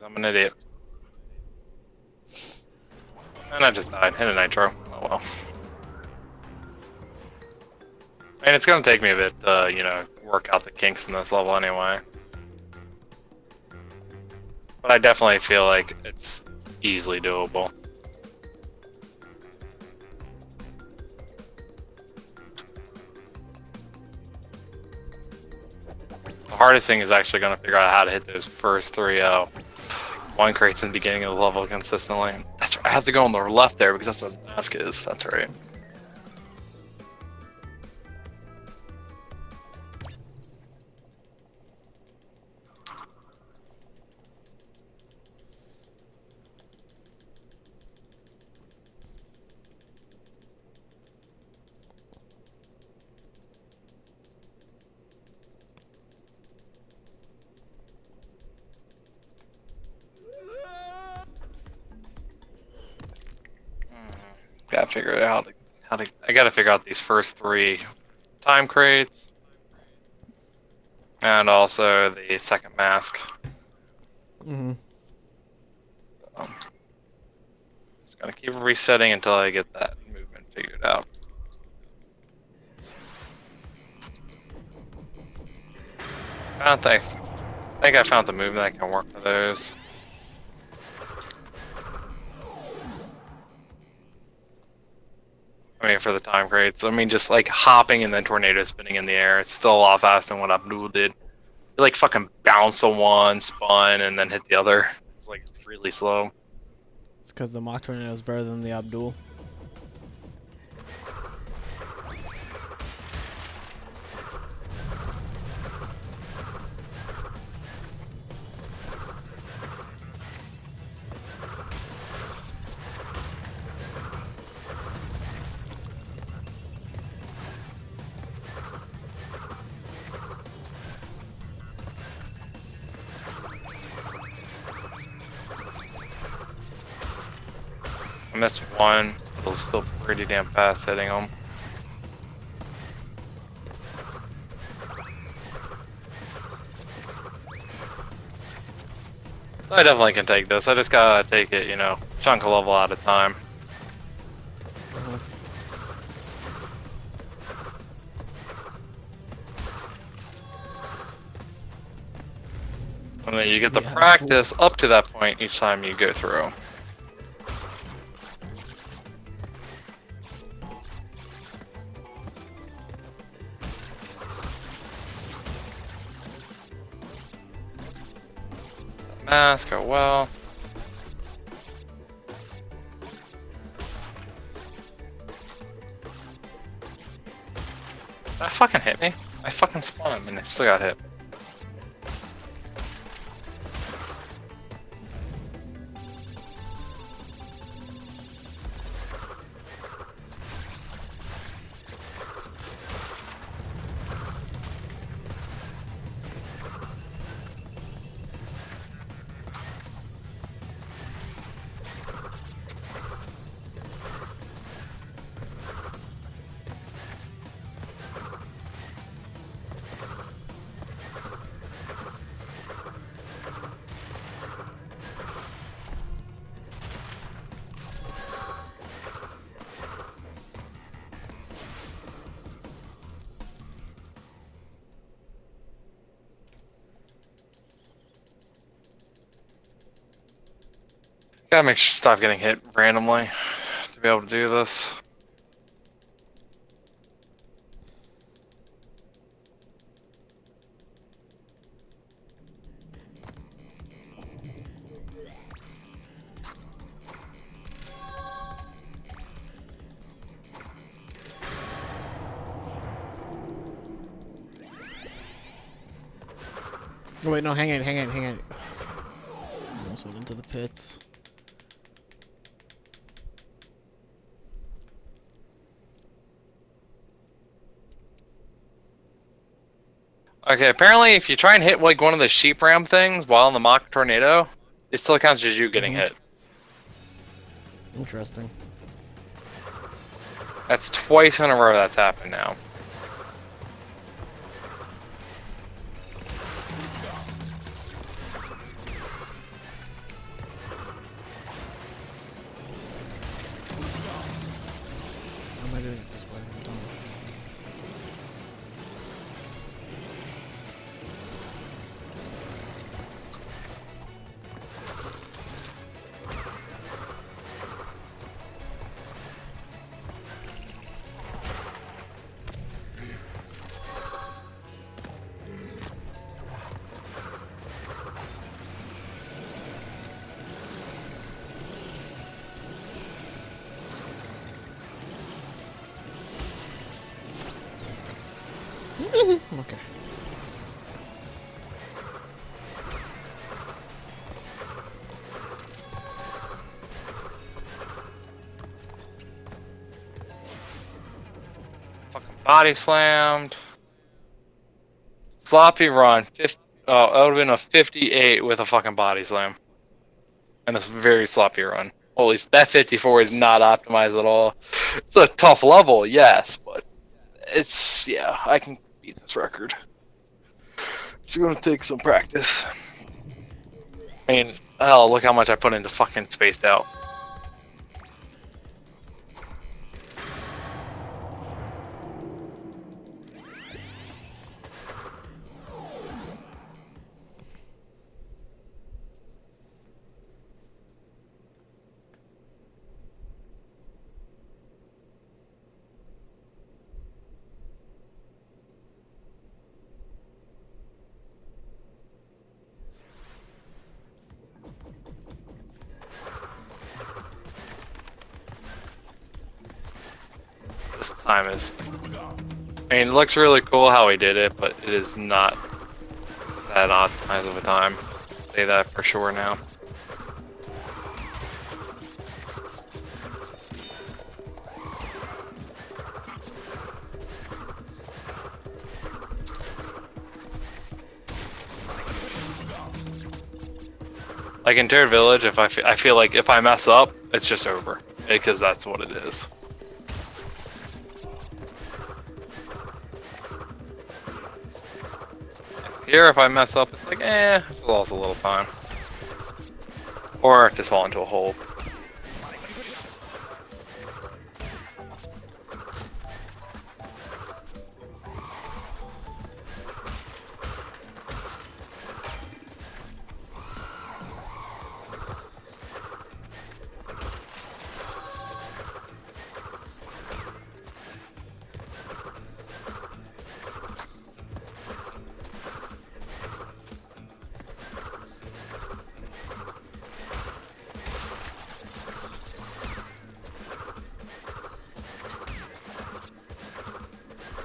I'm an idiot. And I just died. Hit a nitro. Oh well. And it's gonna take me a bit to, you know, work out the kinks in this level anyway. But I definitely feel like it's easily doable. The hardest thing is actually gonna figure out how to hit those first three one crates in the beginning of the level consistently. That's right. I have to go on the left there because that's what the mask is. That's right. Gotta figure out how to. I gotta figure out these first three time crates, and also the second mask. Mm-hmm. Just gonna keep resetting until I get that movement figured out. I think I found the movement that can work for those. I mean, for the time crates. I mean, just like hopping and then tornado spinning in the air. It's still a lot faster than what Abdul did. He like fucking bounced on one, spun, and then hit the other. It's like really slow. It's because the Mach Tornado is better than the Abdul. I missed one. It was still pretty damn fast hitting him. I definitely can take this. I just gotta take it, you know, chunk a level at a time. And then you get the practice up to that point each time you go through. Mask, oh well. That fucking hit me. I fucking spun him and I still got hit. Gotta make sure stop getting hit randomly to be able to do this. Oh, wait, no, hang on. Almost went into the pits. Okay, apparently if you try and hit like one of the sheep ram things while in the mock tornado, it still counts as you getting hit. Interesting. That's twice in a row that's happened now. Okay. Fucking body slammed. Sloppy run. Oh, that would have been a 58 with a fucking body slam. And it's a very sloppy run. Holy, that 54 is not optimized at all. It's a tough level, yes, but it's, yeah, I can beat this record. It's going to take some practice. I mean, hell, look how much I put into fucking Spaced Out. This time is... I mean, it looks really cool how he did it, but it is not that optimized of a time. I'll say that for sure now. Like in Terror Village, if I feel like if I mess up, it's just over, because that's what it is. Here, if I mess up, it's like, I lost a little time. Or just fall into a hole.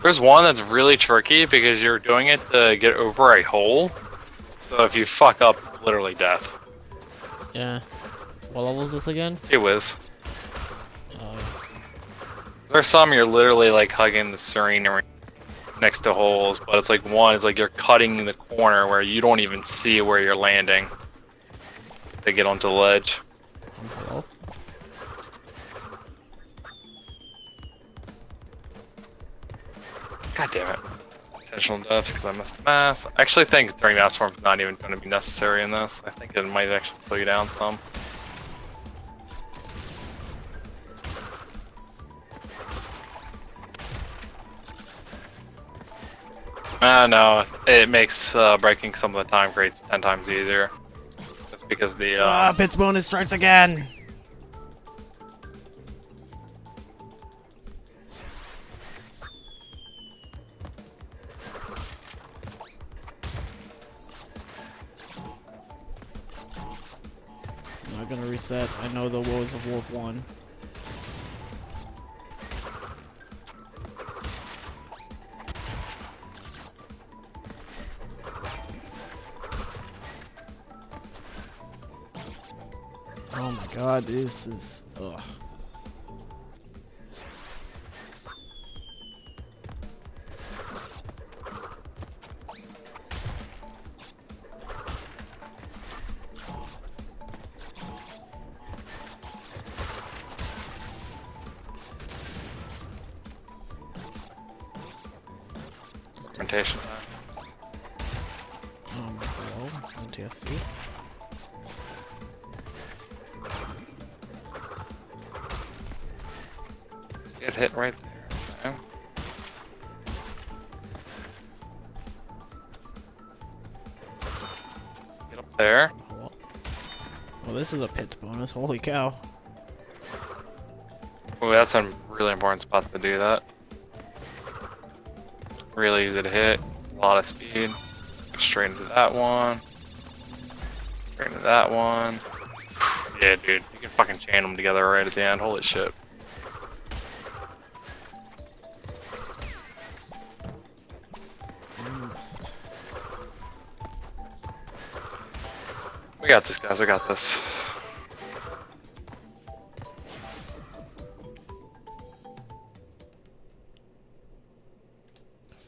There's one that's really tricky because you're doing it to get over a hole. So if you fuck up, it's literally death. Yeah. What level is this again? It whiz. There's some you're literally like hugging the serene next to holes, but it's like one is like you're cutting the corner where you don't even see where you're landing to get onto the ledge. Hello? God damn it. Intentional death because I missed the mass. I actually think during mass form is not even going to be necessary in this. I think it might actually slow you down some. No, it makes breaking some of the time crates 10 times easier. That's because the Pits bonus starts again. I'm not gonna reset. I know the woes of Warp 1. Oh my god, this is... ugh. fermentation time. Hello, NTSC. Get hit right there. Okay. Get up there. Well, this is a pit bonus. Holy cow. Ooh, that's a really important spot to do that. Really easy to hit. It's a lot of speed. Straight into that one. Straight into that one. Yeah, dude. You can fucking chain them together right at the end. Holy shit. got this, guys. I got this.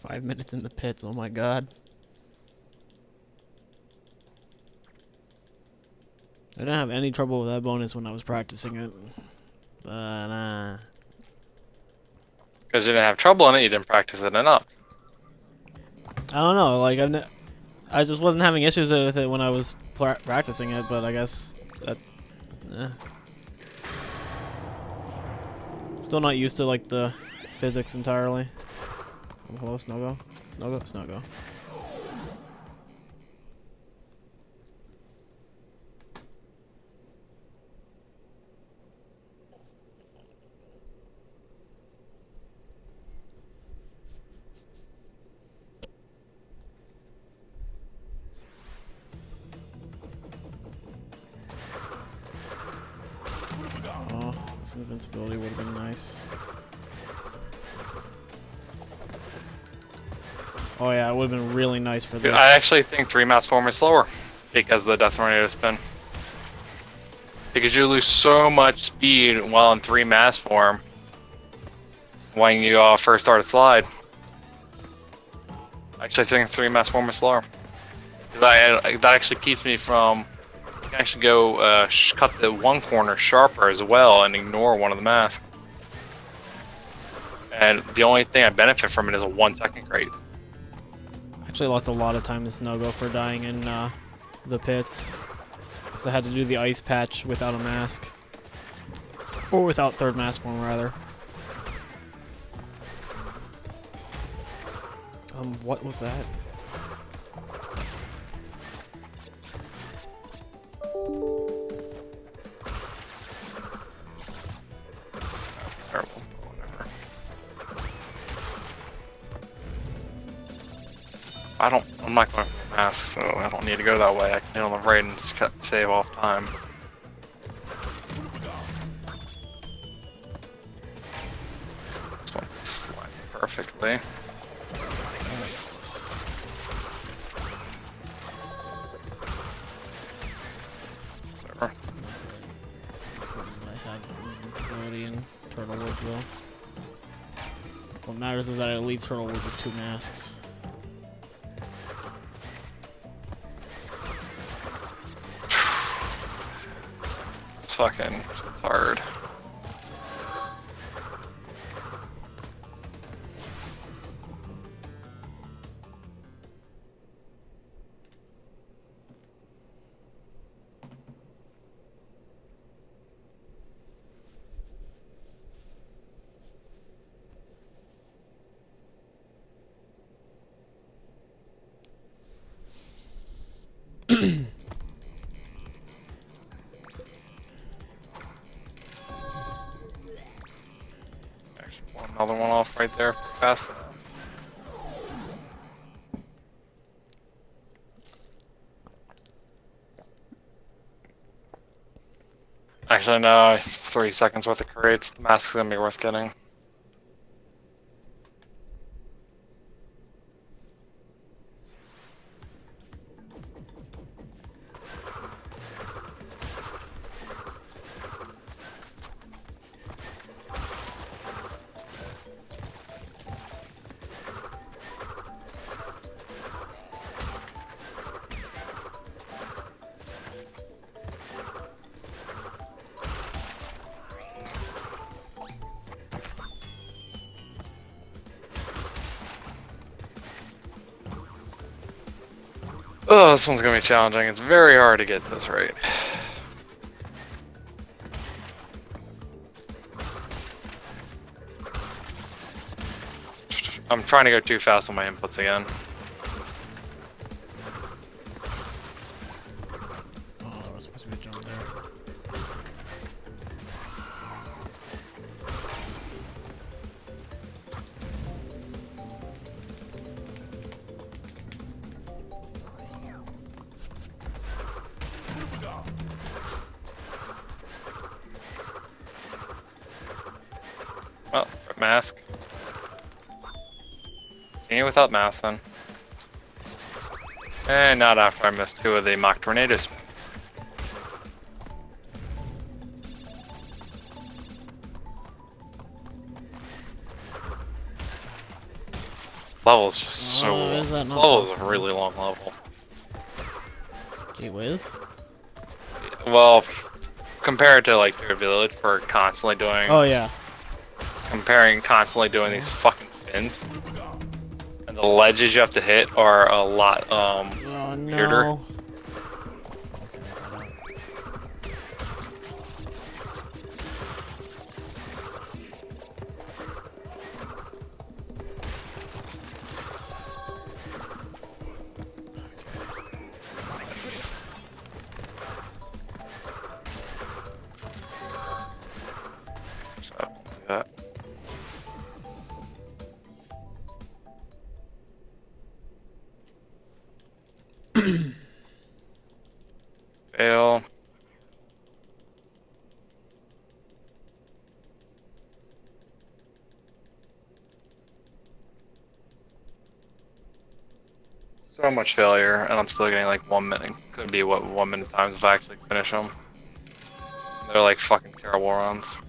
Five minutes in the pits. Oh my god. I didn't have any trouble with that bonus when I was practicing it. But, Because you didn't have trouble in it, you didn't practice it enough. I don't know, like, I just wasn't having issues with it when I was practicing it, but I guess that... Still not used to, like, the physics entirely. Oh, hello, Snowgo? Snowgo? Snowgo. Oh, this invincibility would have been nice. Oh yeah, it would have been really nice for this. I actually think 3 mass form is slower because of the Death Tornado spin. Because you lose so much speed while in 3 mass form when you first start a slide. I actually think 3 mass form is slower. That actually keeps me from... I can actually go cut the one corner sharper as well and ignore one of the masks. And the only thing I benefit from it is a 1 second crate. Actually lost a lot of time to no-go for dying in the pits. Because I had to do the ice patch without a mask. Or without third mask form, rather. What was that? Terrible. Whatever. I'm not going for the mask, so I don't need to go that way. I can hit on the right and save off time. This one slides perfectly. Whatever. I have invincibility in Turtlewood though. What matters is that I leave Turtlewood with 2 masks. It's hard. Another one off right there, fast enough. Actually, no, it's 3 seconds worth of crates. The mask's gonna be worth getting. Oh, this one's gonna be challenging. It's very hard to get this right. I'm trying to go too fast on my inputs again. Oh, there was supposed to be a jump there. Oh, mask. Continue without mask then. And not after I missed 2 of the mock tornado spins. Level's just so Oh, long. is that This not level is a possible? really long level. Gee whiz. Well, compared to like your village for constantly doing, Oh yeah. comparing constantly doing these fucking spins, and the ledges you have to hit are a lot Oh weirder. no. That. Fail. So much failure, and I'm still getting like 1 minute. Could be what 1 minute times if I actually finish them. They're like fucking terrible runs.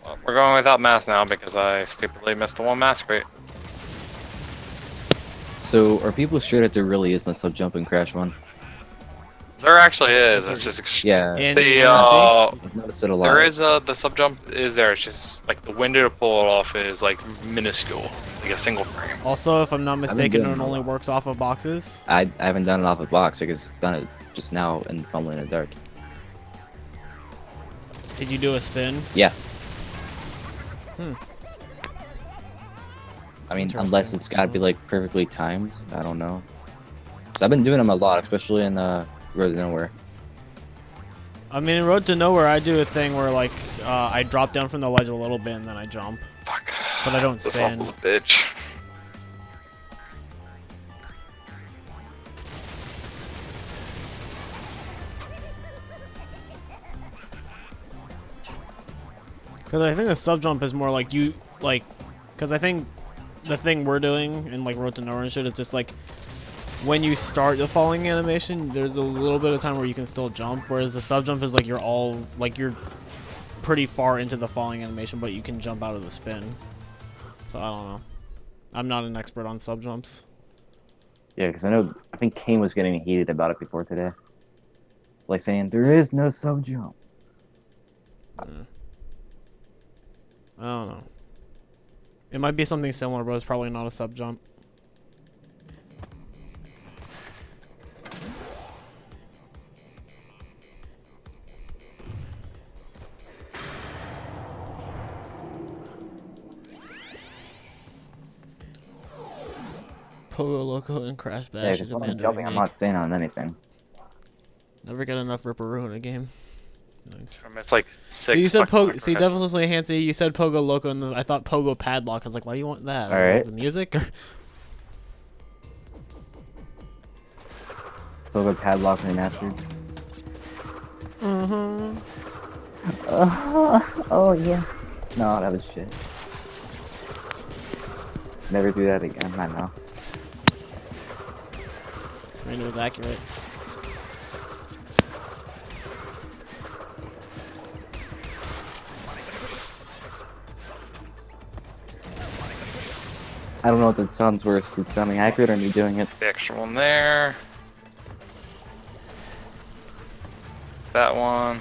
Well, we're going without mask now because I stupidly missed the one mask rate. So, are people sure that there really is no sub jump in Crash 1? There actually is. Is It's there- just Yeah, In the NSC? I've noticed it a lot. there is the sub jump is there. It's just like the window to pull it off is like minuscule. It's like a single frame. Also, if I'm not mistaken, doing it it a only lot. works off of boxes. I haven't done it off a box because I've done it just now in Fumbling in the Dark. Did you do a spin? Yeah. Hmm. I mean, Interesting. unless it's got to be like perfectly timed. I don't know. So I've been doing them a lot, especially in Road to Nowhere. I mean, in Road to Nowhere, I do a thing where like I drop down from the ledge a little bit and then I jump, Fuck. but I don't This spin. level's a bitch. Because I think the sub jump is more like you like, because I think the thing we're doing in like Road to Nowhere and shit is just like when you start the falling animation, there's a little bit of time where you can still jump, whereas the sub jump is like you're pretty far into the falling animation, but you can jump out of the spin. So I don't know. I'm not an expert on sub jumps. Yeah, because I think Kane was getting heated about it before today. Like saying, there is no sub jump. I don't know. It might be something similar, but it's probably not a sub jump. Pogo Loco and Crash Yeah, Bash because and when I'm Demand jumping, I'm not staying on anything. Never get enough Ripperoo in a game. Nice. It's like 6. So you said fucking Pogo. See, crashes. definitely Hansi. You said Pogo Loco, and I thought Pogo Padlock. I was like, why do you want that? All Is it right. the music? Pogo Padlock Remastered. Mm-hmm. Oh yeah. No, that was shit. Never do that again. I know. I mean, it was accurate. I don't know if that sounds worse. It's sounding accurate or me doing it. The extra one there. That one.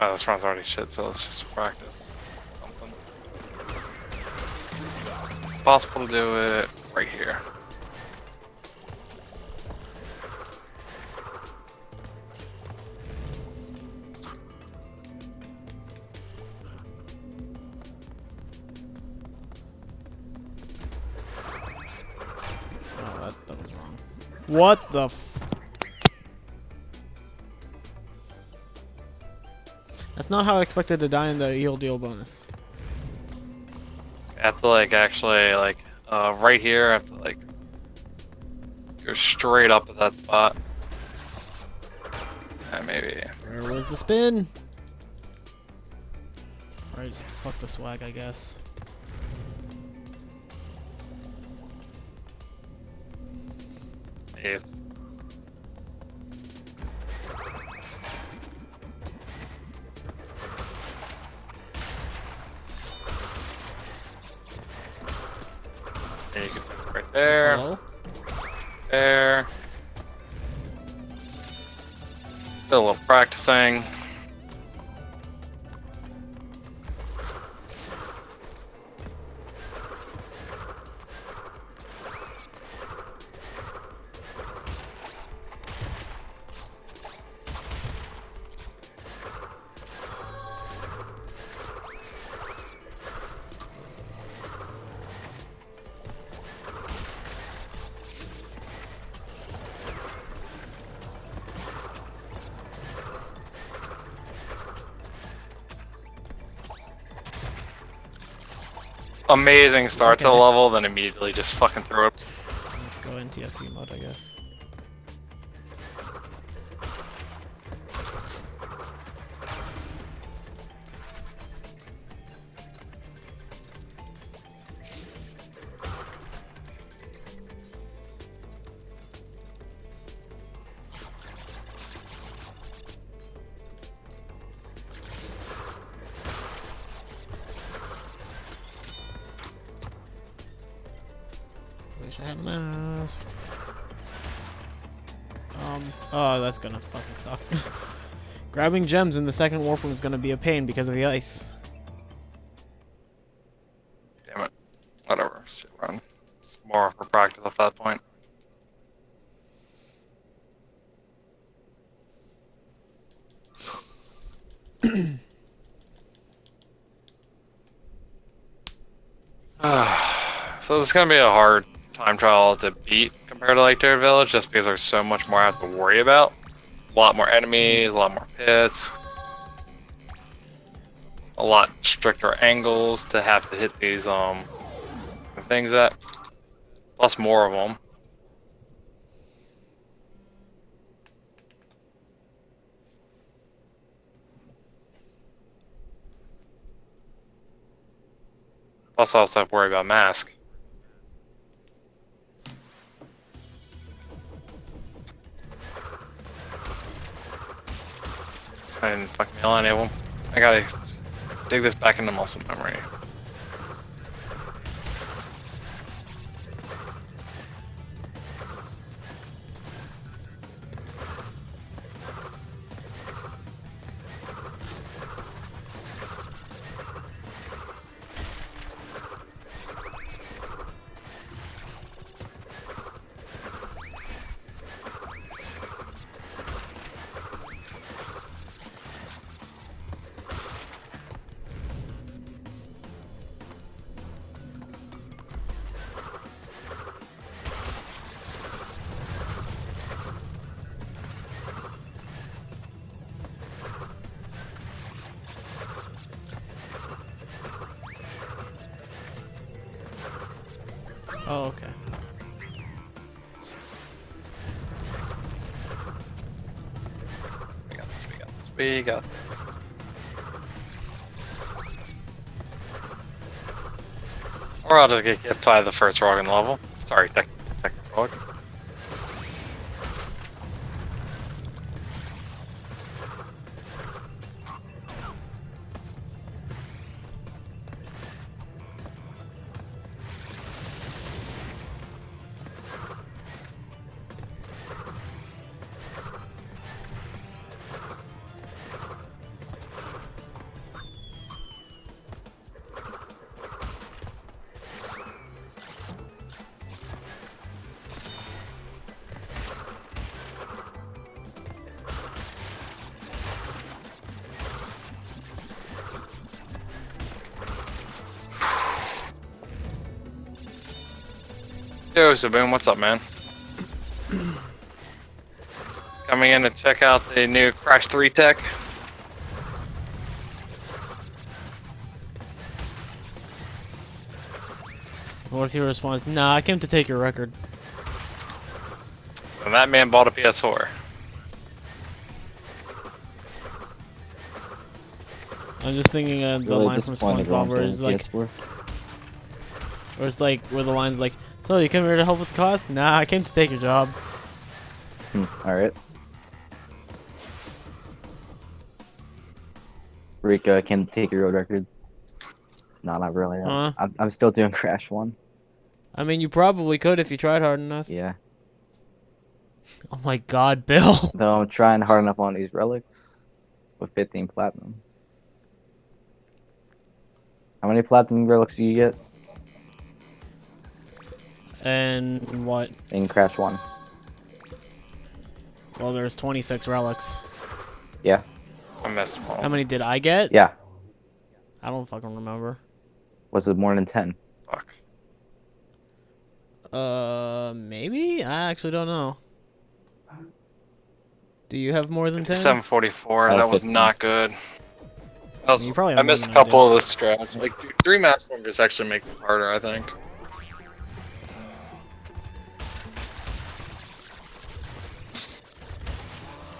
Oh, this run's already shit, so let's just practice something. Possible to do it right here. Oh, that was wrong. What the f... That's not how I expected to die in the heal deal bonus. I have to like actually like right here. I have to like go straight up at that spot. Maybe. Where was the spin? Alright, fuck the swag, I guess. It's there you go, right there. Hello? There. Still a little practicing. Amazing start to the Okay. level, then immediately just fucking throw it. Let's go NTSC mode, I guess. Wish I had a mask. Oh, that's gonna fucking suck. Grabbing gems in the second warp room is gonna be a pain because of the ice. Damn it. Whatever. Shit, run. It's more for practice at that point. So this is gonna be a hard time trial to beat compared to like Dirt Village, just because there's so much more I have to worry about. A lot more enemies, a lot more pits, a lot stricter angles to have to hit these things at, plus more of them. Plus, I also have to worry about mask. I didn't fucking nail any of them. I gotta dig this back into muscle memory. Oh, okay. We got this, we got this, we got this. Or I'll just get by the first frog in the level. Sorry, second frog. Yo, Saboon, what's up, man? Coming in to check out the new Crash 3 tech. What if he responds, "Nah, I came to take your record." And that man bought a PS4. I'm just thinking of the Really line from disappointed SpongeBob when where I'm it's playing like, PS4. where it's like, where the line's like, "So you come here to help with the cost? Nah, I came to take your job." Alright. Riko, I can take your road record. No, not really. Huh? I'm still doing Crash 1. I mean, you probably could if you tried hard enough. Yeah. Oh my God, Bill. Though I'm trying hard enough on these relics with 15 platinum. How many platinum relics do you get And what? in Crash 1? Well, there's 26 relics. Yeah. I missed one. How many did I get? Yeah. I don't fucking remember. Was it more than 10? Fuck. Maybe? I actually don't know. Do you have more than 10? 744. I have That was 15. not good. You probably I have more missed a than I do. couple of the strats. Like 3 mass members actually makes it harder, I think.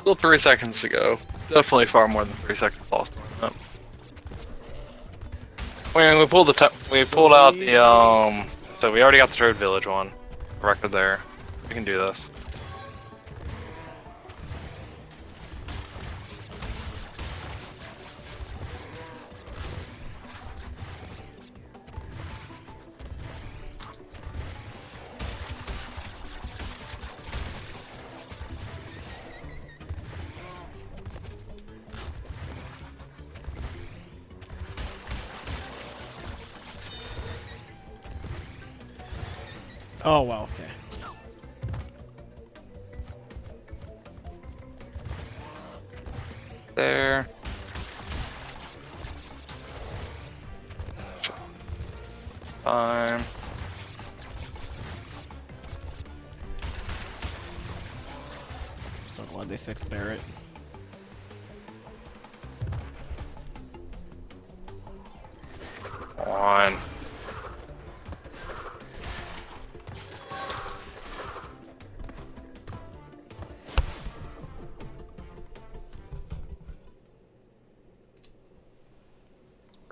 Still 3 seconds to go. Definitely far more than 3 seconds lost on that. We pulled we pulled out the So we already got the Toad Village one. Record there. We can do this. Oh, well, okay. There. Fine. I'm so glad they fixed Barrett. On.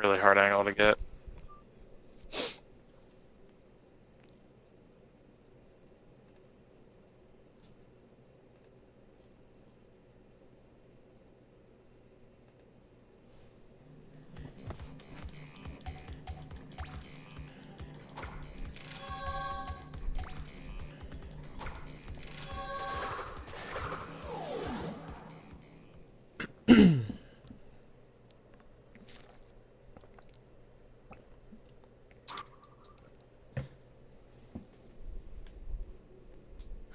Really hard angle to get.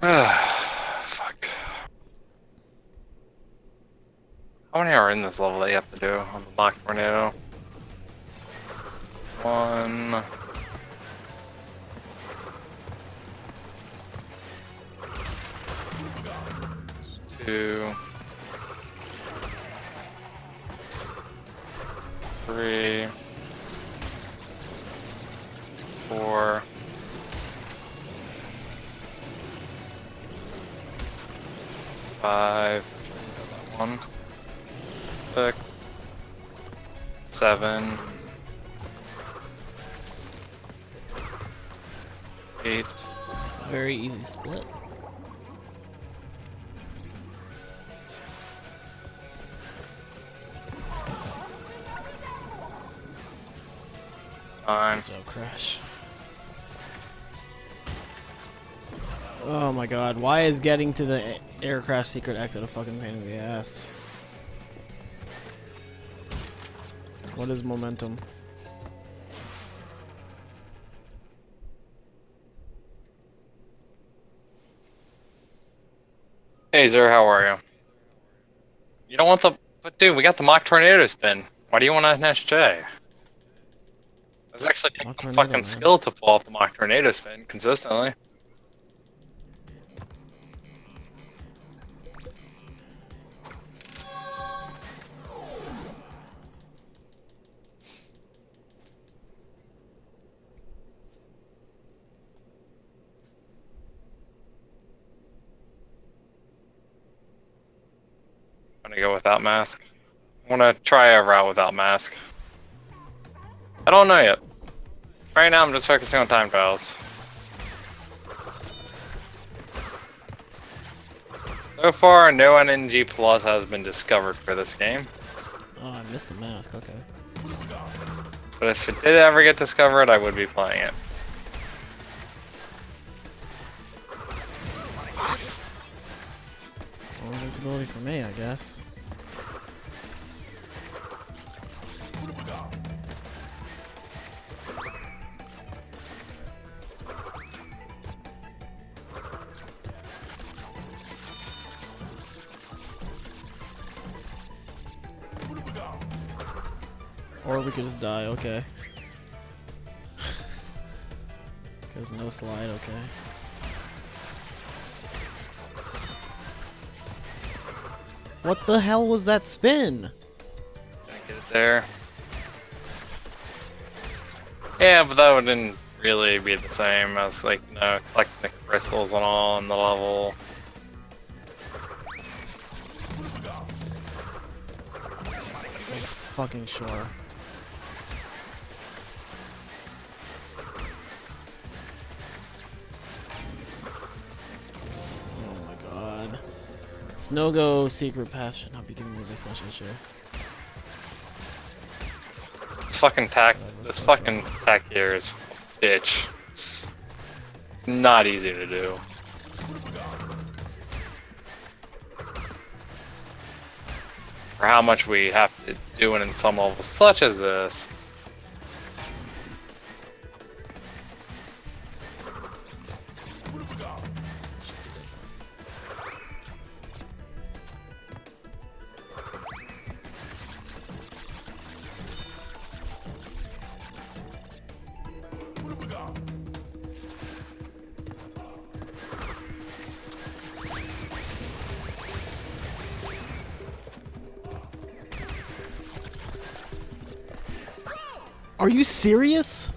Fuck. How many are in this level that you have to do on the mock tornado? 1. 2. 3. 4. 5. 1. 6. 7. 8. It's a very easy split. Fine. Joe Crash. Oh my God, why is getting to the aircraft secret exit a fucking pain in the ass? What is momentum? Hey, Zer, how are you? You don't want the... But dude, we got the mock tornado spin. Why do you want an SJ? This actually takes Mock some tornado, fucking man. skill to pull off the mock tornado spin consistently. I'm gonna go without mask. I'm gonna try a route without mask. I don't know yet. Right now I'm just focusing on time trials. So far, no NNG Plus has been discovered for this game. Oh, I missed the mask. Okay. But if it did ever get discovered, I would be playing it. Well, invincibility for me, I guess. Or we could just die, okay. There's no slide, okay. What the hell was that spin? Gonna get it there. Yeah, but that wouldn't really be the same as, like, you know, collecting the crystals and all on the level. Fucking sure. Oh my god. Snowgo secret path should not be giving me this much issue. This fucking tack here is a bitch. It's not easy to do. For how much we have to do it in some levels, such as this. Are you serious?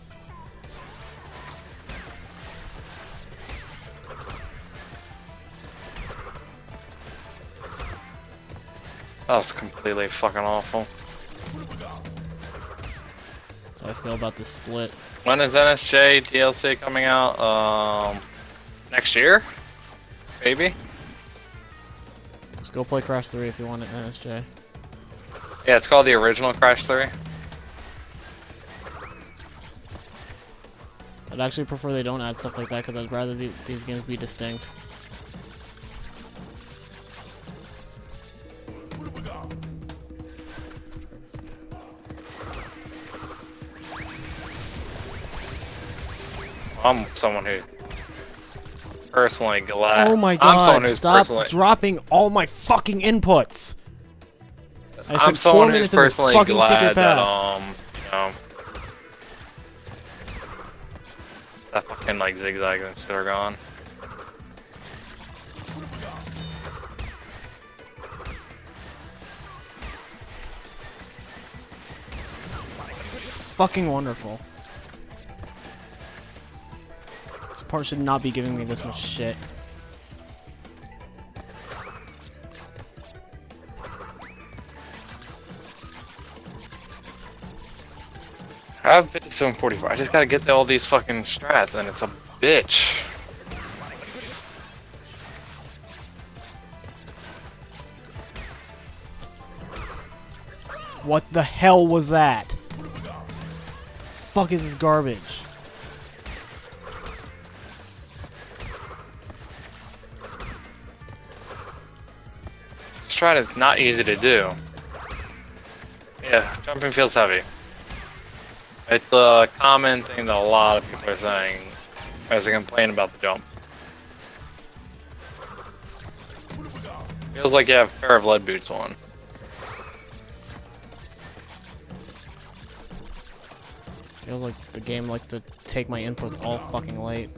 That was completely fucking awful. That's how I feel about this split. When is NSJ DLC coming out? Next year? Maybe? Just go play Crash 3 if you want it, NSJ. Yeah, it's called the original Crash 3. I'd actually prefer they don't add stuff like that because I'd rather these games be distinct. I'm someone who personally glad. Oh my I'm someone god, who's stop personally, dropping all my fucking inputs! I I'm spent 4 someone who's minutes in this personally fucking secret glad that path. you know, that fucking like zigzags and shit are gone. Fucking wonderful. This part should not be giving me this much shit. I have 5744. I just gotta get all these fucking strats, and it's a bitch. What the hell was that? The fuck is this garbage? Strat is not easy to do. Yeah, jumping feels heavy. It's a common thing that a lot of people are saying as they complain about the jump. Feels like you have a pair of lead boots on. Feels like the game likes to take my inputs all fucking late.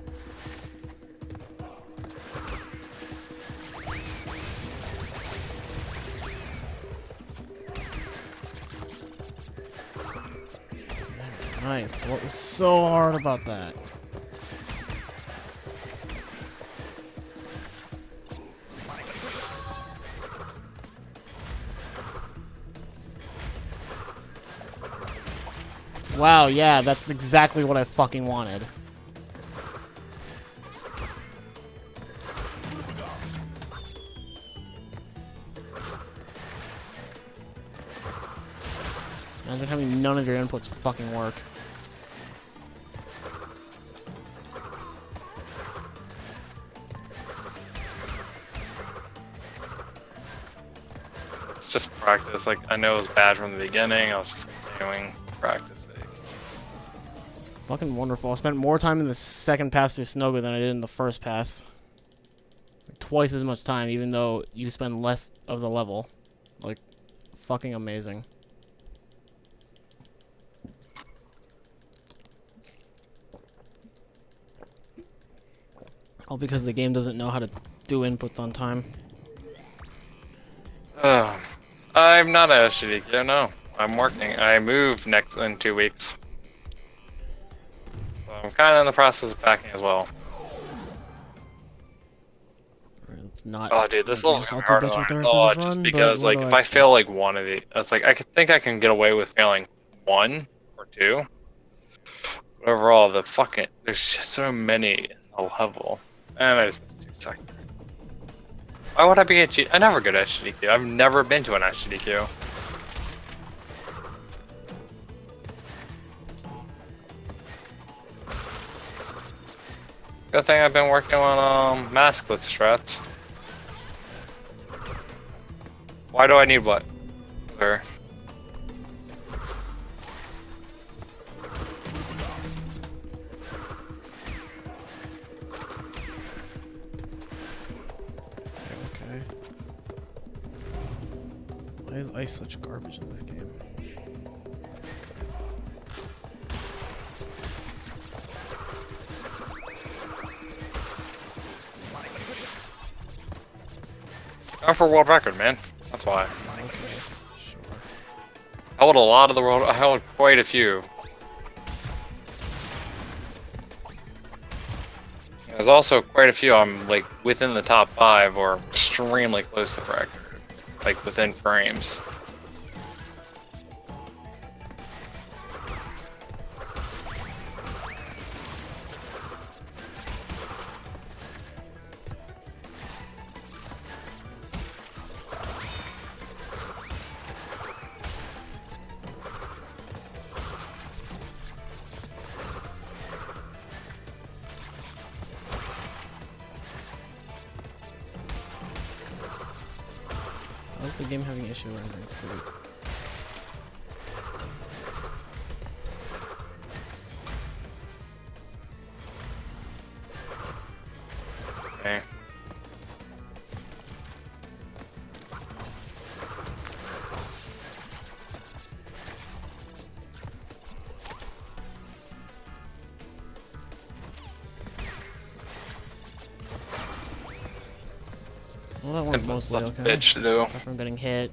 Nice. What was so hard about that? Wow, yeah, that's exactly what I fucking wanted. Imagine having none of your inputs fucking work. It's just practice. Like, I know it was bad from the beginning. I was just continuing practice sake. Fucking wonderful. I spent more time in the second pass through Snoga than I did in the first pass. Like, twice as much time, even though you spend less of the level. Like, fucking amazing. All because the game doesn't know how to do inputs on time. I'm not a Shiriki, no. I'm working. I move next in 2 weeks. So I'm kind of in the process of packing as well. It's not. Oh, dude, this level's gonna be salty hard to bitch with the learn. rest Oh, of this just run, because, but what like, do if I I fail, expect? like, one of the... It's like, I could think I can get away with failing 1 or 2. But overall, the fucking... There's just so many in the level. And I just missed 2 seconds. Why would I be a cheat? I never go to SGDQ. I've never been to an SGDQ. Good thing I've been working on maskless strats. Why do I need what? There. Okay. Why is ice such garbage in this game? I'm for world record, man. That's why. Okay, sure. I held a lot of the world. I held quite a few. There's also quite a few I'm like within the top 5 or extremely close to the record, like within frames. How is the game having issue rendering fruit? Okay. Well, that one's mostly Such a okay. bitch to do. Aside from getting hit.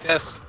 Yes.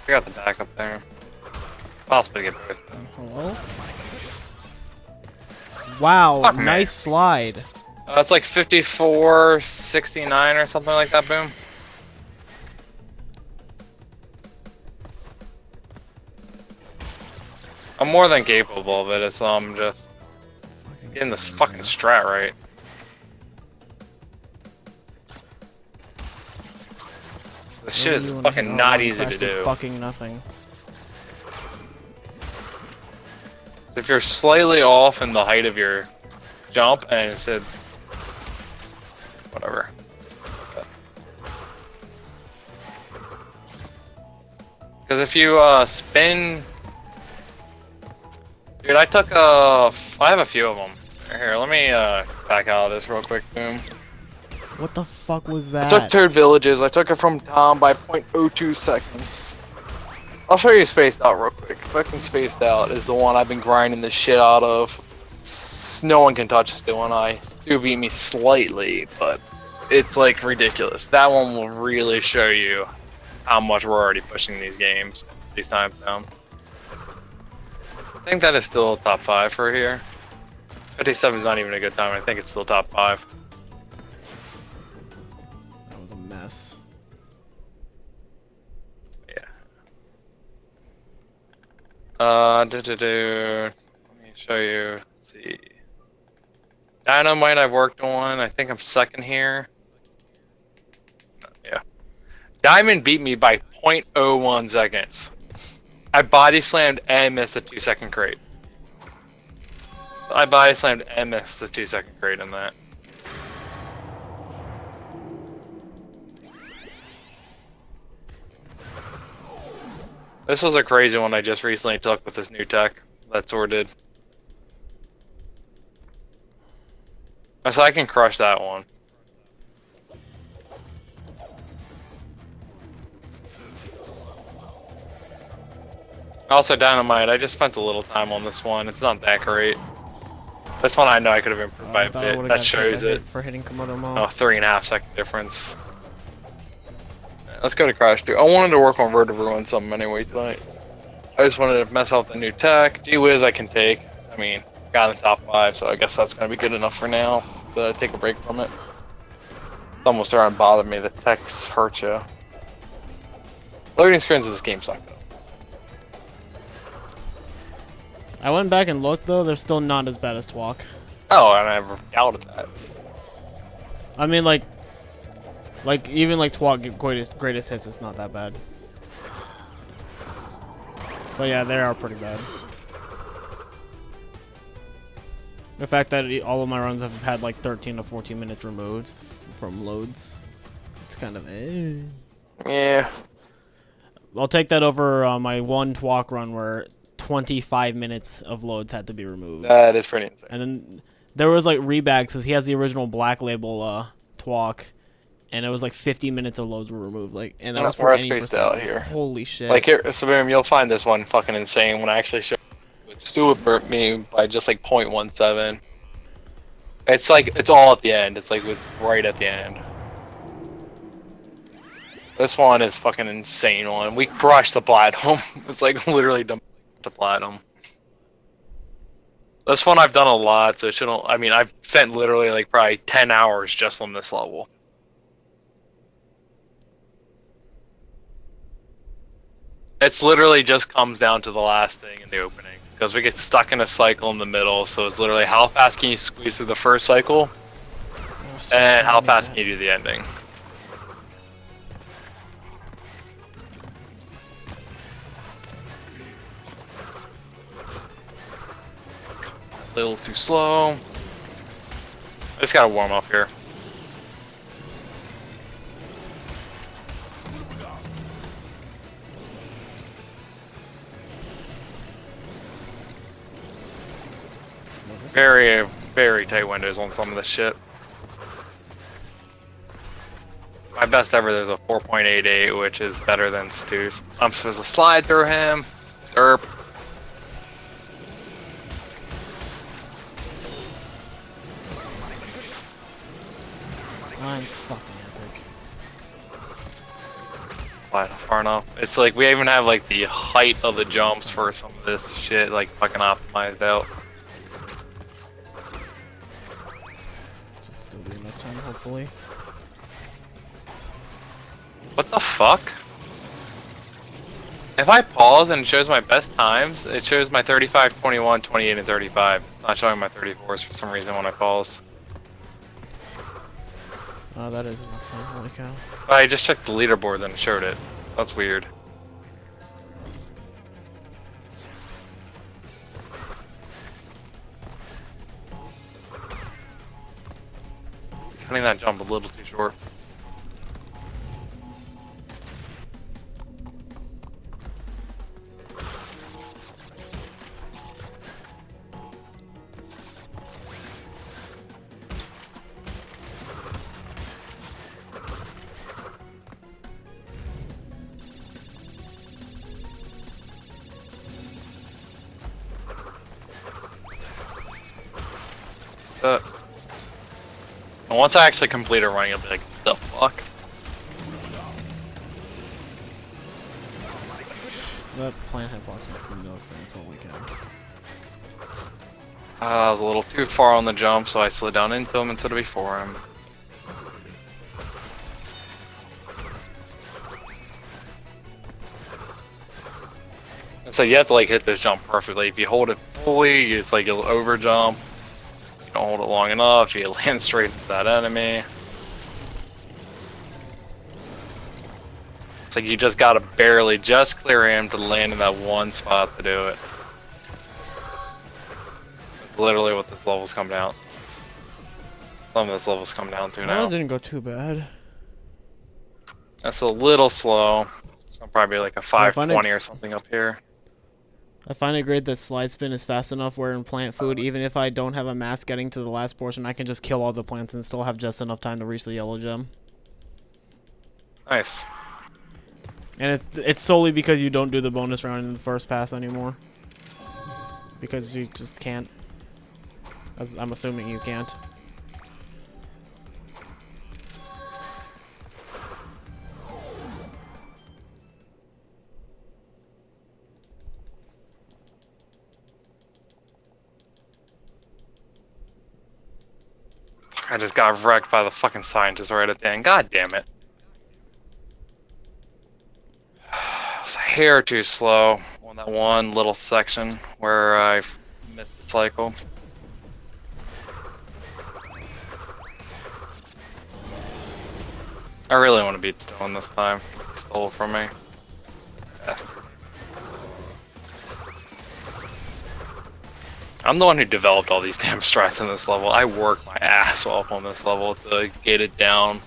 I got the back up there. It's possible to get both. Hello? Wow, Fuck, man. nice slide. It's like 54-69 or something like that, boom. I'm more than capable of it, it's just getting this fucking strat right. This shit is fucking not easy to do. Fucking nothing. If you're slightly off in the height of your jump and it said whatever. Because if you spin Dude, I have a few of them. Here, let me back out of this real quick. Boom. What the fuck was I took that? Turd Villages. I took it from Tom by 0.02 seconds. I'll show you Spaced Out real quick. Fucking Spaced Out is the one I've been grinding the shit out of. No one can touch Stu and I. Stu beat me slightly, but it's like ridiculous. That one will really show you how much we're already pushing these games, these times down. I think that is still top 5 for here. 57 is not even a good time. I think it's still top 5. That was a mess. Yeah. Let me show you. Let's see. Dynamite I've worked on. I think I'm second here. Yeah. Diamond beat me by 0.01 seconds. I body slammed and missed a 2-second crate. So I body slammed and missed the 2-second crate in that. This was a crazy one I just recently took with this new tech that Sword did. So I can crush that one. Also, Dynamite, I just spent a little time on this one. It's not that great. This one I know I could have improved by a bit. That shows it. For hitting Komodo Mo. Oh, 3.5 second difference. Let's go to Crash 2. I wanted to work on Vertebra and something anyway tonight. I just wanted to mess out the new tech. G-Wiz I can take. I mean, got in the top 5, so I guess that's going to be good enough for now to take a break from it. It's almost starting to bother me. The techs hurt you. Loading screens in this game suck, though. I went back and looked, though. They're still not as bad as Twalk. Oh, I never doubted that. I mean, like even like Twalk greatest hits, it's not that bad. But yeah, they are pretty bad. The fact that all of my runs have had like 13 to 14 minutes removed from loads, it's kind of eh. Yeah. I'll take that over my one Twalk run where 25 minutes of loads had to be removed. That is pretty insane. And then there was like rebags because he has the original Black Label Twalk, and it was like 50 minutes of loads were removed. Like, and that was for any Spaced percent. Out here. Holy shit! Like here, Sabirum, you'll find this one fucking insane when I actually show. Stu burnt me by just like 0.17. It's like it's all at the end. It's like it's right at the end. This one is fucking insane one. We crushed the platinum. It's like literally the platinum. This one I've done a lot, so it shouldn't. I mean, I've spent literally like probably 10 hours just on this level. It's literally just comes down to the last thing in the opening because we get stuck in a cycle in the middle. So it's literally how fast can you squeeze through the first cycle, and how fast can you do the ending. A little too slow. I just gotta warm up here. Very, very tight windows on some of this shit. My best ever, there's a 4.88, which is better than Stu's. I'm supposed to slide through him. Derp. I'm fucking epic. Slide far enough. It's like we even have like the height of the jumps for some of this shit like fucking optimized out. Should still be enough time, hopefully. What the fuck? If I pause and it shows my best times, it shows my 35, 21, 28, and 35. It's not showing my 34s for some reason when I pause. Oh, that is enough time. Holy cow. I just checked the leaderboard and it showed it. That's weird. Cutting that jump a little too short. And once I actually complete a run, you'll be like, the fuck? That plant hitbox makes no sense, holy cow. I was a little too far on the jump, so I slid down into him instead of before him. And so you have to like hit this jump perfectly. If you hold it fully, it's like you'll over jump. If you don't hold it long enough, you land straight into that enemy. It's like you just gotta barely just clear him to land in that one spot to do it. That's literally what this level's come down. Some of this level's come down to Well, now. that didn't go too bad. That's a little slow. It's gonna probably be like a So I find 520 or something up here. I find it great that slide spin is fast enough where in plant food, even if I don't have a mask getting to the last portion, I can just kill all the plants and still have just enough time to reach the yellow gem. Nice. And it's solely because you don't do the bonus round in the first pass anymore. Because you just can't. As I'm assuming you can't. I just got wrecked by the fucking scientist right at the end. God damn it. It's a hair too slow on that one little section where I missed the cycle. I really want to beat Stone this time since he stole it from me. Bastard. I'm the one who developed all these damn strats in this level. I worked my ass off on this level to get it down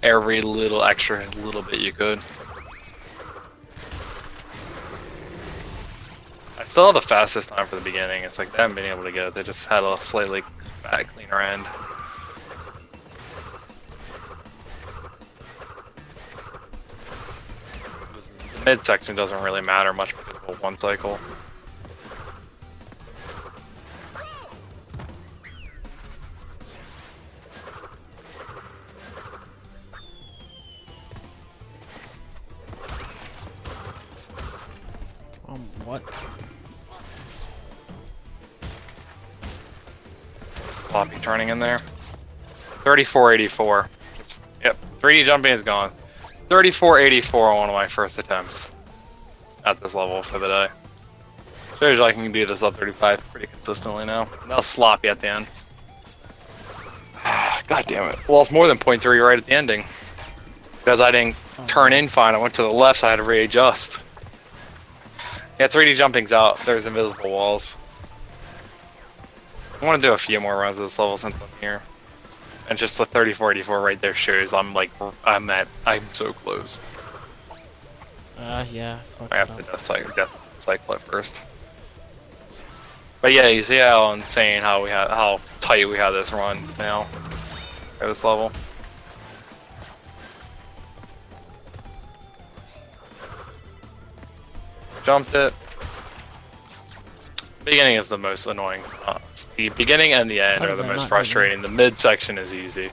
every little extra little bit you could. I still have the fastest time for the beginning. It's like they haven't been able to get it. They just had a slightly cleaner end. The midsection doesn't really matter much because of one cycle. What? Sloppy turning in there. 3484. Yep, 3D jumping is gone. 3484 on one of my first attempts at this level for the day. Shows you I can do this up 35 pretty consistently now. That was sloppy at the end. God damn it. Well, it's more than 0.3 right at the ending. Because I didn't turn in fine, I went to the left, so I had to readjust. Yeah, 3D jumping's out. There's invisible walls. I want to do a few more runs of this level since I'm here. And just the 3484 right there shows I'm so close. Yeah. Fuck I have to death cycle it first. But yeah, you see how insane how tight we have this run now at this level. Jumped it. Beginning is the most annoying. The beginning and the end How are did the that most not frustrating. The midsection is easy.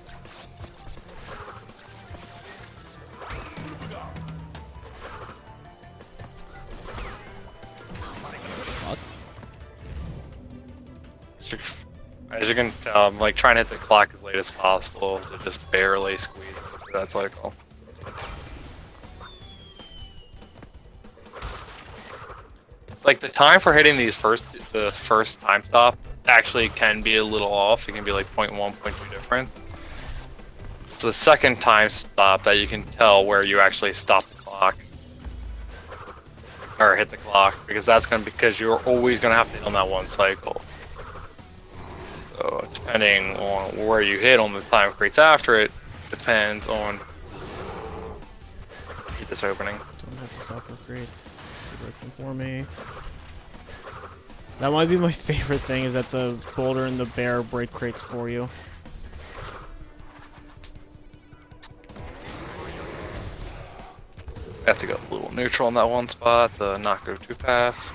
As you can tell, I'm like trying to hit the clock as late as possible to just barely squeeze through that cycle. It's like the time for hitting the first time stop actually can be a little off. It can be like 0.1, 0.2 difference. It's the second time stop that you can tell where you actually stop the clock. Or hit the clock, because that's going to because you're always going to have to hit on that one cycle. So depending on where you hit on the time creates after it, depends on this opening. Don't have to stop for crates. He breaks them for me. That might be my favorite thing, is that the boulder and the bear break crates for you. I have to go a little neutral on that one spot to not go too fast.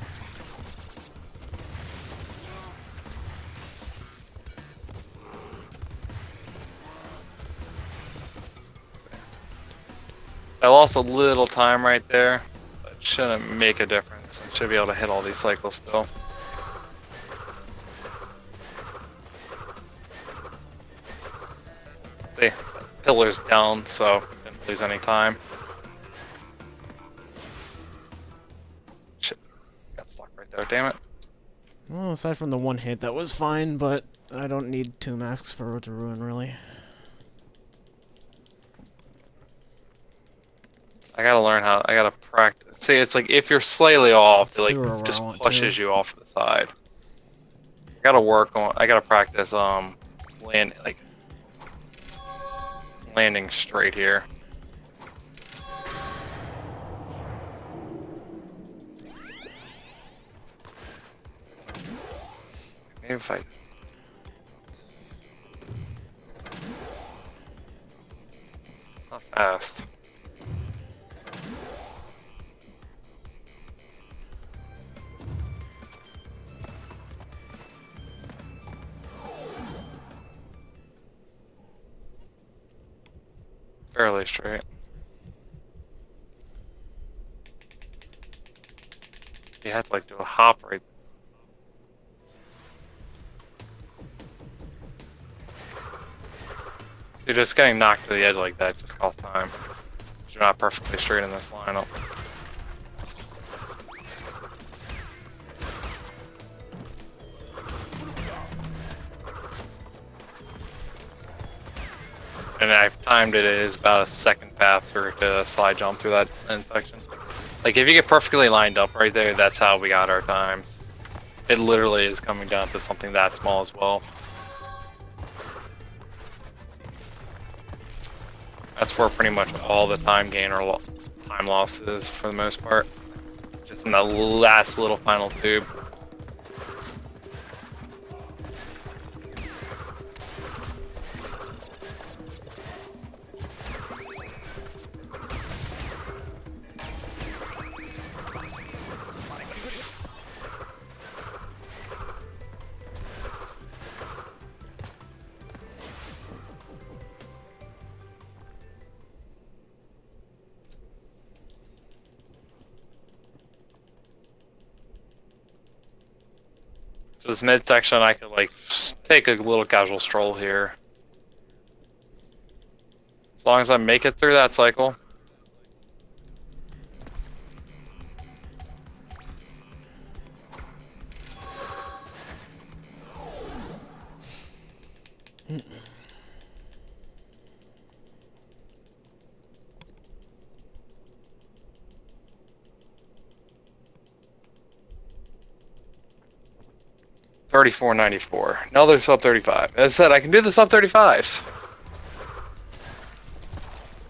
I lost a little time right there, but it shouldn't make a difference. I should be able to hit all these cycles still. See, pillar's down, so didn't lose any time. Shit, got stuck right there, damn it. Well, aside from the one hit, that was fine, but I don't need 2 masks for Road to Ruin, really. I gotta learn how. I gotta practice. See, it's like if you're slightly off, it Sewer like where just I want pushes to. you off to the side. I gotta work on. I gotta practice landing straight here. Maybe if I. Not fast. Fairly straight. You had to like do a hop right. So just getting knocked to the edge like that just costs time. You're not perfectly straight in this lineup. And I've timed it as about a second path for to slide jump through that end section. Like if you get perfectly lined up right there, that's how we got our times. It literally is coming down to something that small as well. That's where pretty much all the time gain or time loss is for the most part. Just in the last little final tube. So this midsection, I could like take a little casual stroll here. As long as I make it through that cycle. $34.94. Another sub 35. As I said, I can do the sub 35s.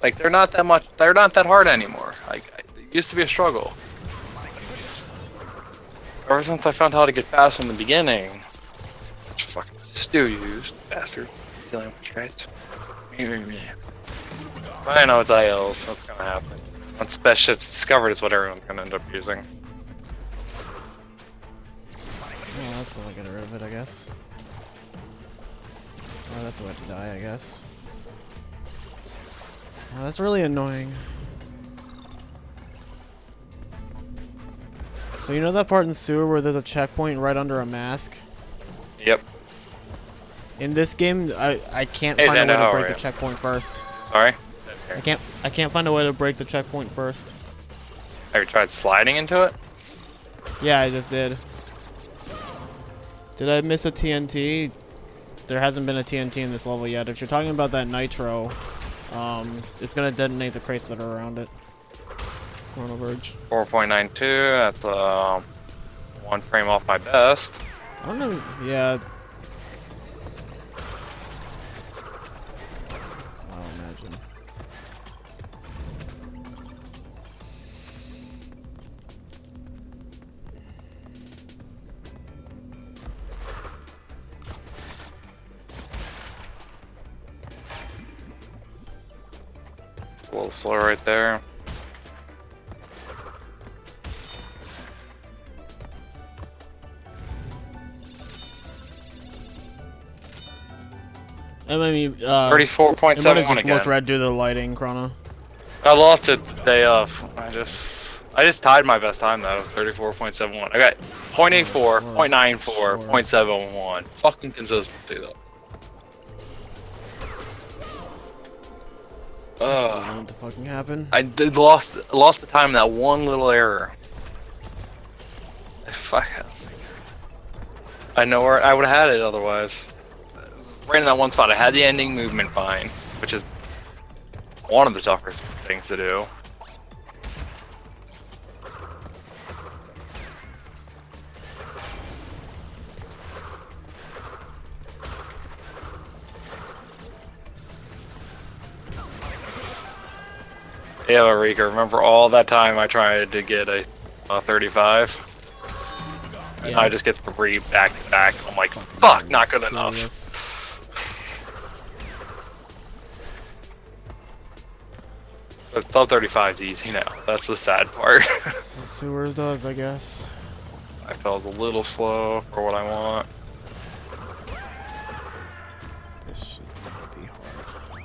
Like they're not that much. They're not that hard anymore. Like it used to be a struggle. Ever since I found how to get fast from the beginning. Which fucking Stu used, bastard. Stealing my traits. But I know it's IL, so it's gonna happen. Once that shit's discovered, it's what everyone's gonna end up using. Oh, that's the way to get rid of it, I guess. Oh, that's the way to die, I guess. Oh, that's really annoying. So you know that part in sewer where there's a checkpoint right under a mask? Yep. In this game, I can't Hey, find a Xander, way to how break are the you? checkpoint first. Sorry? I can't find a way to break the checkpoint first. Have you tried sliding into it? Yeah, I just did. Did I miss a TNT? There hasn't been a TNT in this level yet. If you're talking about that nitro, it's gonna detonate the crates that are around it. Chrono Verge. 4.92, that's 1 frame off my best. I don't know. Yeah. I'll imagine. A little slow right there. I mean, 34.71 just again. looked right due to the lighting, Chrono. I lost it the day of. I just tied my best time though, 34.71. I got 0.84, 0.94, 0.71. Fucking consistency though. What to fucking happen? I did lost the time in that one little error. Fuck. I know where I would have had it otherwise. Right in that one spot, I had the ending movement fine, which is one of the toughest things to do. Yeah, Riko, remember all that time I tried to get a 35? And Yeah. I just get 3 back to back. I'm like, fuck, not good enough. But sub 35's easy now. That's the sad part. So sewers does, I guess. I felt a little slow for what I want. This should not be hard.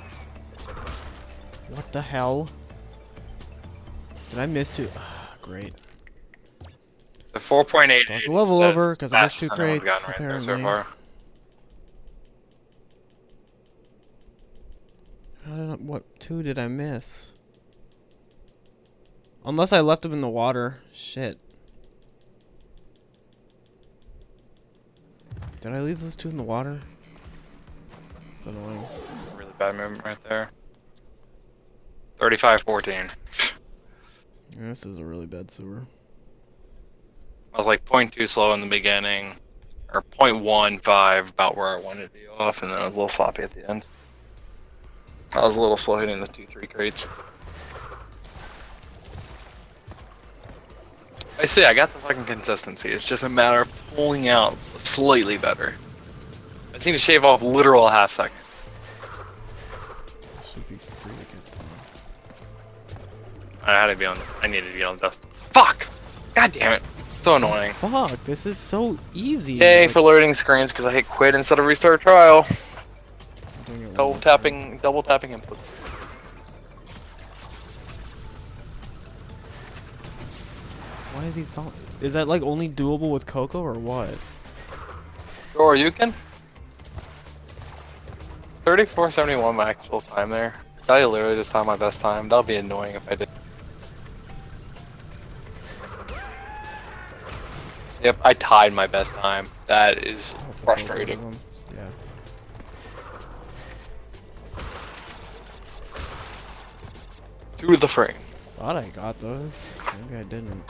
What the hell? Did I miss two? Great. The 4.8. Start the level over because I missed 2 crates. Right Apparently. so far. I don't know what 2 did I miss? Unless I left them in the water. Shit. Did I leave those 2 in the water? It's annoying. Really bad movement right there. 35.14. Yeah, this is a really bad sewer. I was like 0.2 slow in the beginning, or 0.15 about where I wanted to be off, and then I was a little floppy at the end. I was a little slow hitting the 2-3 crates. I see, I got the fucking consistency. It's just a matter of pulling out slightly better. I just need to shave off literal half second. Should be free to get through. I had to be on. I needed to be on dust. Fuck! God damn it! So annoying. Fuck, this is so easy. Yay Like, for loading screens because I hit quit instead of restart trial. I'm doing it one Double more time. tapping inputs. Why is he fall? Is that like only doable with Coco or what? Or you can. 34.71 my actual time there. I literally just timed my best time. That'll be annoying if I did. Yep, I tied my best time. That is frustrating. Yeah. To the frame. Thought I got those. Maybe I didn't.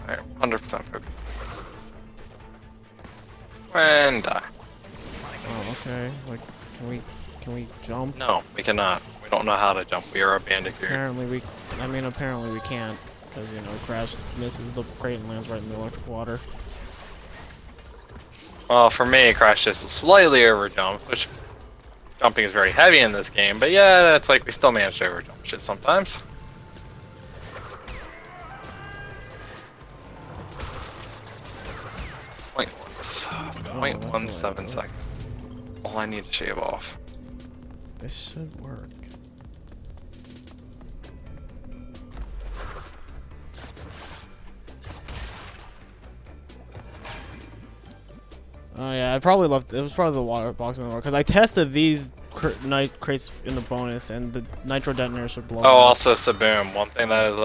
Alright, 100% focused. And die. Oh, okay. Like, can we jump? No, we cannot. We don't know how to jump. We are a Bandicoot. Apparently we can't, because you know, Crash misses the crate and lands right in the electric water. Well, for me, Crash just slightly overjumped, which jumping is very heavy in this game, but yeah, it's like we still manage to overjump shit sometimes. Point 0.17 seconds. All I need to shave off. This should work. Oh yeah, I probably left. It was probably the water box in the water because I tested these crates in the bonus, and the nitro detonator should blow. Oh, also Saboom. One thing that is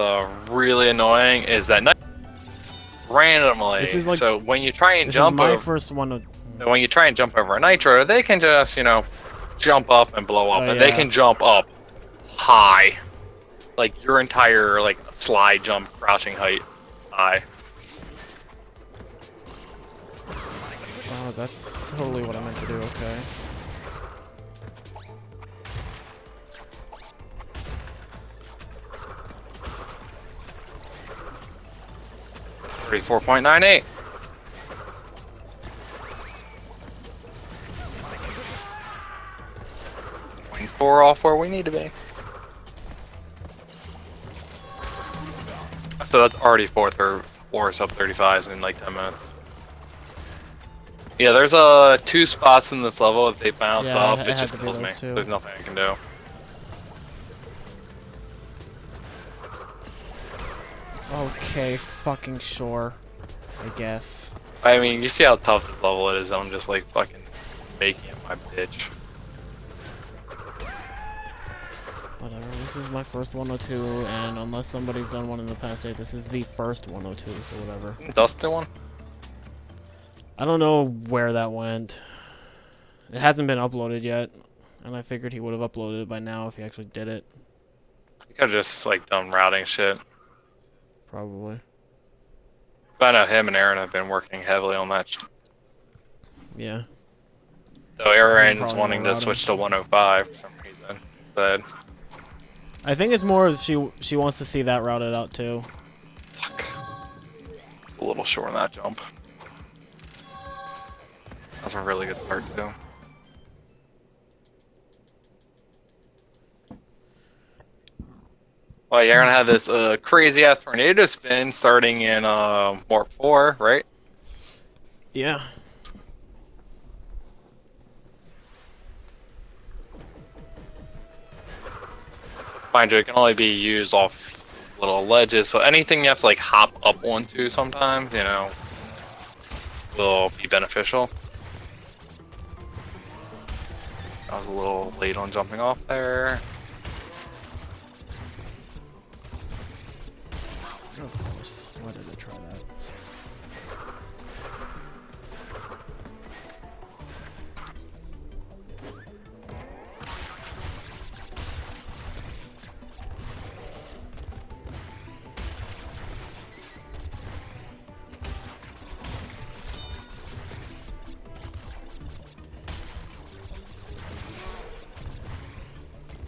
really annoying is that randomly. This is like, so when you try and this jump is my over, first one to. so when you try and jump over a nitro, they can just jump up and blow up, Oh, and they yeah. can jump up high, like your entire slide jump crouching height high. Oh, that's totally what I meant to do. Okay. $34.98. Four off where we need to be. So that's already four sub 35s in like 10 minutes. Yeah, there's two spots in this level. If they bounce Yeah, up, it it had just to be kills me. those two. There's nothing I can do. Okay, fucking sure. I guess. I mean, you see how tough this level is. I'm just like fucking making it my bitch. Whatever, this is my first 102, and unless somebody's done one in the past 8, this is the first 102, so whatever. Dustin one? I don't know where that went. It hasn't been uploaded yet, and I figured he would have uploaded it by now if he actually did it. You could just like done routing shit. Probably. But I know him and Aaron have been working heavily on that. Yeah. So Aaron's probably wanting more to routing. switch to 105 for some reason instead. I think it's more she wants to see that routed out too. Fuck. It's a little short on that jump. That's a really good start too. Well, Aaron had this crazy ass tornado spin starting in Warp 4, right? Yeah. Mind you, it can only be used off little ledges, so anything you have to like hop up onto sometimes, you know, will be beneficial. I was a little late on jumping off there. Of course. Why did I try that?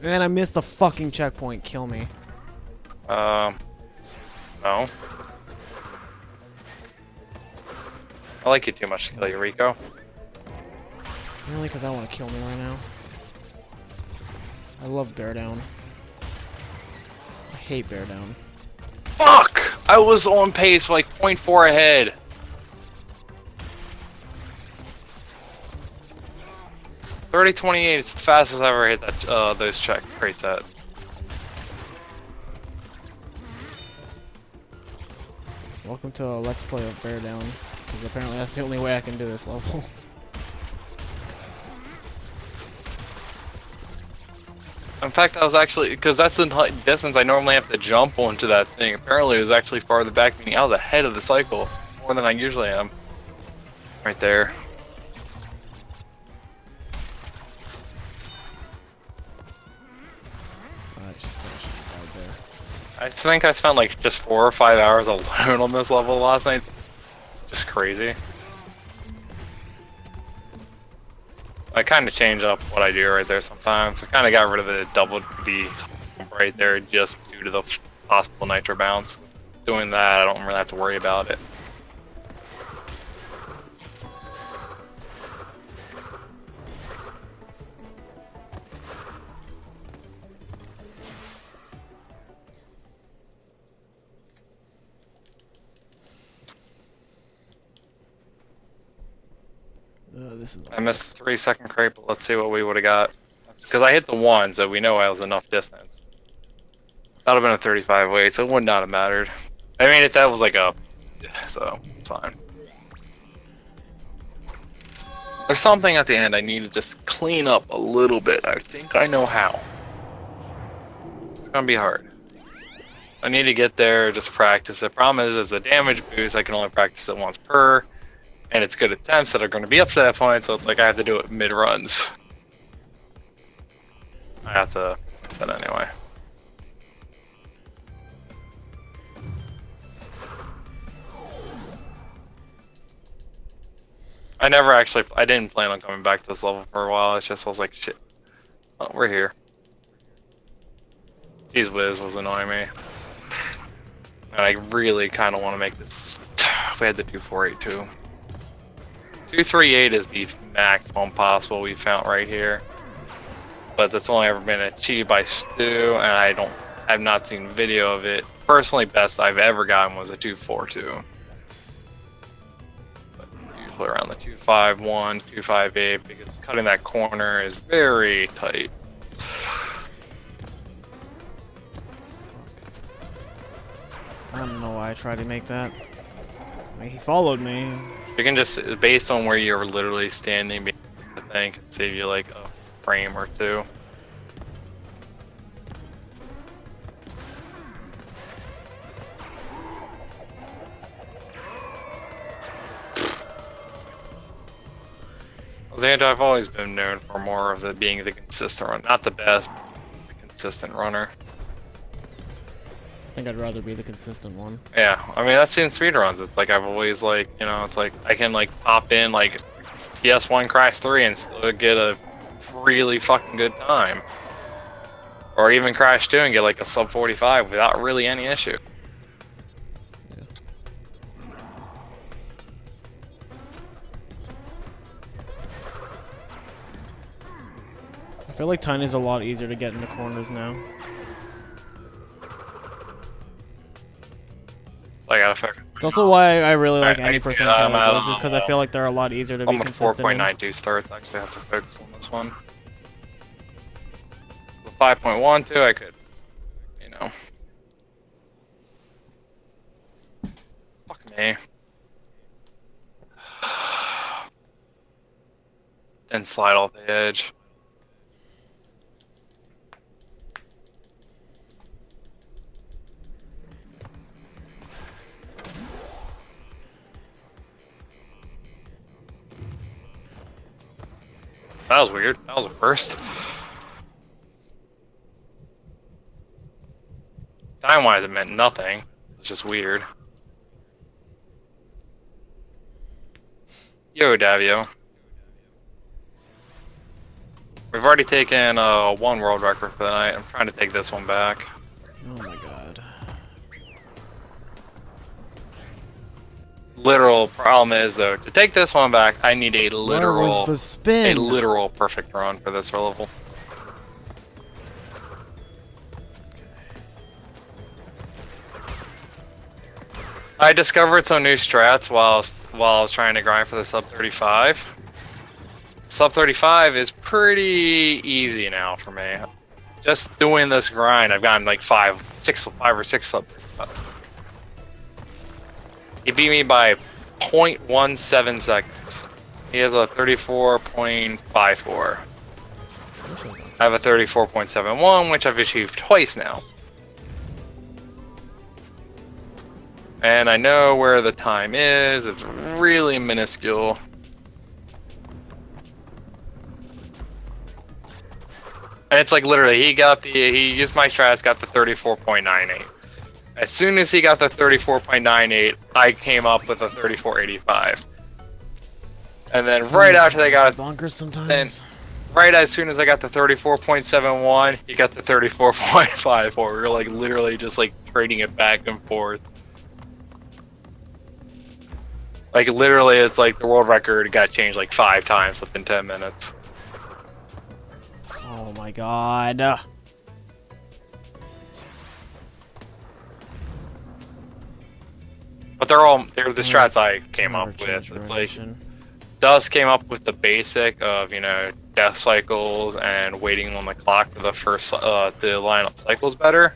Man, I missed the fucking checkpoint. Kill me. No. I like you too much to kill you, Riko. Really? Because I want to kill me right now. I love bear down. I hate bear down. Fuck! I was on pace for like 0.4 ahead. .3028, it's the fastest I ever hit that those check crates at. Welcome to a let's play of bear down. Because apparently that's the only way I can do this level. In fact, I was actually, because that's the distance I normally have to jump onto that thing. Apparently it was actually farther back, meaning I was ahead of the cycle. More than I usually am. Right there. I think I spent like just 4 or 5 hours alone on this level last night. It's just crazy. I kind of change up what I do right there sometimes. I kind of got rid of the double D right there just due to the possible nitro bounce. Doing that, I don't really have to worry about it. This is I missed 3-second crate, but let's see what we would have got. Because I hit the one, so we know I was enough distance. That would have been a 35 weight, so it would not have mattered. I mean, if that was like a... so, it's fine. There's something at the end I need to just clean up a little bit. I think I know how. It's gonna be hard. I need to get there, just practice. The problem is the damage boost, I can only practice it once per. And it's good attempts that are going to be up to that point, so it's like I have to do it mid-runs. I have to set anyway. I didn't plan on coming back to this level for a while. It's just, I was like, shit. Oh, we're here. Jeez Whiz was annoying me. And I really kind of want to make this... we had to do 482. 238 is the maximum possible we found right here. But that's only ever been achieved by Stu, and I've not seen video of it. Personally, best I've ever gotten was a 242. But roughly around the 251, 258 because cutting that corner is very tight. I don't know why I tried to make that. Like, he followed me. You can just, based on where you're literally standing, I think, save you like a frame or two. Xander, I've always been known for more of it being the consistent run, not the best, but the consistent runner. I think I'd rather be the consistent one. Yeah, I mean that's in speedruns. It's like I've always like, you know, it's like I can like pop in like PS1 Crash 3 and still get a really fucking good time. Or even Crash 2 and get like a sub 45 without really any issue. Yeah. I feel like Tiny's a lot easier to get into corners now. So I gotta figure. It's also why I really like any I percent I'm out categories, of just because I feel like they're a lot easier to be I'm at consistent in. 4.92 starts. Actually, I have to focus on this one. The 5.12, I could, you know. Fuck me. Didn't slide off the edge. That was weird. That was a first. Time-wise, it meant nothing. It's just weird. Yo, Davio. We've already taken one world record for the night. I'm trying to take this one back. Oh my god. Literal problem is though, to take this one back, I need a Where literal, was the spin? a literal perfect run for this level. I discovered some new strats while I was trying to grind for the sub 35. Sub 35 is pretty easy now for me. Just doing this grind, I've gotten like 5 or 6 sub 35. He beat me by 0.17 seconds. He has a 34.54. I have a 34.71, which I've achieved twice now. And I know where the time is. It's really minuscule. And it's like literally, he used my strats, got the 34.98. As soon as he got the 34.98, I came up with a 34.85. And then right after they got bonkers sometimes. then right as soon as I got the 34.71, he got the 34.54. We were like literally just like trading it back and forth. Like literally, it's like the world record got changed like 5 times within 10 minutes. Oh my god. But they're the strats I came up with. It's like Dust came up with the basic of, you know, death cycles and waiting on the clock for the first to line up cycles better.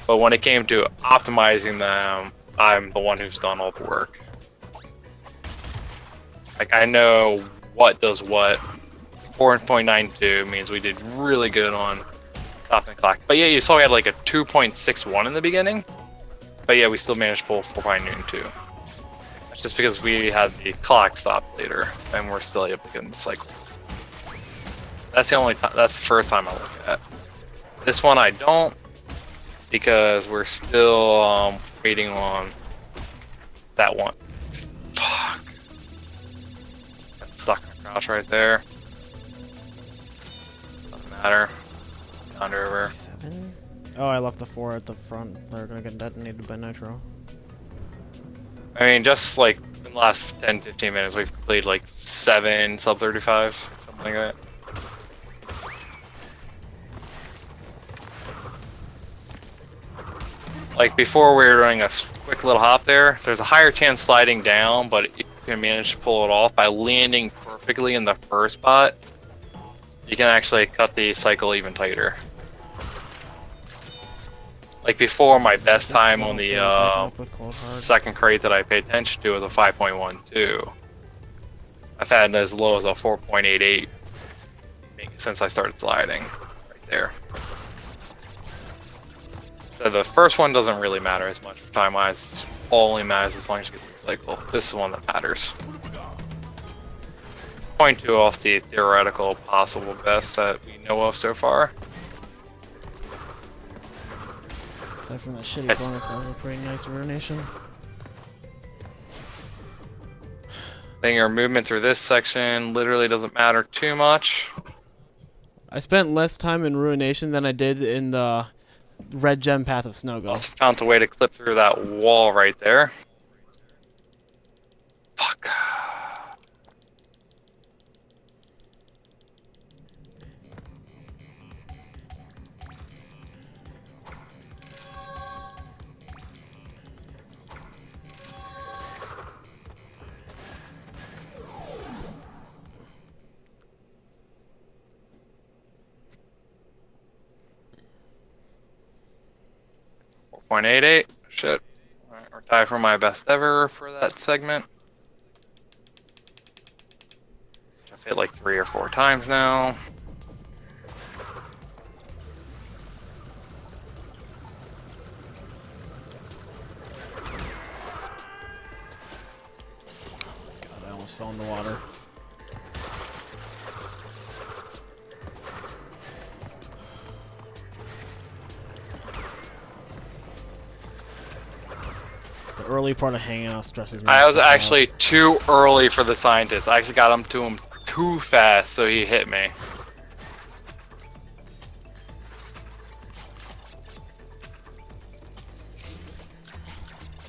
But when it came to optimizing them, I'm the one who's done all the work. Like I know what does what. 4.92 means we did really good on stopping the clock. But yeah, you saw we had like a 2.61 in the beginning. But yeah, we still managed to pull 4.92. That's just because we had the clock stop later, and we're still able to get in the cycle. That's the only time. That's the first time I look at. This one I don't, because we're still waiting on that one. Fuck. Got stuck in a crouch right there. Doesn't matter. Under over. 7? Oh, I left the 4 at the front. They're gonna get detonated by nitro. I mean, just like in the last 10-15 minutes, we've played like 7 sub 35s, something like that. Like before, we were doing a quick little hop there. There's a higher chance sliding down, but can manage to pull it off by landing perfectly in the first spot, you can actually cut the cycle even tighter. Like before, my best time on the second crate that I paid attention to was a 5.12. I've had it as low as a 4.88 since I started sliding, right there. So the first one doesn't really matter as much time-wise. Only matters as long as you get the cycle. This is the one that matters. 0.2 off the theoretical possible best that we know of so far. Aside from that shitty bonus, that was a pretty nice ruination. I think your movement through this section literally doesn't matter too much. I spent less time in ruination than I did in the red gem path of Snowgo. Also found a way to clip through that wall right there. Fuck. .88. Shit. Alright, we're tied for my best ever for that segment. I've hit like 3 or 4 times now. God, I almost fell in the water. The early part of hanging out stresses me. I was actually too early for the scientist. I actually got him to him too fast, so he hit me.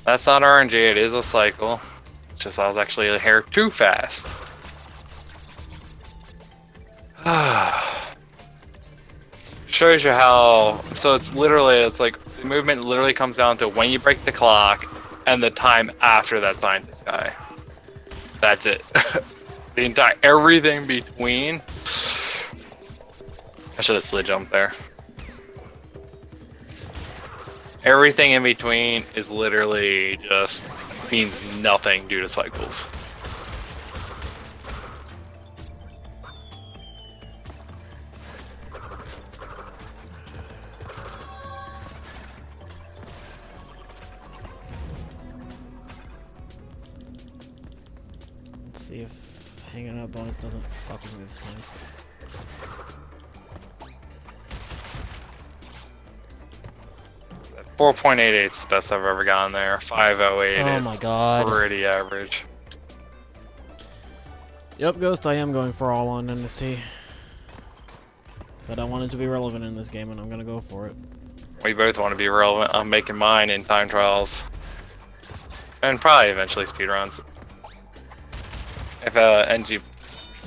That's not RNG, it is a cycle. It's just I was actually a hair too fast. Shows you how, so it's literally, it's like, the movement literally comes down to when you break the clock and the time after that scientist guy. That's it. The entire, everything between. I should have slid jumped there. Everything in between is literally just means nothing due to cycles. Let's see if hanging out bonus doesn't fuck with me this time. That 4.88 is the best I've ever gotten there. 508 Oh is my god. pretty average. Yep, Ghost, I am going for all on NST. Said I wanted to be relevant in this game and I'm gonna go for it. We both want to be relevant. I'm making mine in time trials. And probably eventually speedruns. If NG...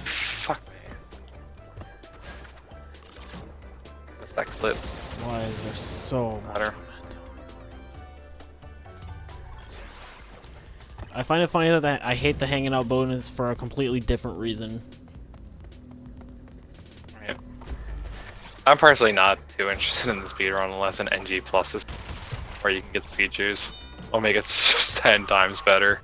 Fuck me. What's that clip? Why is there so much Matter. momentum? I find it funny that I hate the hanging out bonus for a completely different reason. Yeah. I'm personally not too interested in the speedrun unless an NG plus is where you can get speed juice. I'll make it 10 times better.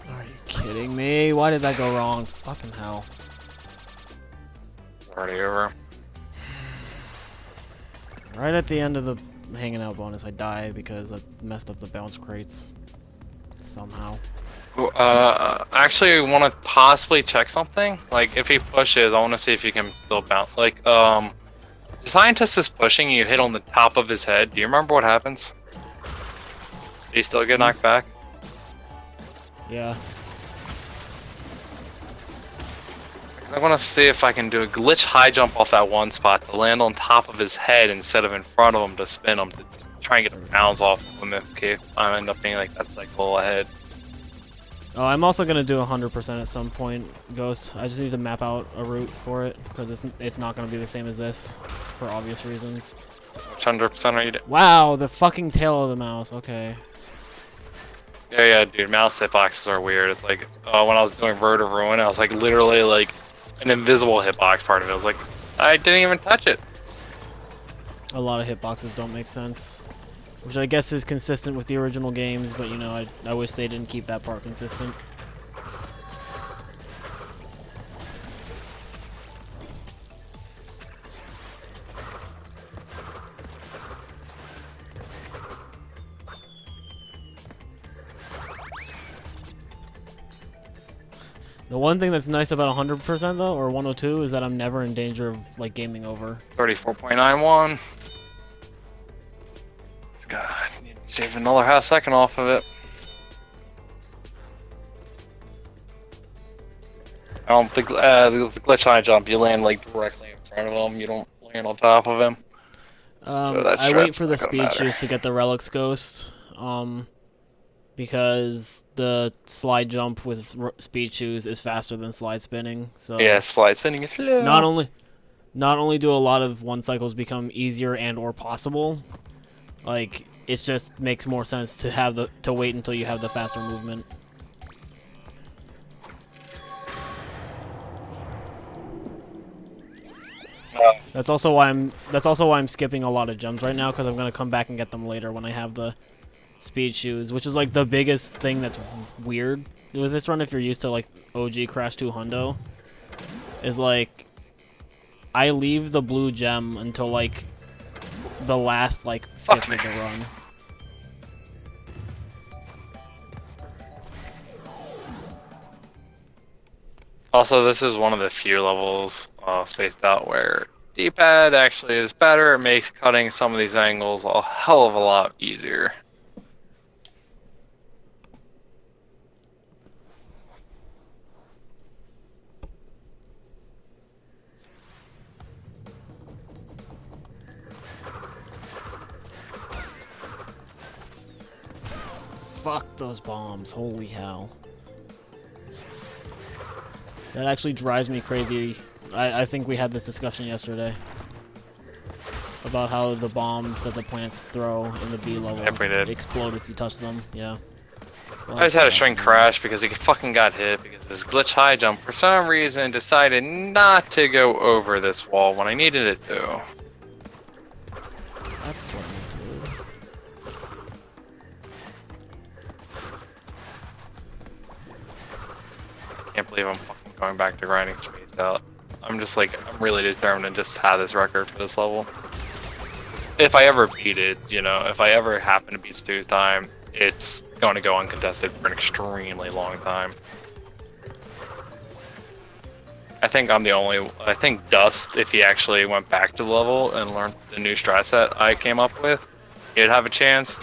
Are you kidding me? Why did that go wrong? Fucking hell. It's already over. Right at the end of the hanging out bonus, I die because I messed up the bounce crates. Somehow. Actually, want to possibly check something. Like, if he pushes, I want to see if you can still bounce. Like, the scientist is pushing, you hit on the top of his head. Do you remember what happens? Do you still get knocked back? Yeah. I want to see if I can do a glitch high jump off that one spot to land on top of his head instead of in front of him to spin him to try and get the bounds off of them if I end up being like that cycle ahead. Oh, I'm also gonna do 100% at some point, Ghost. I just need to map out a route for it because it's not gonna be the same as this for obvious reasons. Which 100% are you doing? Wow, the fucking tail of the mouse. Okay. Yeah, dude, mouse hitboxes are weird. It's like, when I was doing Road to Ruin, I was like literally like an invisible hitbox part of it. I was like, I didn't even touch it. A lot of hitboxes don't make sense. Which I guess is consistent with the original games, but you know, I wish they didn't keep that part consistent. The one thing that's nice about 100% though, or 102, is that I'm never in danger of like gaming over. 34.91. God, I need to shave another half second off of it. I don't think the glitch high jump, you land like directly in front of him. You don't land on top of him. So I wait for the speed juice to get the relics Ghost, because the slide jump with speed shoes is faster than slide spinning. So yeah, slide spinning is slow. Not only do a lot of one cycles become easier and or possible, like it just makes more sense to have to wait until you have the faster movement. That's also why I'm skipping a lot of gems right now, because I'm gonna come back and get them later when I have the speed shoes, which is like the biggest thing that's weird with this run if you're used to like OG Crash 2 Hundo. Is like I leave the blue gem until like the last like fifth of the run. Also, this is one of the few levels spaced out where D-pad actually is better. It makes cutting some of these angles a hell of a lot easier. Fuck those bombs, holy hell. That actually drives me crazy. I think we had this discussion yesterday. About how the bombs that the plants throw in the B levels explode if you touch them, yeah. Well, I just had a shrink crash because he fucking got hit because his glitch high jump for some reason decided not to go over this wall when I needed it to. That's what I need to do. Can't believe I'm fucking going back to grinding space out. I'm just like, I'm really determined to just have this record for this level. If I ever beat it, you know, if I ever happen to beat Stu's time, it's going to go uncontested for an extremely long time. I think I'm the only, I think Dust, if he actually went back to the level and learned the new strat set I came up with, he'd have a chance.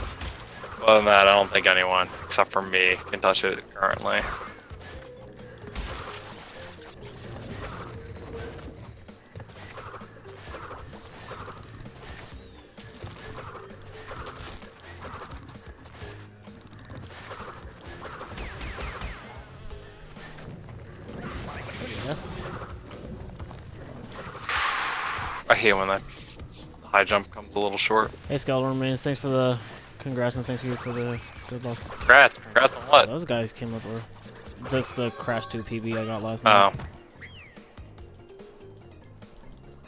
Other than that, I don't think anyone, except for me, can touch it currently. Yes. I hate when that high jump comes a little short. Hey, Skeleton Remains, thanks for the congrats and thank you for the good luck. Congrats on what? Those guys came up with just the Crash 2 PB I got last night. Oh.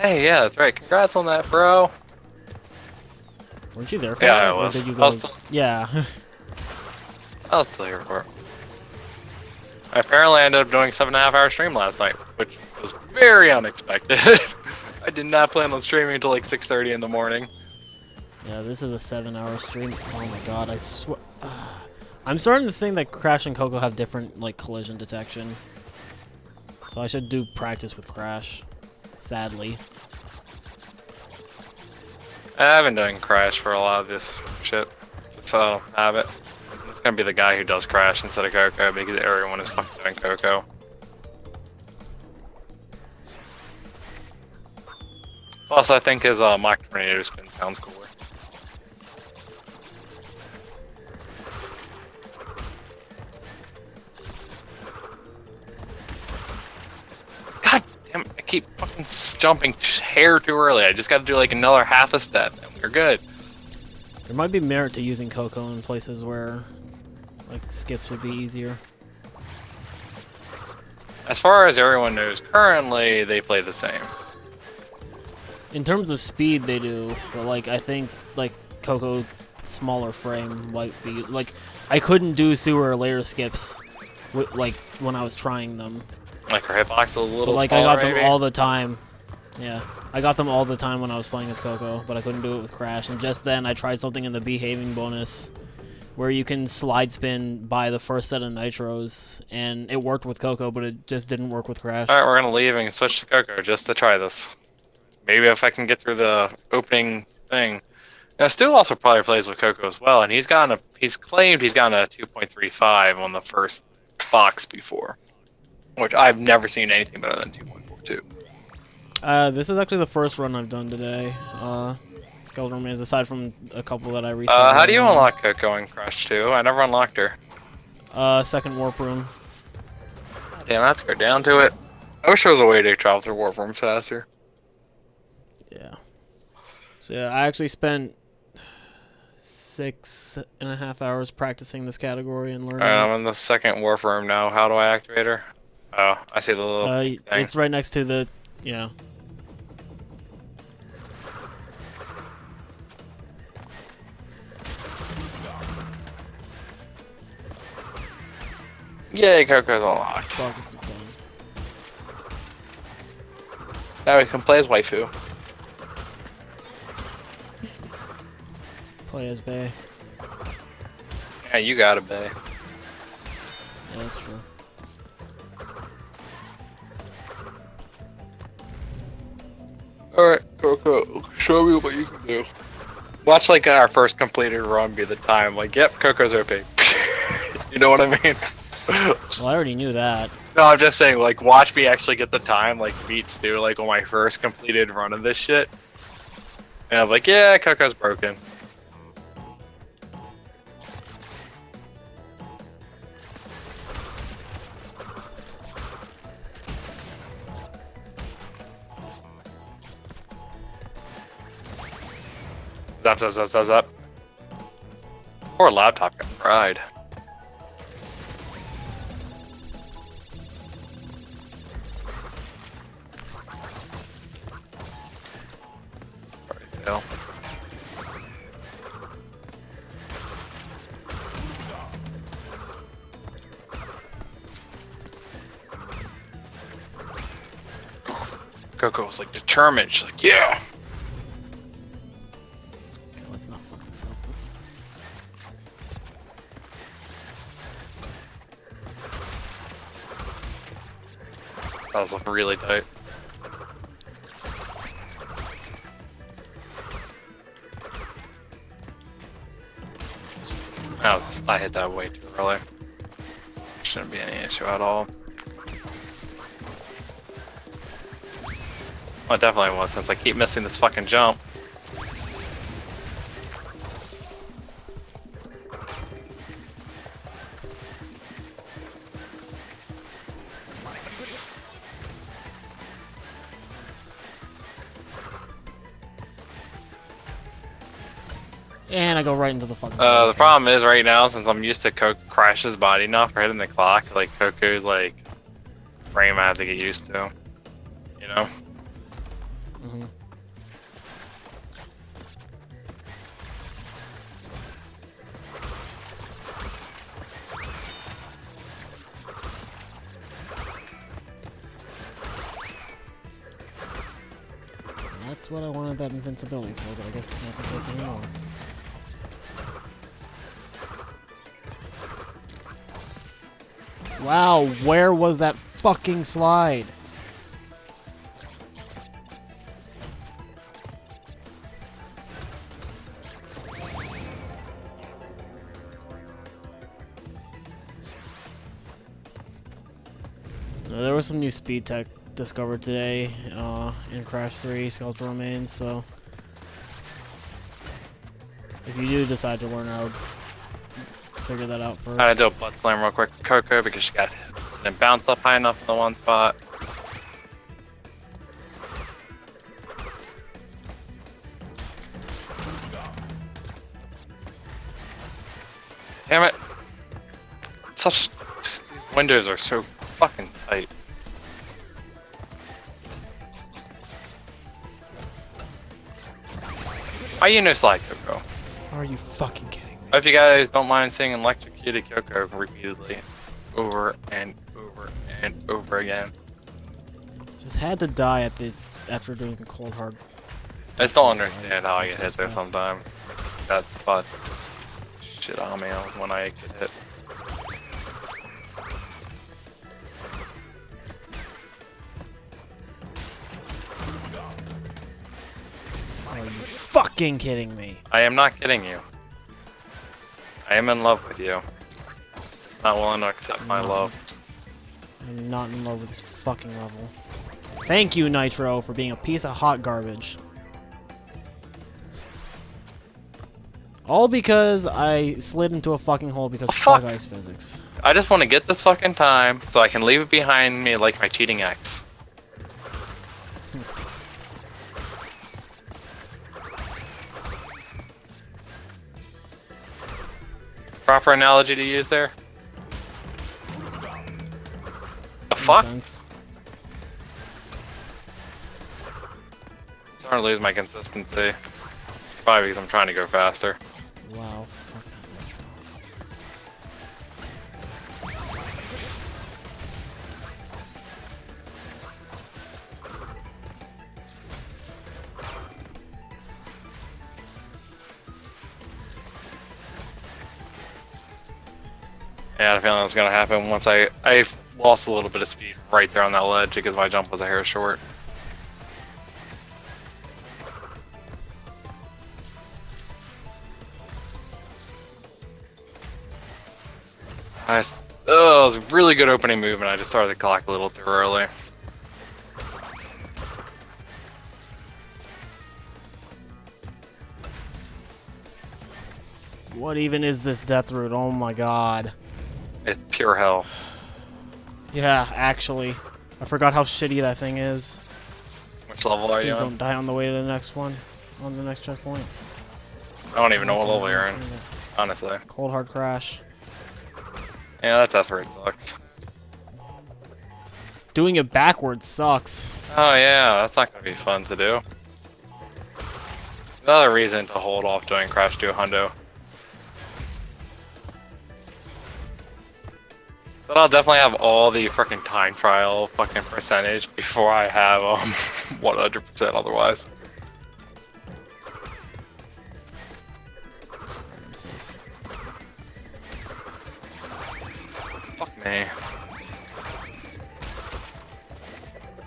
Hey, yeah, that's right. Congrats on that, bro. Weren't you there for Yeah, that? I was. Or did you I go... was still, Yeah. I was still here for it. I apparently ended up doing a 7.5-hour stream last night, which was very unexpected. I did not plan on streaming until like 6:30 in the morning. Yeah, this is a 7-hour stream. Oh my god, I swear. I'm starting to think that Crash and Coco have different like collision detection. So I should do practice with Crash. Sadly. I've been doing Crash for a lot of this shit, so I have it. It's gonna be the guy who does Crash instead of Coco because everyone is fucking doing Coco. Plus, I think his mock tornado spin sounds cooler. keep fucking jumping hair too early. I just got to do like another half a step, and we're good. There might be merit to using Coco in places where, like, skips would be easier. As far as everyone knows, currently they play the same. In terms of speed, they do, but like I think like Coco smaller frame might be like I couldn't do sewer or layer skips, like when I was trying them. Like her hitbox a little But, like smaller, I got maybe? them all the time. Yeah, I got them all the time when I was playing as Coco, but I couldn't do it with Crash. And just then, I tried something in the behaving bonus, where you can slide spin by the first set of nitros, and it worked with Coco, but it just didn't work with Crash. Alright, we're gonna leave and switch to Coco just to try this. Maybe if I can get through the opening thing. Now, Stu also probably plays with Coco as well, and he's claimed he's gotten a 2.35 on the first box before, which I've never seen anything better than 2.42. This is actually the first run I've done today. Skeleton Remains, aside from a couple that I recently. How do you unlock Coco in Crash 2? I never unlocked her. Second warp room. Damn, I have to go down to it. I wish there was a way to travel through warp rooms faster. Yeah. So yeah, I actually spent 6.5 hours practicing this category and learning. Alright, I'm in the second warp room now. How do I activate her? Oh, I see the little thing. It's right next to the, yeah. Yay, Coco's unlocked. Buckets of fun. Now we can play as waifu. Play as Bay. Yeah, you got it, bae. Yeah, that's true. Alright, Coco, show me what you can do. Watch like our first completed run be the time. Like, yep, Coco's OP. You know what I mean? Well, I already knew that. No, I'm just saying, like, watch me actually get the time, like, beat Stu, like, on my first completed run of this shit. And I'm like, yeah, Coco's broken. Zap, zap, zap, zap, zap. Poor laptop got fried. Sorry, Dale. Coco was like determined. She's like, yeah. Let's not fuck this up. That was really tight. I hit that way too early. Shouldn't be any issue at all. Well, it definitely was, since I keep missing this fucking jump. And I go right into the fucking. The problem is right now, since I'm used to Crash's body enough for hitting the clock, like Coco's like frame I have to get used to. You know? Mm-hmm. That's what I wanted that invincibility for, but I guess it's not the case anymore. Wow, where was that fucking slide? There was some new speed tech discovered today in Crash 3 Skeletal Remains, so if you do decide to learn how to figure that out first. I'm gonna do a butt slam real quick, Coco, because she didn't bounce up high enough in the one spot. Damn it. These windows are so fucking tight. Why you no slide, Coco? Are you fucking kidding me? I hope you guys don't mind seeing electrocuted Coco repeatedly. Over and over and over again. Just had to die after doing the cold hard. I just don't understand how I get hit there sometimes. That spot shit on me when I get hit. Are you fucking kidding me? I am not kidding you. I am in love with you. Not willing to accept my love. I'm not in love with this fucking level. Thank you, Nitro, for being a piece of hot garbage. All because I slid into a fucking hole because fuck ice physics. I just want to get this fucking time so I can leave it behind me like my cheating ex. Proper analogy to use there? The fuck? Sense. Starting to lose my consistency. Probably because I'm trying to go faster. Wow, fuck that Nitro. Yeah, I had a feeling it was gonna happen once I lost a little bit of speed right there on that ledge because my jump was a hair short. Oh, it was a really good opening move, and I just started the clock a little too early. What even is this death route? Oh my god. It's pure hell. Yeah, actually. I forgot how shitty that thing is. Which level are you Please on? don't die on the way to the next one. On the next checkpoint. I don't even know what level you're in, honestly. Cold hard crash. Yeah, that death route sucks. Doing it backwards sucks. Oh yeah, that's not gonna be fun to do. Another reason to hold off doing Crash 2 Hundo. So I'll definitely have all the freaking time trial fucking percentage before I have 100% otherwise. I'm safe. Fuck me.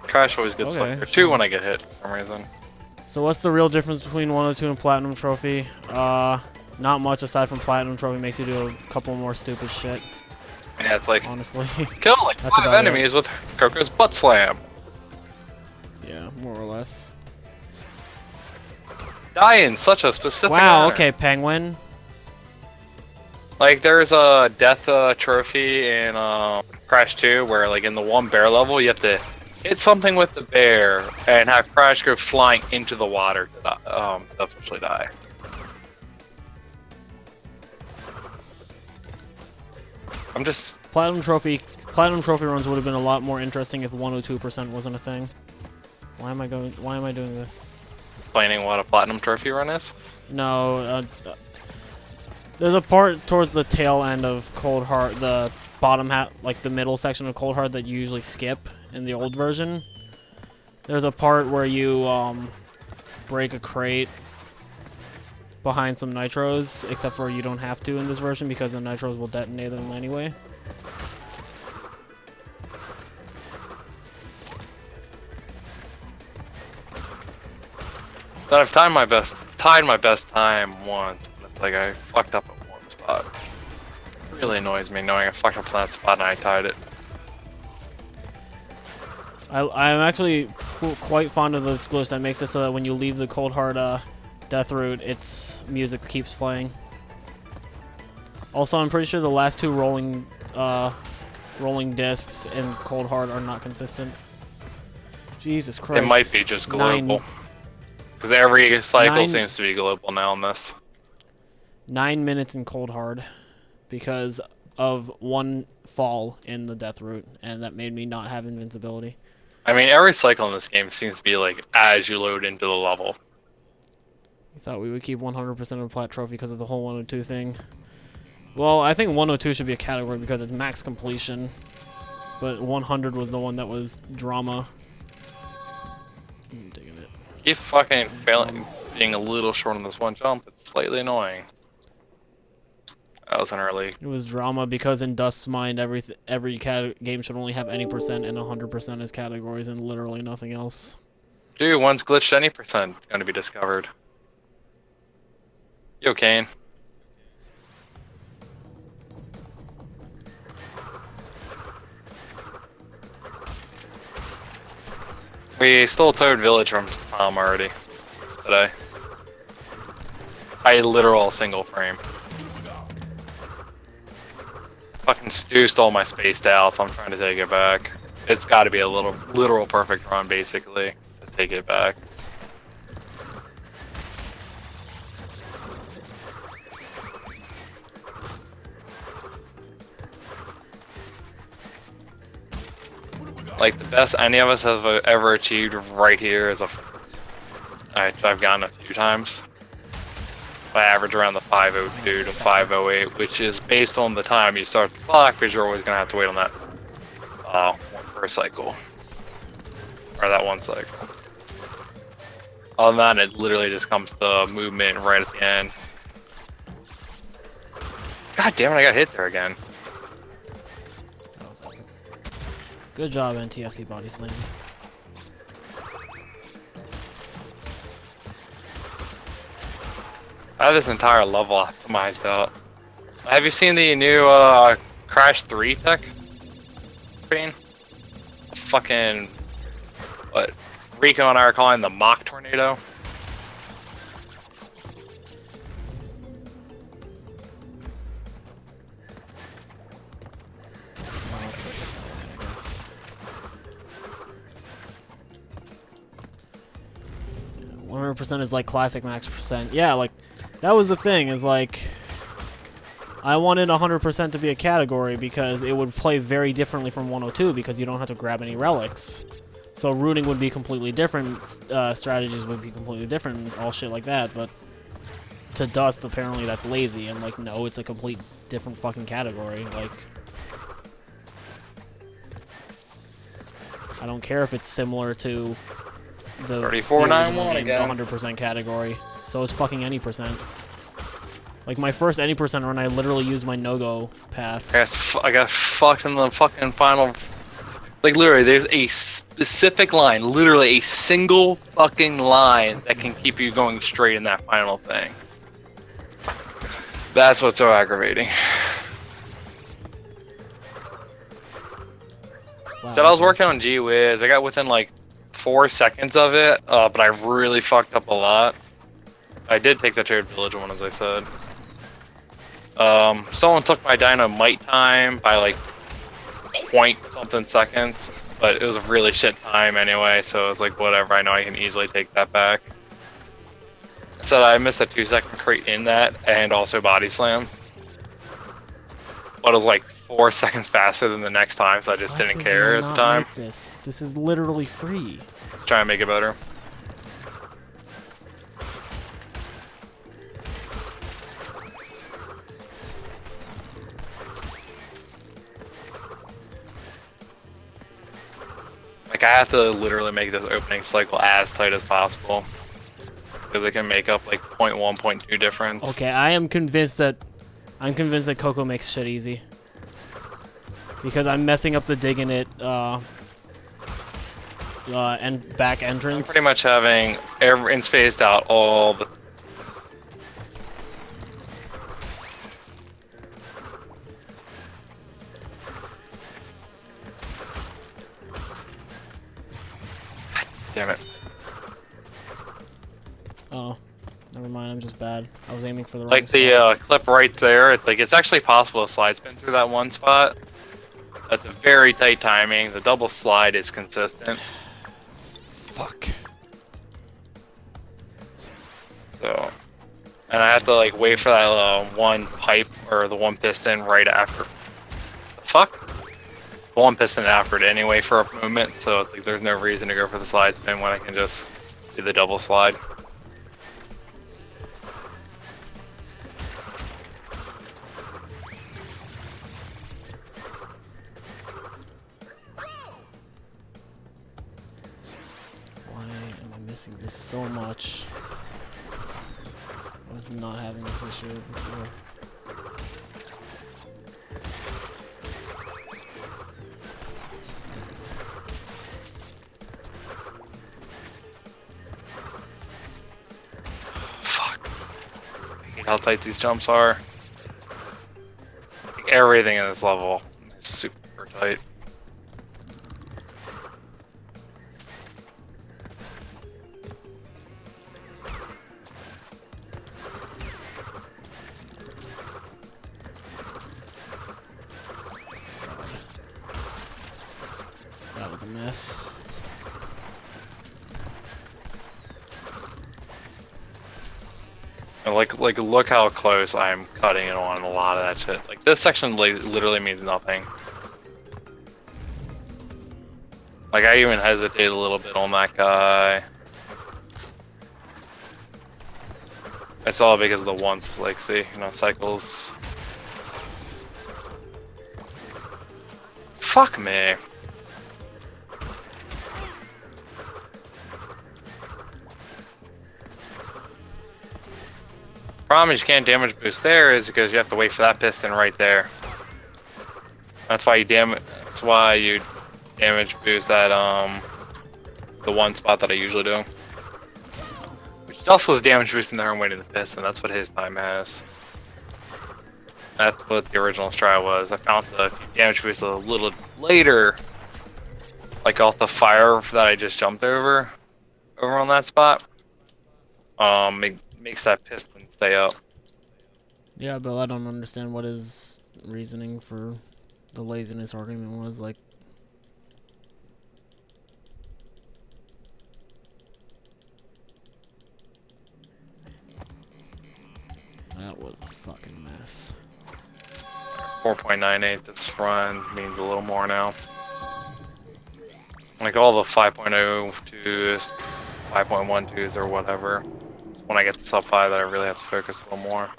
Crash always gets Okay, sucker 2 when I get hit for some reason. So what's the real difference between 102 and Platinum Trophy? Not much aside from Platinum Trophy makes you do a couple more stupid shit, Yeah, it's like honestly. kill like That's 5 about enemies with Coco's butt slam. Yeah, more or less. Die in such a specific Wow, manner. okay, Penguin. Like there's a death trophy in Crash 2 where like in the one bear level you have to hit something with the bear and have Crash go flying into the water to officially die. I'm just Platinum Trophy runs would have been a lot more interesting if 102% wasn't a thing. Why am I doing this? explaining what a platinum trophy run is. No, there's a part towards the tail end of Cold Heart, the bottom half, like the middle section of Cold Heart that you usually skip in the old version. There's a part where you break a crate behind some nitros, except for you don't have to in this version because the nitros will detonate them anyway. But I've tied my best time once, but it's like I fucked up at one spot. It really annoys me knowing I fucked up that spot and I tied it. I'm actually quite fond of this glitch that makes it so that when you leave the Cold Heart death route, its music keeps playing. Also, I'm pretty sure the last two rolling discs in Cold Heart are not consistent. Jesus Christ. It might be just global. Because every cycle seems to be global now in this. 9 minutes in Cold Hard. because of one fall in the death route, and that made me not have invincibility. I mean, every cycle in this game seems to be like as you load into the level. You thought we would keep 100% of the plat trophy because of the whole 102 thing. Well, I think 102 should be a category because it's max completion, but 100 was the one that was drama. I'm digging it. Keep fucking failing, being a little short on this one jump. It's slightly annoying. That was an early. It was drama because in Dust's mind, every game should only have any percent and 100% as categories and literally nothing else. Dude, once glitched any percent gonna be discovered. Yo, Kane. We stole Toad Village from Tom already today. By a literal single frame. Fucking Stu stole my spaced out, so I'm trying to take it back. It's got to be a literal perfect run, basically, to take it back. Like, the best any of us have ever achieved right here is I've gotten a few times. I average around the 502 to 508, which is based on the time you start the clock, because you're always going to have to wait on that first cycle. Or that one cycle. Other than that, it literally just comes to movement right at the end. God damn it, I got hit there again. That was epic. Good job, NTSC body slam. I have this entire level optimized out. Have you seen the new Crash 3 tech? Fucking what Riko and I are calling the mock tornado. I guess. 100% is like classic max percent. Yeah, like that was the thing. Is like I wanted 100% to be a category because it would play very differently from 102 because you don't have to grab any relics. So routing would be completely different, strategies would be completely different, all shit like that, but to Dust, apparently that's lazy. I'm like, no, it's a complete different fucking category. Like, I don't care if it's similar to the 3491 again. 100% category. So is fucking any percent. Like my first any percent run, I literally used my no-go path. I got fucked in the fucking final. Like literally, there's a specific line, literally a single fucking line that can keep you going straight in that final thing. That's what's so aggravating. Wow, So I was working on G-Wiz. I got within like 4 seconds of it, but I really fucked up a lot. I did take the Toad Village one, as I said. Someone took my dynamite time by like point something seconds, but it was a really shit time anyway, so it was like whatever. I know I can easily take that back. So I missed a 2-second crate in that, and also body slam. But it was like 4 seconds faster than the next time, so I just didn't care at the time. Like this is literally free. Try and make it better. Like, I have to literally make this opening cycle as tight as possible. Because it can make up like 0.1, 0.2 difference. Okay, I'm convinced that Coco makes shit easy. Because I'm messing up the digging it and back entrance. I'm pretty much having and spaced out all the. Damn it. Oh, never mind. I'm just bad. I was aiming for the Like wrong the spot. clip right there, it's like it's actually possible to slide spin through that one spot. That's a very tight timing. The double slide is consistent. Fuck. So, And I have to like wait for that one pipe or the one piston right after. The fuck? The one piston after it anyway for a movement, so it's like there's no reason to go for the slide spin when I can just do the double slide. Why am I missing this so much? I was not having this issue before. Fuck. I hate how tight these jumps are. Like everything in this level is super tight. That was a mess. And like look how close I'm cutting it on a lot of that shit. Like this section literally means nothing. Like I even hesitate a little bit on that guy. It's all because of the once, like see, you know, cycles. Fuck me. Problem is you can't damage boost there is because you have to wait for that piston right there. That's why you damage boost that the one spot that I usually do. Which also is damage boosting there and waiting the piston. That's what his time has. That's what the original strat was. I found the if you damage boost a little later, like off the fire that I just jumped over on that spot. It makes that piston stay up. Yeah, but I don't understand what his reasoning for the laziness argument was. Like, that was a fucking mess. 4.98 this run means a little more now. Like all the 5.02s, 5.12s or whatever. It's when I get to sub 5 that I really have to focus a little more.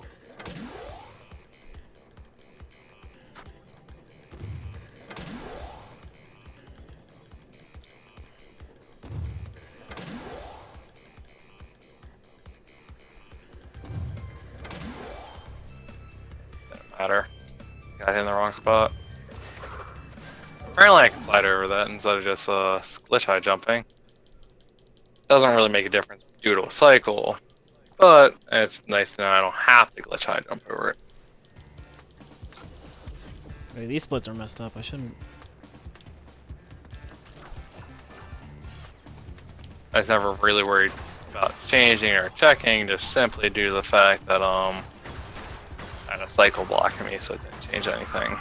Doesn't matter. Got hit in the wrong spot. Apparently I can slide over that instead of just glitch high jumping. Doesn't really make a difference due to a cycle, but it's nice to know I don't have to glitch high jump over it. Wait, these splits are messed up. I shouldn't. I was never really worried about changing or checking, just simply due to the fact that I had a cycle blocking me, so it didn't change anything.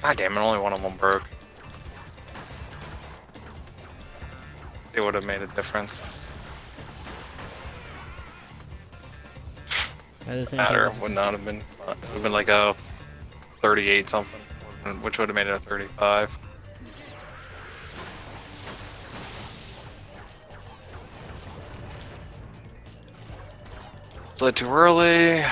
God damn it, only one of them broke. It would have made a difference. At the same Matter time, would not have been. It would have been like a 38 something, which would have made it a 35. Slid too early.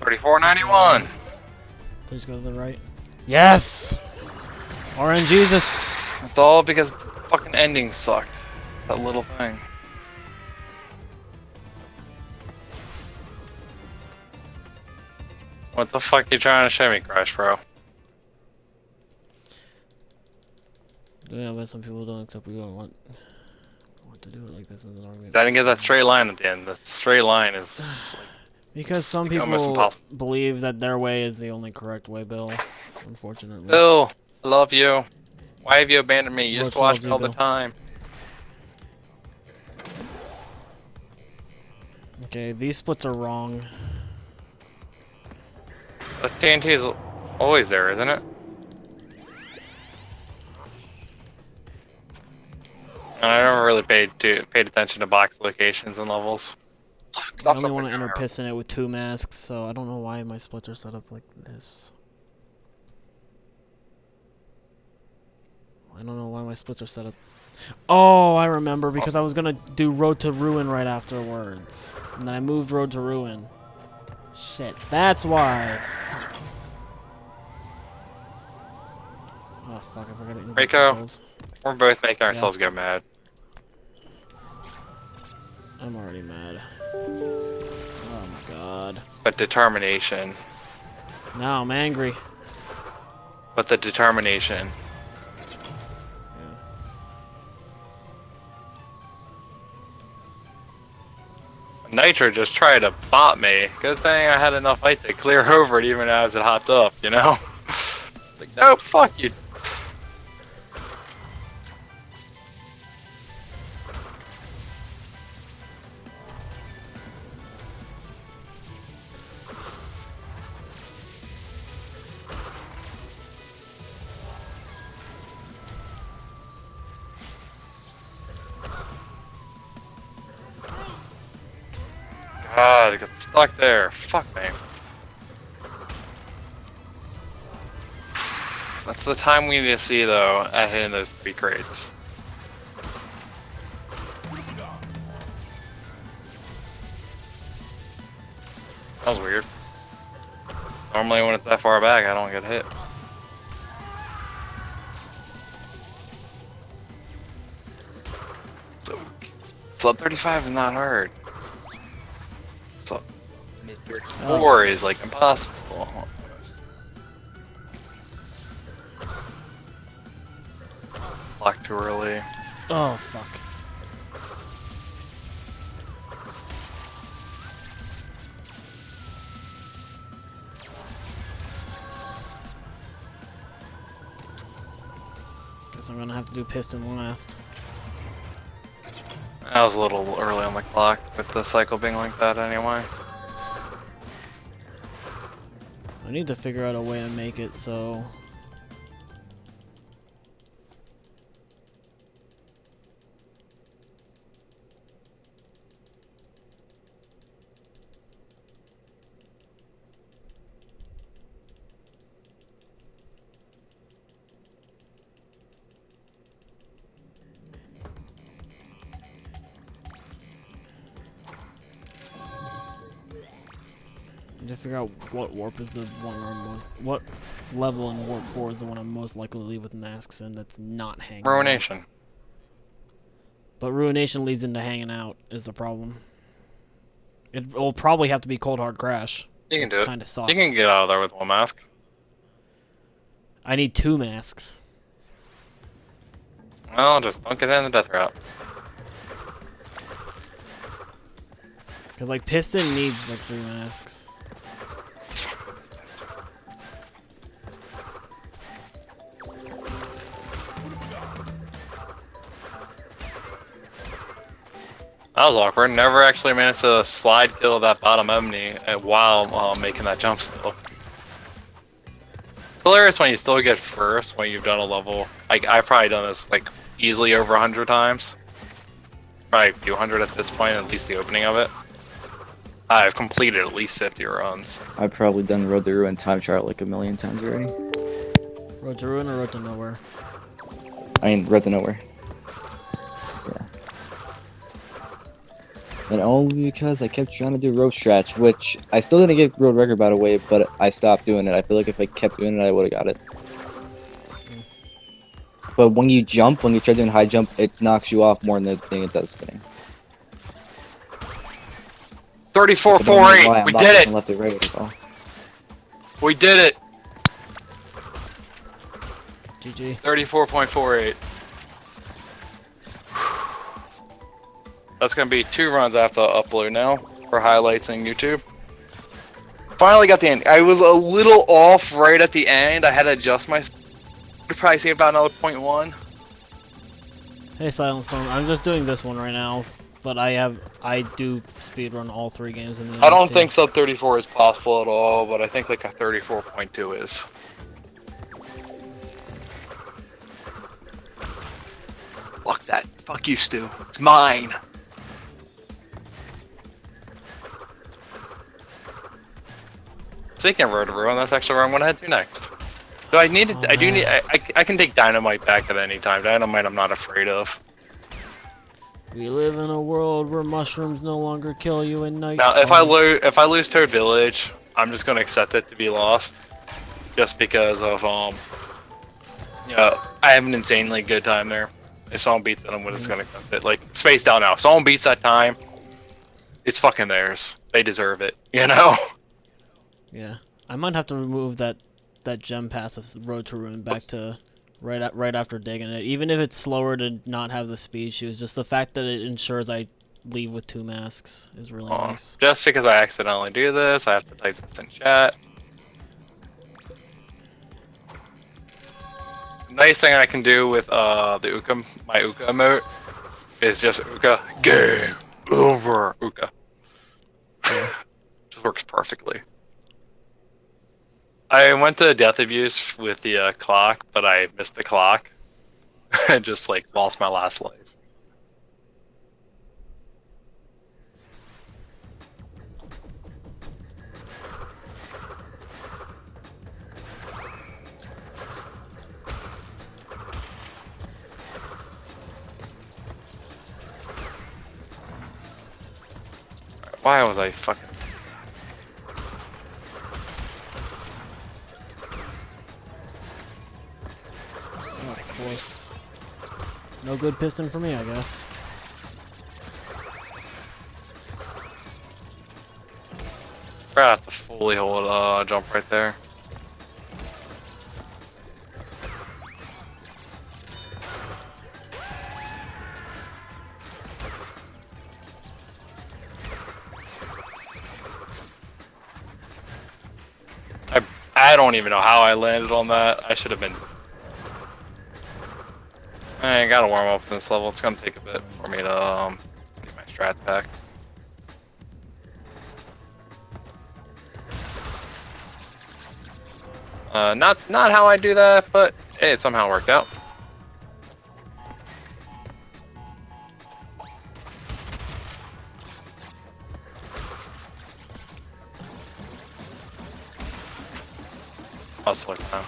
34.91. Please go to the right. Yes! RNGesus! It's all because the fucking ending sucked. It's that little thing. What the fuck you trying to show me, Crash Bro? Yeah, but some people don't accept we don't want to do it like this in an argument. I didn't get that straight line at the end. That straight line is like, because some like almost people impossible. believe that their way is the only correct way, Bill. Unfortunately. Bill, I love you. Why have you abandoned me? You used Roach to watch loves me you, all the Bill. time. Okay, these splits are wrong. The TNT is always there, isn't it? And I never really paid attention to box locations and levels. I only want to enter piss in it with 2 masks, so I don't know why my splits are set up like this. I don't know why my splits are set up. Oh, I remember, because I was gonna do Road to Ruin right afterwards. And then I moved Road to Ruin. Shit, that's why. Oh fuck, I forgot to invert Riko, controls. we're both making ourselves go mad. I'm already mad. Oh my god. But determination. Now I'm angry. But the determination. Nitro just tried to bot me. Good thing I had enough height to clear over it even as it hopped up, you know? It's like, no, fuck you. God, I got stuck there. Fuck me. That's the time we need to see, though, at hitting those 3 crates. That was weird. Normally when it's that far back, I don't get hit. So, sub 35 is not hard. Sub mid 34 is like impossible. Almost. Block too early. Oh fuck. Guess I'm gonna have to do piston last. I was a little early on the clock with the cycle being like that anyway. I need to figure out a way to make it so... to figure out what warp is the one where I'm most, what level in warp 4 is the one I'm most likely to leave with masks in that's not hanging out. Ruination. But Ruination leads into hanging out is the problem. It will probably have to be Cold Hard Crash. You can do it. Kind of sucks. You can get out of there with 1 mask. I need 2 masks. Well, just don't get in the death route. Because like Piston needs like 3 masks. That was awkward. Never actually managed to slide kill that bottom Omni while making that jump still. It's hilarious when you still get first when you've done a level. Like, I've probably done this like easily over 100 times. Probably a few hundred at this point, at least the opening of it. I've completed at least 50 runs. I've probably done Road to Ruin time chart like a million times already. Road to Ruin or Road to Nowhere? I mean, Road to Nowhere. Yeah. And only because I kept trying to do rope stretch, which I still didn't get world record by the way, but I stopped doing it. I feel like if I kept doing it, I would have got it. But when you jump, when you try doing high jump, it knocks you off more than the thing it does spinning. Thirty-four, Which I don't four, know eight. why I'm We not did pushing it. left or right at all. We did it. GG. 34.48. That's gonna be 2 runs I have to upload now for highlights on YouTube. Finally got the end. I was a little off right at the end. I had to adjust my. Probably see about another 0.1. Hey, Silent Stone. I'm just doing this one right now, but I do speedrun all 3 games in the I don't NST. think sub 34 is possible at all, but I think like a 34.2 is. Fuck that. Fuck you, Stu. It's mine. Speaking of Road to Ruin, that's actually where I'm gonna head to next. Do I need it? Oh, I do need. man. I can take dynamite back at any time. Dynamite, I'm not afraid of. We live in a world where mushrooms no longer kill you in night. Now, if I lose Toad Village, I'm just gonna accept it to be lost, just because of I have an insanely good time there. If someone beats it, I'm just gonna accept it. Like spaced out now. If someone beats that time, it's fucking theirs. They deserve it. You know. Yeah, I might have to remove that gem pass of Road to Ruin back to right after digging it. Even if it's slower to not have the speed shoes, just the fact that it ensures I leave with 2 masks is really nice. Just because I accidentally do this, I have to type this in chat. Nice thing I can do with the Uka, my Uka emote, is just Uka game over Uka. Just works perfectly. I went to death abuse with the clock, but I missed the clock and just like lost my last life. Why was I fucking... Oh, of course. No good piston for me, I guess. I have to fully hold jump right there. I don't even know how I landed on that. I should have been... I gotta warm up in this level. It's gonna take a bit for me to get my strats back. Not how I do that, but hey, it somehow worked out. I'll select now.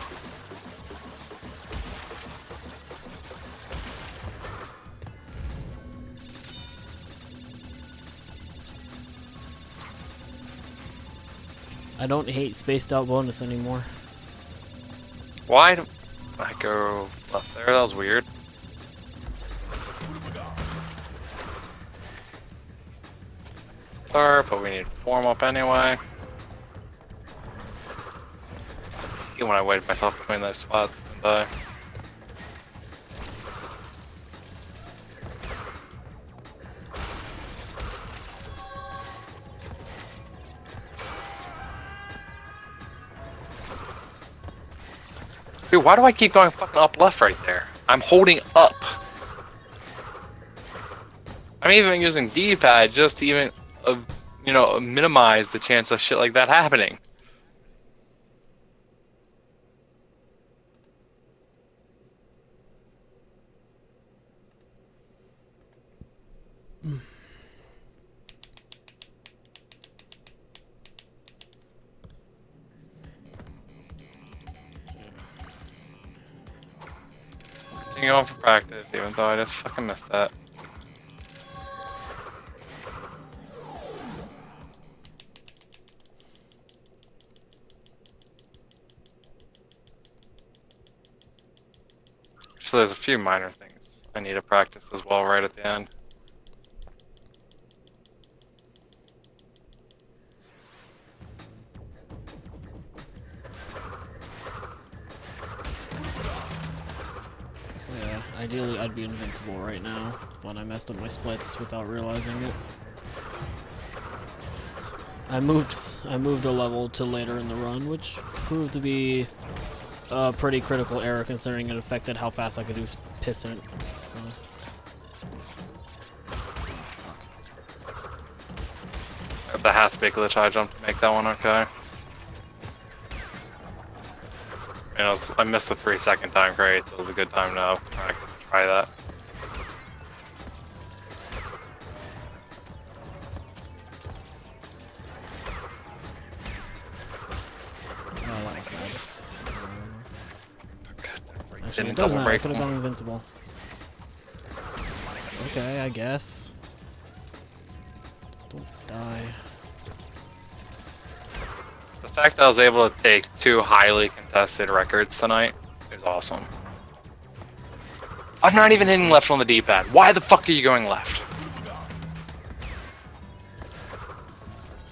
I don't hate spaced out bonus anymore. Why do I go left there? That was weird. Start, but we need to warm up anyway. Even when I waited myself between those spots and die. Dude, why do I keep going fucking up left right there? I'm holding up. I'm even using D-pad just to even, minimize the chance of shit like that happening. Continue on for practice, even though I just fucking missed that. So there's a few minor things I need to practice as well right at the end. So yeah, ideally I'd be invincible right now, but I messed up my splits without realizing it. I moved a level to later in the run, which proved to be a pretty critical error considering it affected how fast I could do pissant. So. That has to be a glitch I jump to make that one okay. I missed the 3-second time crate, so it was a good time to try that. Actually, it doesn't matter. I could have gone invincible. Okay, I guess. Just don't die. The fact that I was able to take 2 highly contested records tonight is awesome. I'm not even hitting left on the D-pad. Why the fuck are you going left?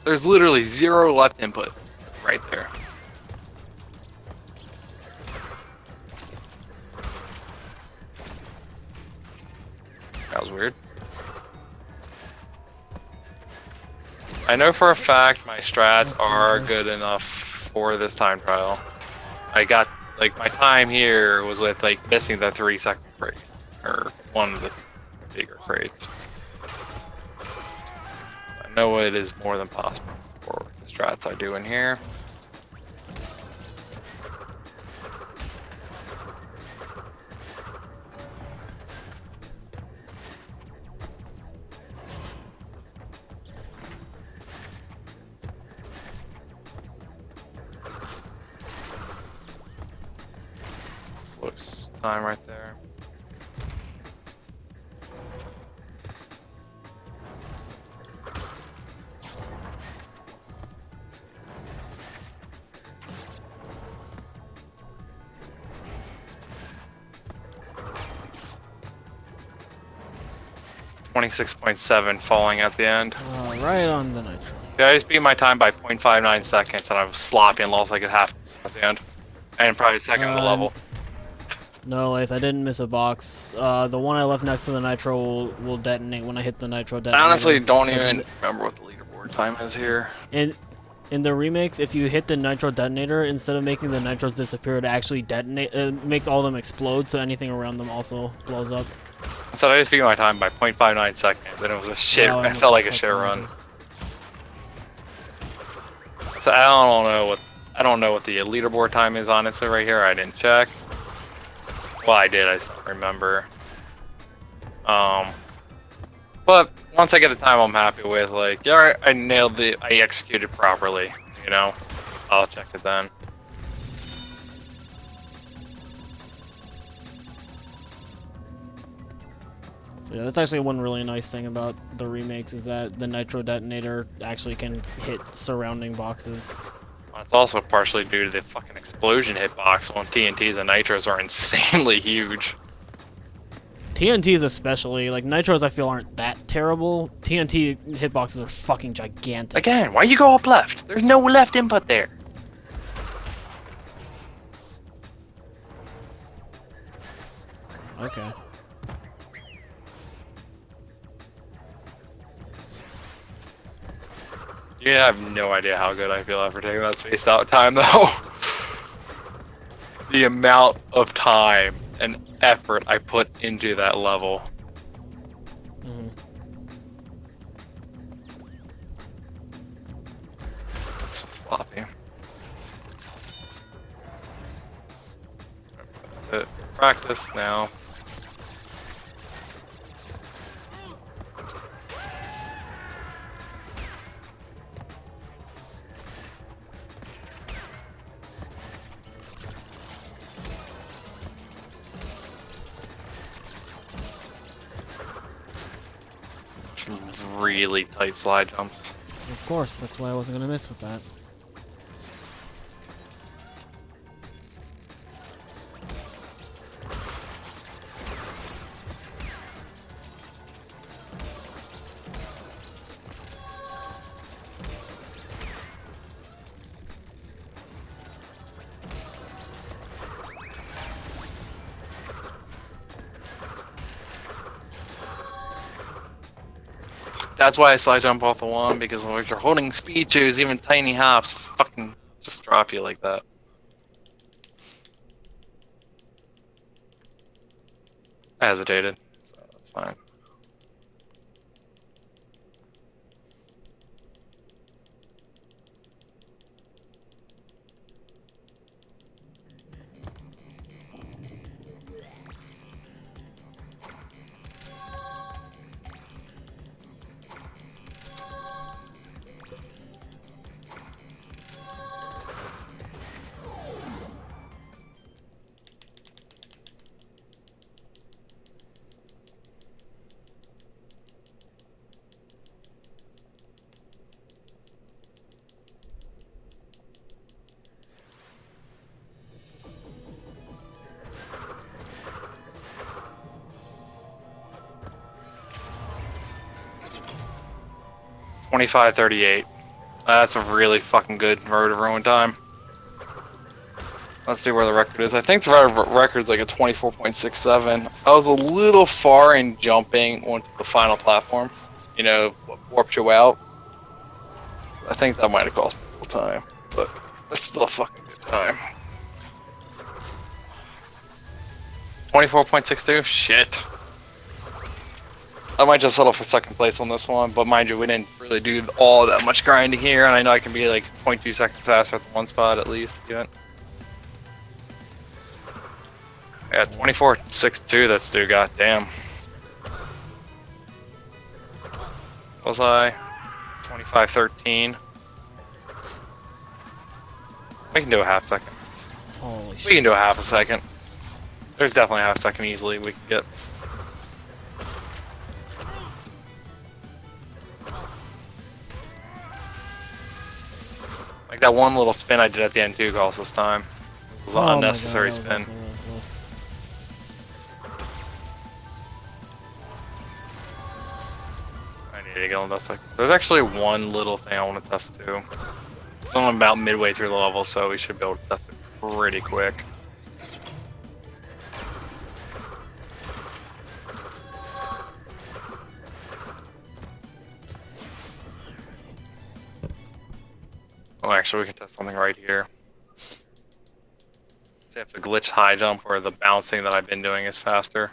There's literally 0 left input right there. That was weird. I know for a fact my strats are good enough for this time trial. I got, like, my time here was with, like, missing the 3-second crate. Or one of the bigger crates. So I know it is more than possible for the strats I do in here. Looks time right there. .7 falling at the end. Right on the nitro. Yeah, I just beat my time by 0.59 seconds, and I was sloppy and lost like a half at the end, and probably second on the level. No, Lath, I didn't miss a box. The one I left next to the nitro will detonate when I hit the nitro detonator. I honestly don't even remember what the leaderboard time is here. In the remakes, if you hit the nitro detonator, instead of making the nitros disappear, it actually detonate. It makes all of them explode, so anything around them also blows up. So I just beat my time by 0.59 seconds, and it was a shit. Wow, it felt like a shit run. So I don't know what the leaderboard time is honestly right here. I didn't check. Well, I did. I just don't remember. But once I get a time I'm happy with, like, yeah, alright, I nailed it. I executed properly. You know, I'll check it then. So yeah, that's actually one really nice thing about the remakes is that the nitro detonator actually can hit surrounding boxes. It's also partially due to the fucking explosion hitbox when TNTs and nitros are insanely huge. TNTs especially, like nitros I feel aren't that terrible. TNT hitboxes are fucking gigantic. Again, why you go up left? There's no left input there. Okay. You have no idea how good I feel after taking that spaced out time, though. The amount of time and effort I put into that level. Mm-hmm. It's so sloppy. That's it. Practice now. Really tight slide jumps. Of course, that's why I wasn't gonna miss with that. That's why I slide jump off the one, because when you're holding speed shoes, even tiny hops fucking just drop you like that. I hesitated, so that's fine. $25.38. That's a really fucking good road to ruin time. Let's see where the record is. I think the record's like a 24.67. I was a little far in jumping onto the final platform. You know, what warped you out. I think that might have cost me a little time, but it's still a fucking good time. 24.62? Shit. I might just settle for second place on this one, but mind you, we didn't really do all that much grinding here, and I know I can be like 0.2 seconds faster at the one spot at least. Yeah, 24.62, that's due, goddamn. Was I? 25.13. We can do a half second. Holy shit. We can do a half a second. There's definitely a half second easily we can get. Like that one little spin I did at the end too cost this time. It was an unnecessary spin. I need to get on that second. There's actually one little thing I want to test too. I'm about midway through the level, so we should be able to test it pretty quick. Oh, actually, we can test something right here. See if the glitch high jump or the bouncing that I've been doing is faster.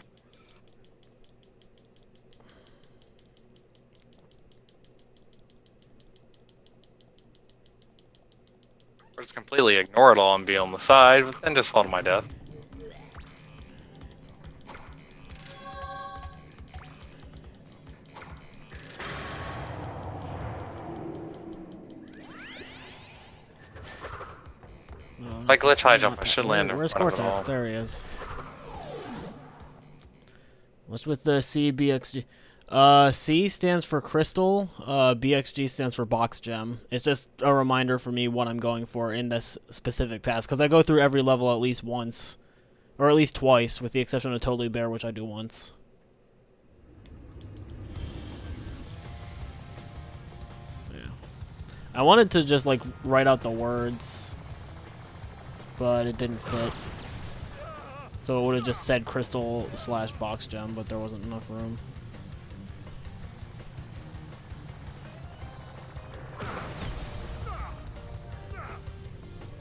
Or just completely ignore it all and be on the side, but then just fall to my death. Like glitch high jump, I should land in Where's front of it Cortex? all. There he is. What's with the CBXG? C stands for crystal. BXG stands for box gem. It's just a reminder for me what I'm going for in this specific pass, because I go through every level at least once, or at least twice, with the exception of Totally Bear, which I do once. Yeah. I wanted to just like write out the words, but it didn't fit. So it would have just said crystal / box gem, but there wasn't enough room.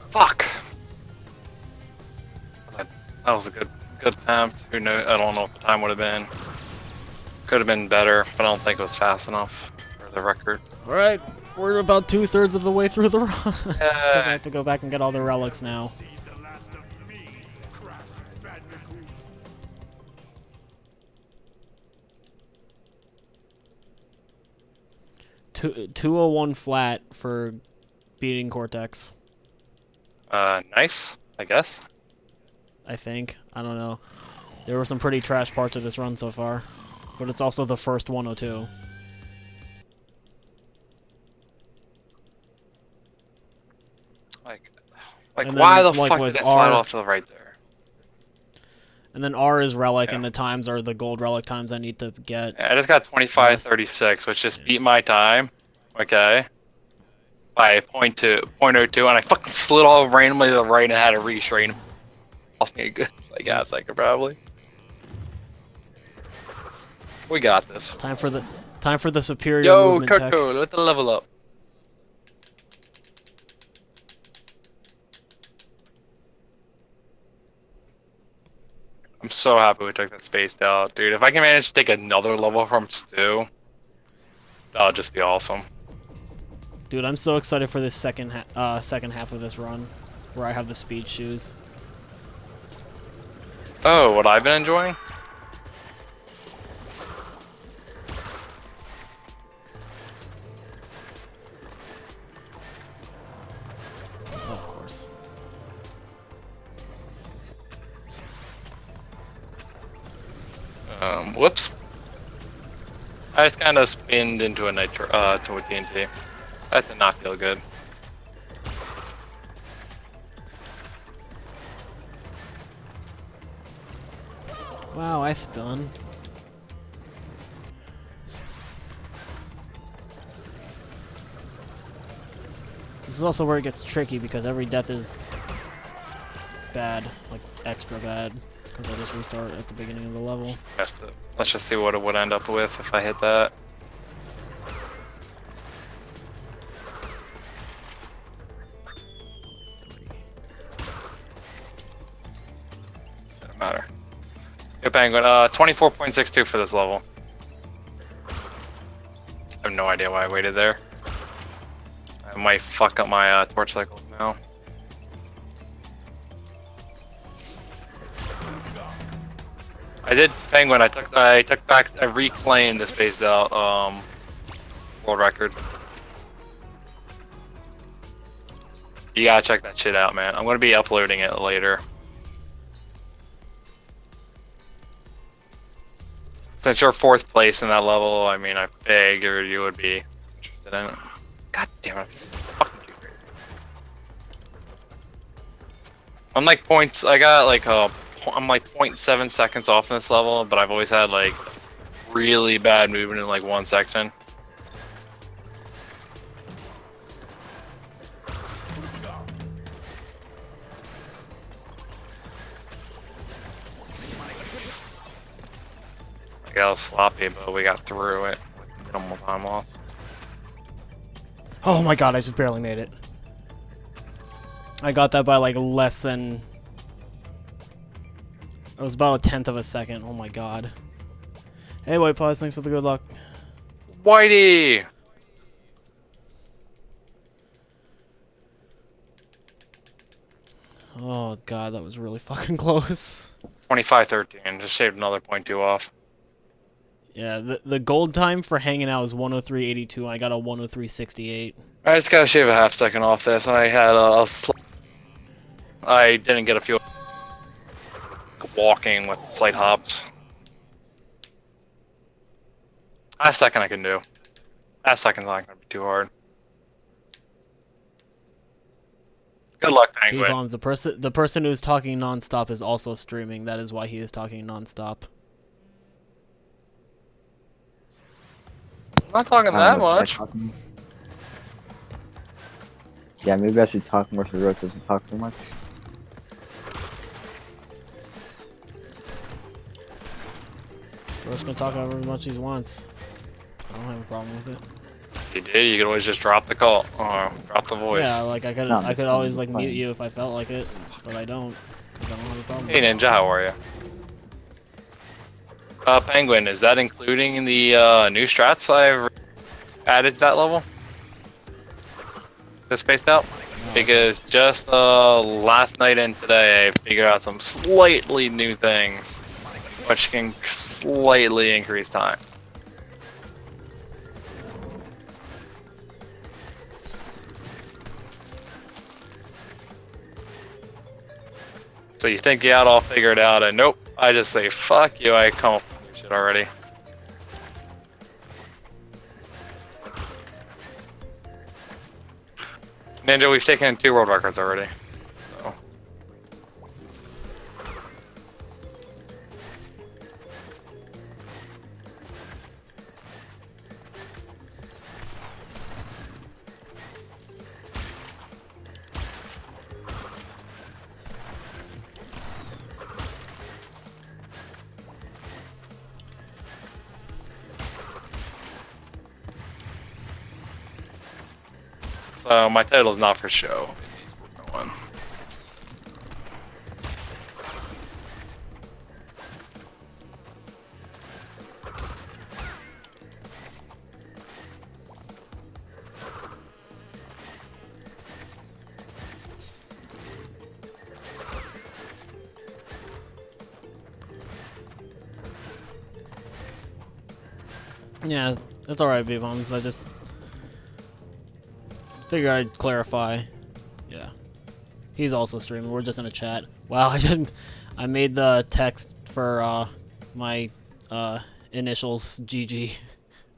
Fuck! That was a good attempt. Who knows? I don't know what the time would have been. Could have been better, but I don't think it was fast enough for the record. Alright, we're about 2/3 of the way through the run. I have to go back and get all the relics now. $201 flat for beating Cortex. Nice, I guess. I think. I don't know. There were some pretty trash parts of this run so far. But it's also the first 102. Like And why then, the fuck likewise, did it slide R. off to the right there? And then R is relic, Yeah. and the times are the gold relic times I need to get. Yeah, I just got 25.36, which just beat my time. Okay. By 0.02, and I fucking slid all randomly to the right and had to restrain. Lost me a good like half second probably. We got this. Time for Time for the superior Yo, movement tech. Kirko, let the level up. I'm so happy we took that spaced out, dude. If I can manage to take another level from Stu, that'll just be awesome. Dude, I'm so excited for this second half of this run, where I have the speed shoes. Oh, what I've been enjoying? Of course. Whoops. I just kind of spinned into a nitro, to a TNT. That did not feel good. Wow, I spun. This is also where it gets tricky because every death is bad, like extra bad, because I just restart at the beginning of the level. Messed it. Let's just see what it would end up with if I hit that. Doesn't matter. Good penguin. 24.62 for this level. I have no idea why I waited there. I might fuck up my torch cycles now. I did penguin. I took back. I reclaimed the spaced out world record. You gotta check that shit out, man. I'm gonna be uploading it later. Since you're 4th place in that level, I mean, I figured you would be interested in it. God damn it. Fucking too crazy. I'm like points, I got like I'm like 0.7 seconds off in this level, but I've always had like really bad movement in like one section. I got a little sloppy, but we got through it with minimal time loss. Oh my god, I just barely made it. I got that by like less than... It was about a 1/10 of a second. Oh my god. Hey, White Paws, thanks for the good luck. Whitey! Oh god, that was really fucking close. 25-13, just shaved another 0.2 off. Yeah, the gold time for hanging out is 103.82, and I got a 103.68. I just gotta shave a half second off this, and I had I didn't get a few walking with slight hops. Half second I can do. Half second's not gonna be too hard. Good luck, Penguin. Devons, the person who's talking nonstop is also streaming. That is why he is talking nonstop. I'm not talking that much. Yeah, maybe I should talk more so Roach doesn't talk so much. Bro's gonna talk however much he wants. I don't have a problem with it. You did. You could always just drop the call or drop the voice. Yeah, like I could always like mute you if I felt like it, but I don't. 'Cause I don't have a problem. Hey Ninja, how are you? Penguin, is that including the new strats I've added to that level? The spaced out? No. Because just last night and today I figured out some slightly new things, which can slightly increase time. So you think you had all figured out, and nope, I just say fuck you, I come up with new shit already. Ninja, we've taken 2 world records already. So. So my title's not for show. It needs more going. Yeah, that's alright, B-Bombs. I just figured I'd clarify. Yeah. He's also streaming. We're just in a chat. Wow, I made the text for my initials GG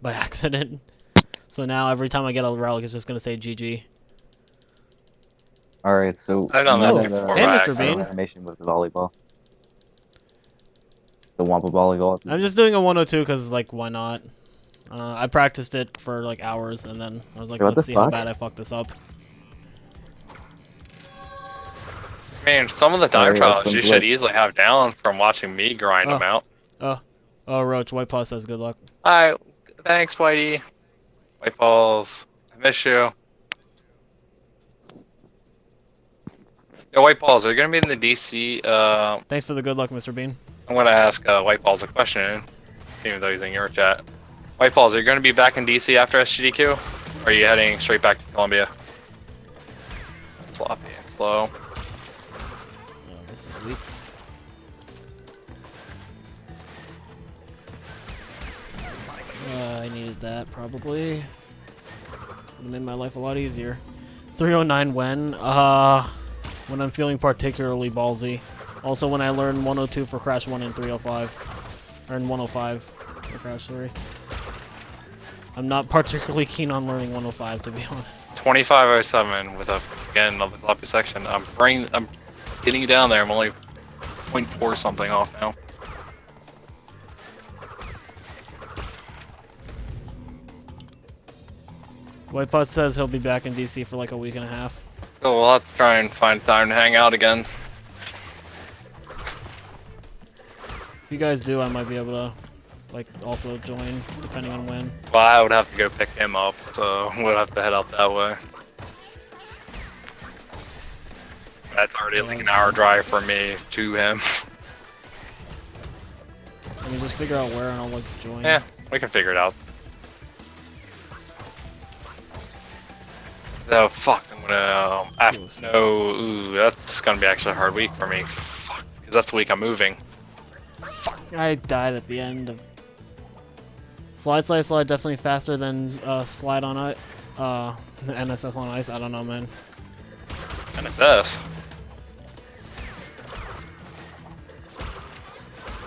by accident. So now every time I get a relic, it's just gonna say GG. All right, so I've done you that had before Hey, by Mr. accident. Bean. animation with the volleyball, the Wampa volleyball. I'm just doing a 102 because, like, why not? I practiced it for, like, hours, and then I was like, What let's the see how fuck? bad I fucked this up. Man, some of the time Sorry, that's trials some you should glitch. easily have down from watching me grind them out. Oh, Roach, White Paw says good luck. Alright, thanks, Whitey. White balls. I miss you. Yo, White balls, are you gonna be in the DC? Thanks for the good luck, Mr. Bean. I'm gonna ask White balls a question, even though he's in your chat. White balls, are you gonna be back in DC after SGDQ? Or are you heading straight back to Columbia? Sloppy and slow. Oh, this is weak. I needed that, probably. Would have made my life a lot easier. 309 when I'm feeling particularly ballsy. Also when I learn 102 for Crash 1 and 305. Or in 105 for Crash 3. I'm not particularly keen on learning 105, to be honest. 2507 with again another sloppy section. I'm getting down there. I'm only 0.4 something off now. White Puss says he'll be back in DC for like a week and a half. So we'll have to try and find time to hang out again. If you guys do, I might be able to, like, also join, depending on when. Well, I would have to go pick him up, so we'll have to head out that way. That's already like an hour drive for me to him. I mean, just figure out where and I'll, like, join. Yeah, we can figure it out. Oh fuck, I'm gonna ooh, that's gonna be actually a hard week for me. Fuck, because that's the week I'm moving. Fuck, I died at the end of... Slide, definitely faster than slide on it. NSS on ice, I don't know, man. NSS.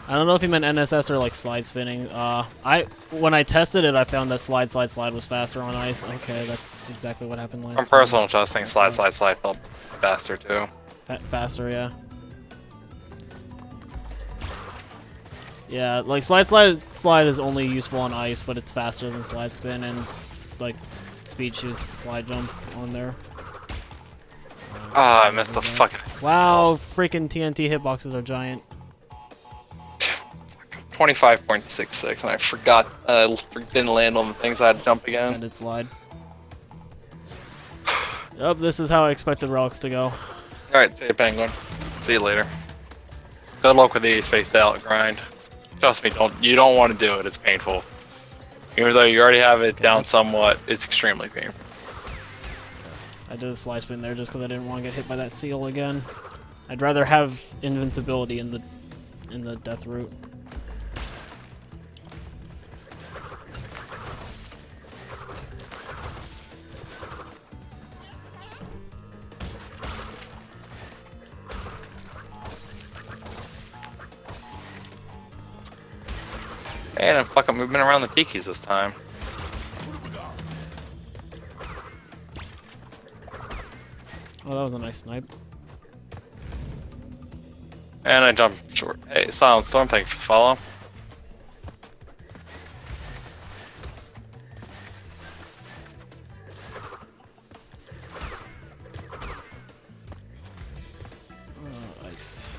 I don't know if he meant NSS or like slide spinning. When I tested it, I found that slide was faster on ice. Okay, that's exactly what happened last From time. personal testing, slide felt faster too. Faster, yeah. Yeah, like slide is only useful on ice, but it's faster than slide spin and like speed shoes slide jump on there. Ah, I missed the fucking. Wow, freaking TNT hitboxes are giant. 25.66, and I forgot. Didn't land on the things. So I had to jump again. Extended slide. Yep, this is how I expected relics to go. All right, see you, Penguin. See you later. Good luck with the spaced out grind. Trust me, you don't want to do it. It's painful. Even though you already have it down somewhat, it's extremely painful. I did a slide spin there just because I didn't want to get hit by that seal again. I'd rather have invincibility in the death route. And I'm fucking moving around the tikis this time. Oh, that was a nice snipe. And I jumped short. Hey, Silent Storm, thank you for the follow. Oh, ice.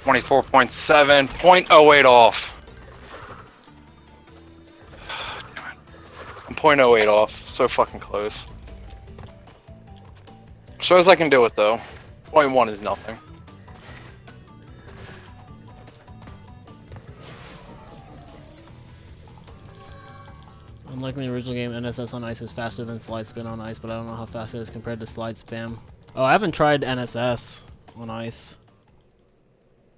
24.7, 0.08 off. Damn it. I'm 0.08 off. So fucking close. Shows I can do it though. 0.1 is nothing. Unlike in the original game, NSS on ice is faster than slide spin on ice, but I don't know how fast it is compared to slide spam. Oh, I haven't tried NSS on ice.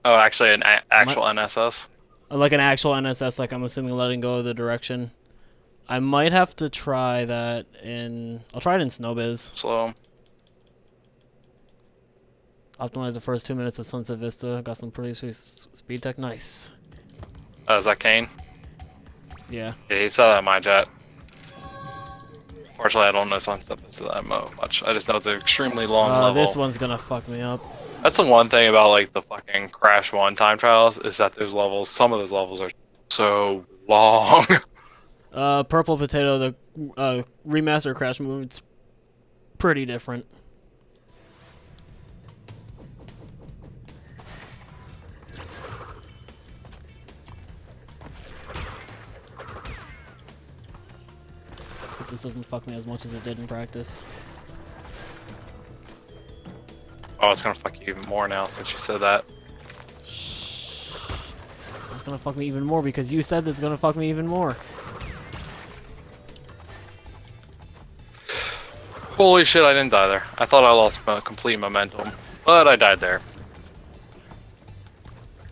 Oh, actually, an actual NSS. Like an actual NSS, like I'm assuming letting go of the direction. I might have to try that in... I'll try it in Snowbiz. Slow. Optimize the first 2 minutes of Sunset Vista. Got some pretty sweet speed tech. Nice. Is that Kane? Yeah. Yeah, he said that in my chat. Fortunately, I don't know Sunset Vista that much. I just know it's an extremely long level. This one's gonna fuck me up. That's the one thing about like the fucking Crash 1 time trials is that those levels, some of those levels are so long. Purple Potato, the remaster Crash move's pretty different. So this doesn't fuck me as much as it did in practice. Oh, it's gonna fuck you even more now since you said that. It's gonna fuck me even more because you said it's gonna fuck me even more. Holy shit, I didn't die there. I thought I lost complete momentum, but I died there.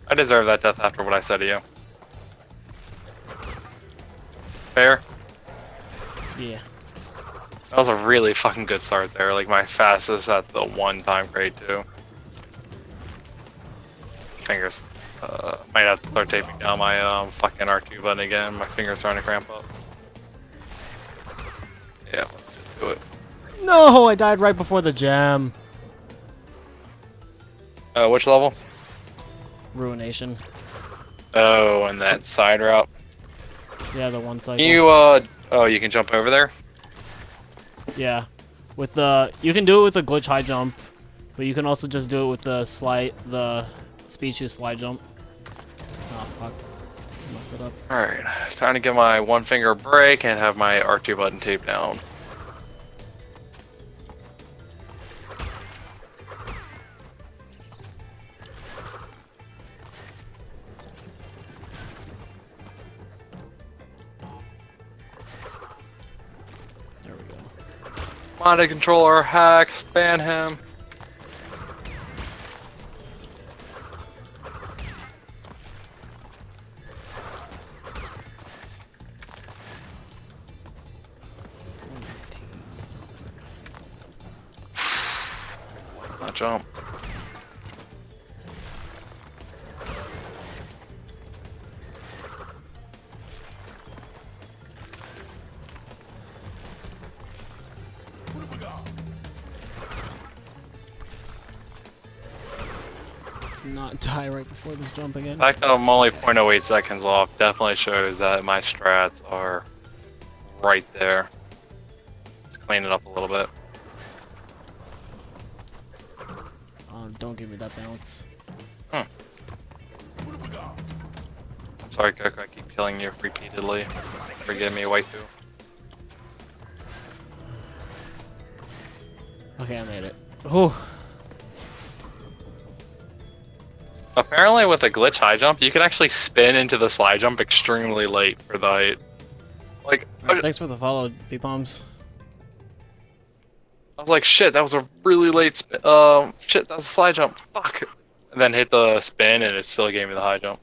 I deserve that death after what I said to you. Fair? Yeah. That was a really fucking good start there, like my fastest at the one time grade too. Fingers, might have to start taping down my fucking R2 button again, my fingers starting to cramp up. Yeah, let's just do it. No, I died right before the jam. Which level? Ruination. Oh, and that side route. Yeah, the one cycle. Can you, oh, you can jump over there? Yeah. With the... You can do it with the glitch high jump, but you can also just do it with the speed shoot slide jump. Oh, fuck. Messed it up. Alright, time to give my one finger a break and have my R2 button taped down. There we go. Modded controller hacks, ban him. Not jump. Let's not die right before this jump again. The fact that I'm only 0.08 seconds off definitely shows that my strats are right there. Let's clean it up a little bit. Oh, don't give me that bounce. Sorry, Coco, I keep killing you repeatedly. Forgive me, waifu. Okay, I made it. Oh. Apparently with a glitch high jump, you can actually spin into the slide jump extremely late for the height. Like, Thanks for the follow, B-Bombs. I was like, shit, that was a really late spin. Shit, that's a slide jump. Fuck. And then hit the spin and it still gave me the high jump.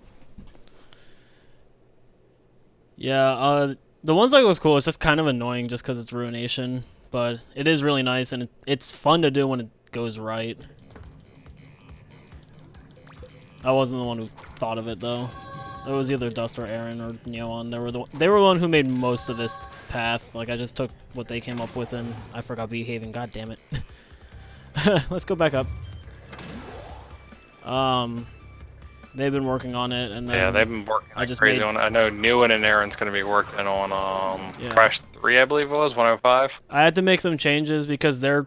Yeah, the one cycle was cool. It's just kind of annoying just because it's Ruination. But it is really nice and it's fun to do when it goes right. I wasn't the one who thought of it though. It was either Dust or Aaron or Neon. They were the one who made most of this path. Like I just took what they came up with and I forgot behaving. God damn it. Let's go back up. They've been working on it, and then Yeah, they've been working like crazy on it. I know Newen and Aaron's going to be working on Crash 3, I believe it was, 105. I had to make some changes because their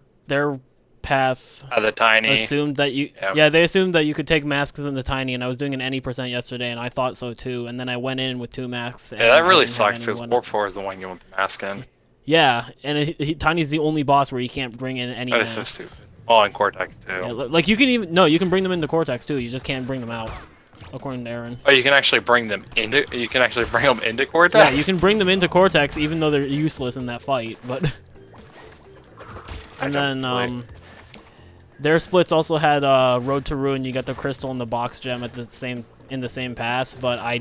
path The tiny. assumed that you they assumed that you could take masks in the tiny, and I was doing an any % yesterday, and I thought so too. And then I went in with 2 masks. And Yeah, that really I didn't have sucks because anyone. Warp 4 is the one you want the mask in. Yeah, and Tiny's the only boss where you can't bring in any That is masks. so stupid. Oh, and Cortex too. Yeah, like you can even you can bring them into Cortex too. You just can't bring them out, according to Aaron. Oh, you can actually bring them into. You can actually bring them into Cortex. Yeah, you can bring them into Cortex even though they're useless in that fight. But and then their splits also had Road to Ruin. You got the crystal and the box gem at the same pass, but I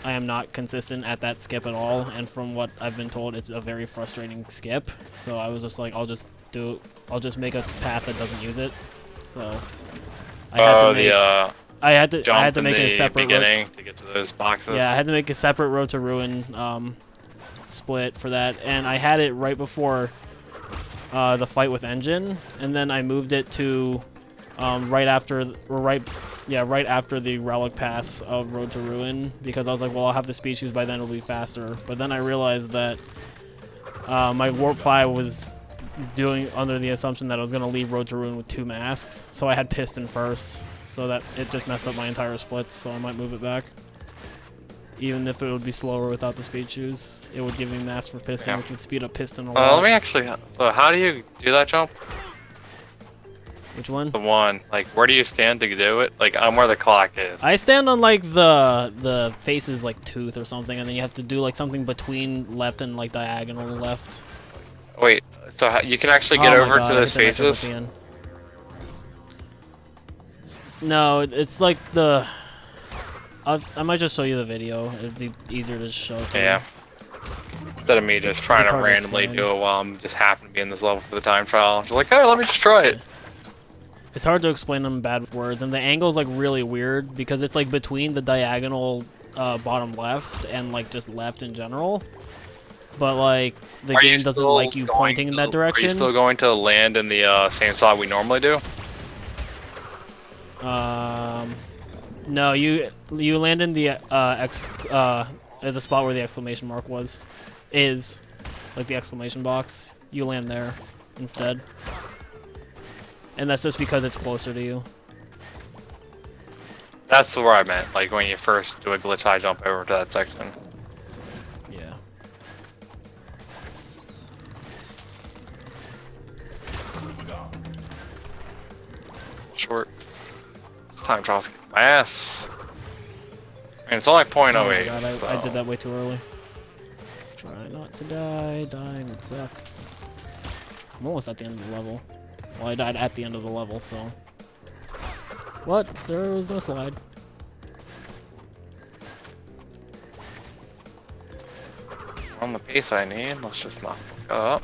am not consistent at that skip at all. And from what I've been told, it's a very frustrating skip. So I was just like, I'll just make a path that doesn't use it. So I had to make a separate beginning to get to those boxes. Yeah, I had to make a separate Road to Ruin split for that, and I had it right before the fight with Engine, and then I moved it to right after the Relic Pass of Road to Ruin, because I was like, well, I'll have the speed shoes by then, it'll be faster. But then I realized that my Warp 5 was doing under the assumption that I was going to leave Road to Ruin with 2 masks, so I had Piston first, so that it just messed up my entire splits, so I might move it back. Even if it would be slower without the speed shoes, it would give me mask for Piston, which would speed up Piston a lot. Let me actually. So how do you do that jump? Which one? The one. Like, where do you stand to do it? Like, I'm where the clock is. I stand on like the face's like tooth or something, and then you have to do like something between left and like diagonal left. Wait, so you can actually get over to those faces? No, it's like the. I might just show you the video. It'd be easier to show. Yeah. Instead of me just trying to randomly do it while I'm just happen to be in this level for the time trial. I'm like, hey, let me just try it. It's hard to explain them bad with words, and the angle's like really weird because it's like between the diagonal bottom left and like just left in general. But like the game doesn't like you pointing in that direction. Are you still going to land in the same spot we normally do? No, you land in the the spot where the exclamation mark is like the exclamation box. You land there instead, and that's just because it's closer to you. That's where I meant, like when you first do a glitch high jump over to that section. Yeah. Short. This time trial's kicking my ass. And it's only 0.08. Oh my God, so. I did that way too early. Try not to die. Dying would suck. I'm almost at the end of the level. Well, I died at the end of the level, so. What? There was no slide. On the pace I need, let's just not fuck up.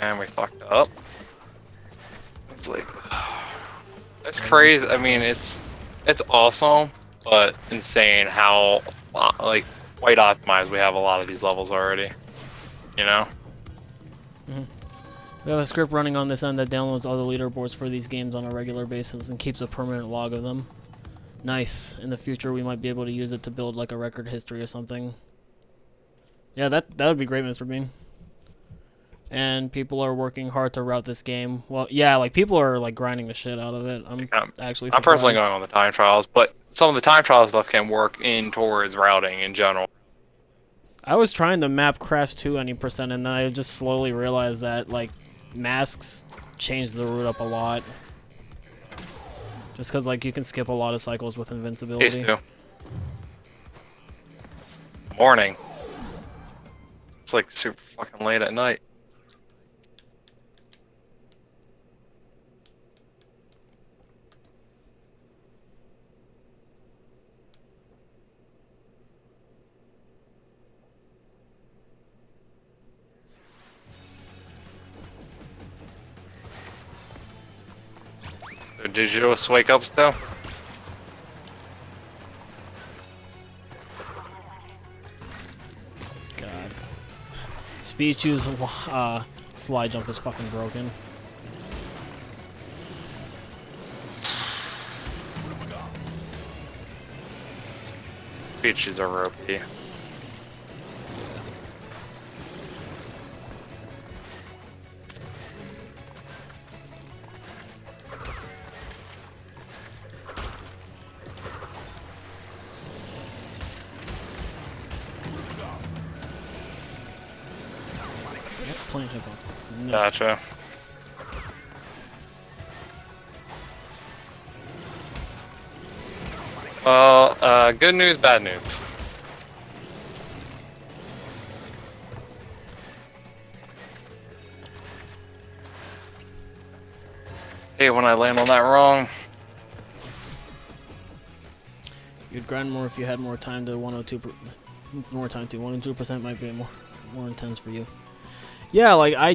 And we fucked up. It's like, it's crazy. I mean, it's awesome, but insane how like quite optimized we have a lot of these levels already. You know. Mm-hmm. We have a script running on this end that downloads all the leaderboards for these games on a regular basis and keeps a permanent log of them. Nice. In the future, we might be able to use it to build like a record history or something. Yeah, that would be great, Mr. Bean. And people are working hard to route this game. Well, yeah, like people are like grinding the shit out of it. I'm actually surprised. I'm personally going on the time trials, but some of the time trial stuff can work in towards routing in general. I was trying to map Crash 2 any percent, and then I just slowly realized that like masks change the route up a lot. Just because like you can skip a lot of cycles with invincibility. Phase 2. Morning. It's like super fucking late at night. So did you just wake up still? God. Speed choose slide jump is fucking broken. Beaches are ropey. Yep, playing hip-hop makes no Gotcha. sense. Well, good news, bad news. Hey, when I land on that wrong. You'd grind more if you had more time to 102. More time to 102% might be more intense for you. Yeah, like I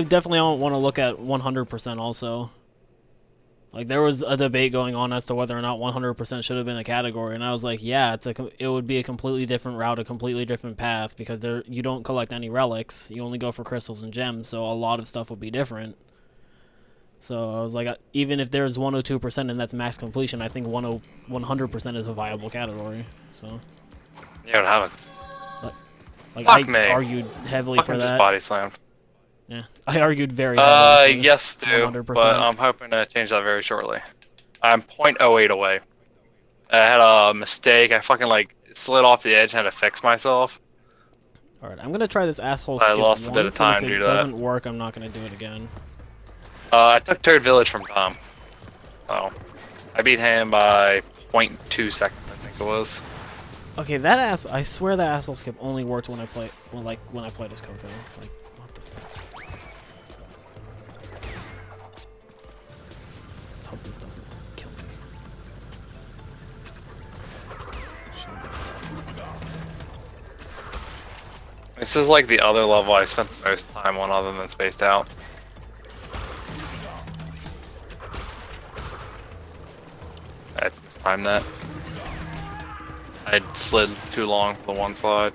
definitely don't want to look at 100% also. Like there was a debate going on as to whether or not 100% should have been a category, and I was like, yeah, it would be a completely different route, a completely different path, because you don't collect any relics, you only go for crystals and gems, so a lot of stuff would be different. So I was like, even if there's 102% and that's max completion, I think 100% is a viable category. So You don't have it. like Fuck I me. argued heavily Fucking for just that. body slammed. Yeah, I argued very heavily for Yes, do, 100%. but I'm hoping to change that very shortly. I'm 0.08 away. I had a mistake. I fucking like slid off the edge and had to fix myself. Alright, I'm gonna try this asshole So I skip lost a bit of once, and if time due it to doesn't work, I'm not gonna do it again. I took Turd Village from Tom. Oh, I beat him by 0.2 seconds, I think it was. Okay, I swear that asshole skip only worked when I played as Coco. Like, what the fuck? Let's hope this doesn't kill me. This is like the other level I spent the most time on other than Spaced Out. I timed that. I slid too long for the one slide.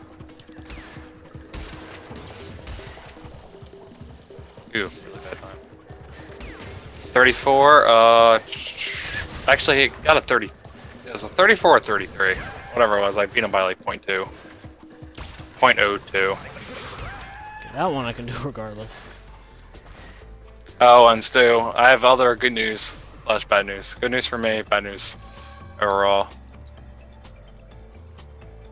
Ooh, really bad time. 34, actually he got a 30, it was a 34 or 33, whatever it was, I beat him by like 0.2. 0.02. Okay, that one I can do regardless. Oh, and Stu, I have other good news / bad news. Good news for me, bad news overall.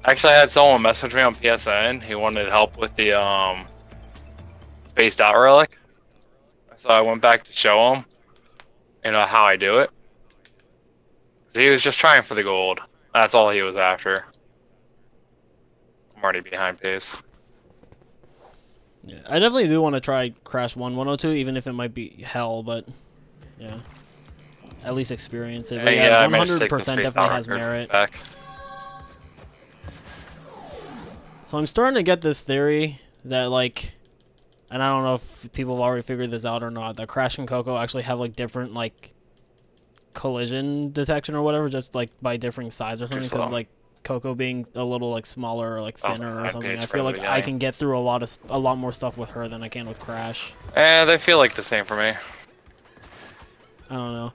Actually, I had someone message me on PSN. He wanted help with the Spaced Out relic. So I went back to show him, how I do it. 'Cause he was just trying for the gold. That's all he was after. I'm already behind pace. Yeah, I definitely do want to try Crash 102, even if it might be hell, but yeah. At least experience it. But yeah, I managed to take the 100% Spaced definitely Out has record merit. back. So I'm starting to get this theory that, like, and I don't know if people have already figured this out or not, that Crash and Coco actually have, like, different, like, collision detection or whatever, just, like, by differing size or something, because, like, Coco being a little, like, smaller or, like, thinner or something, I feel like I can get through a lot more stuff with her than I can with Crash. They feel like the same for me. I don't know.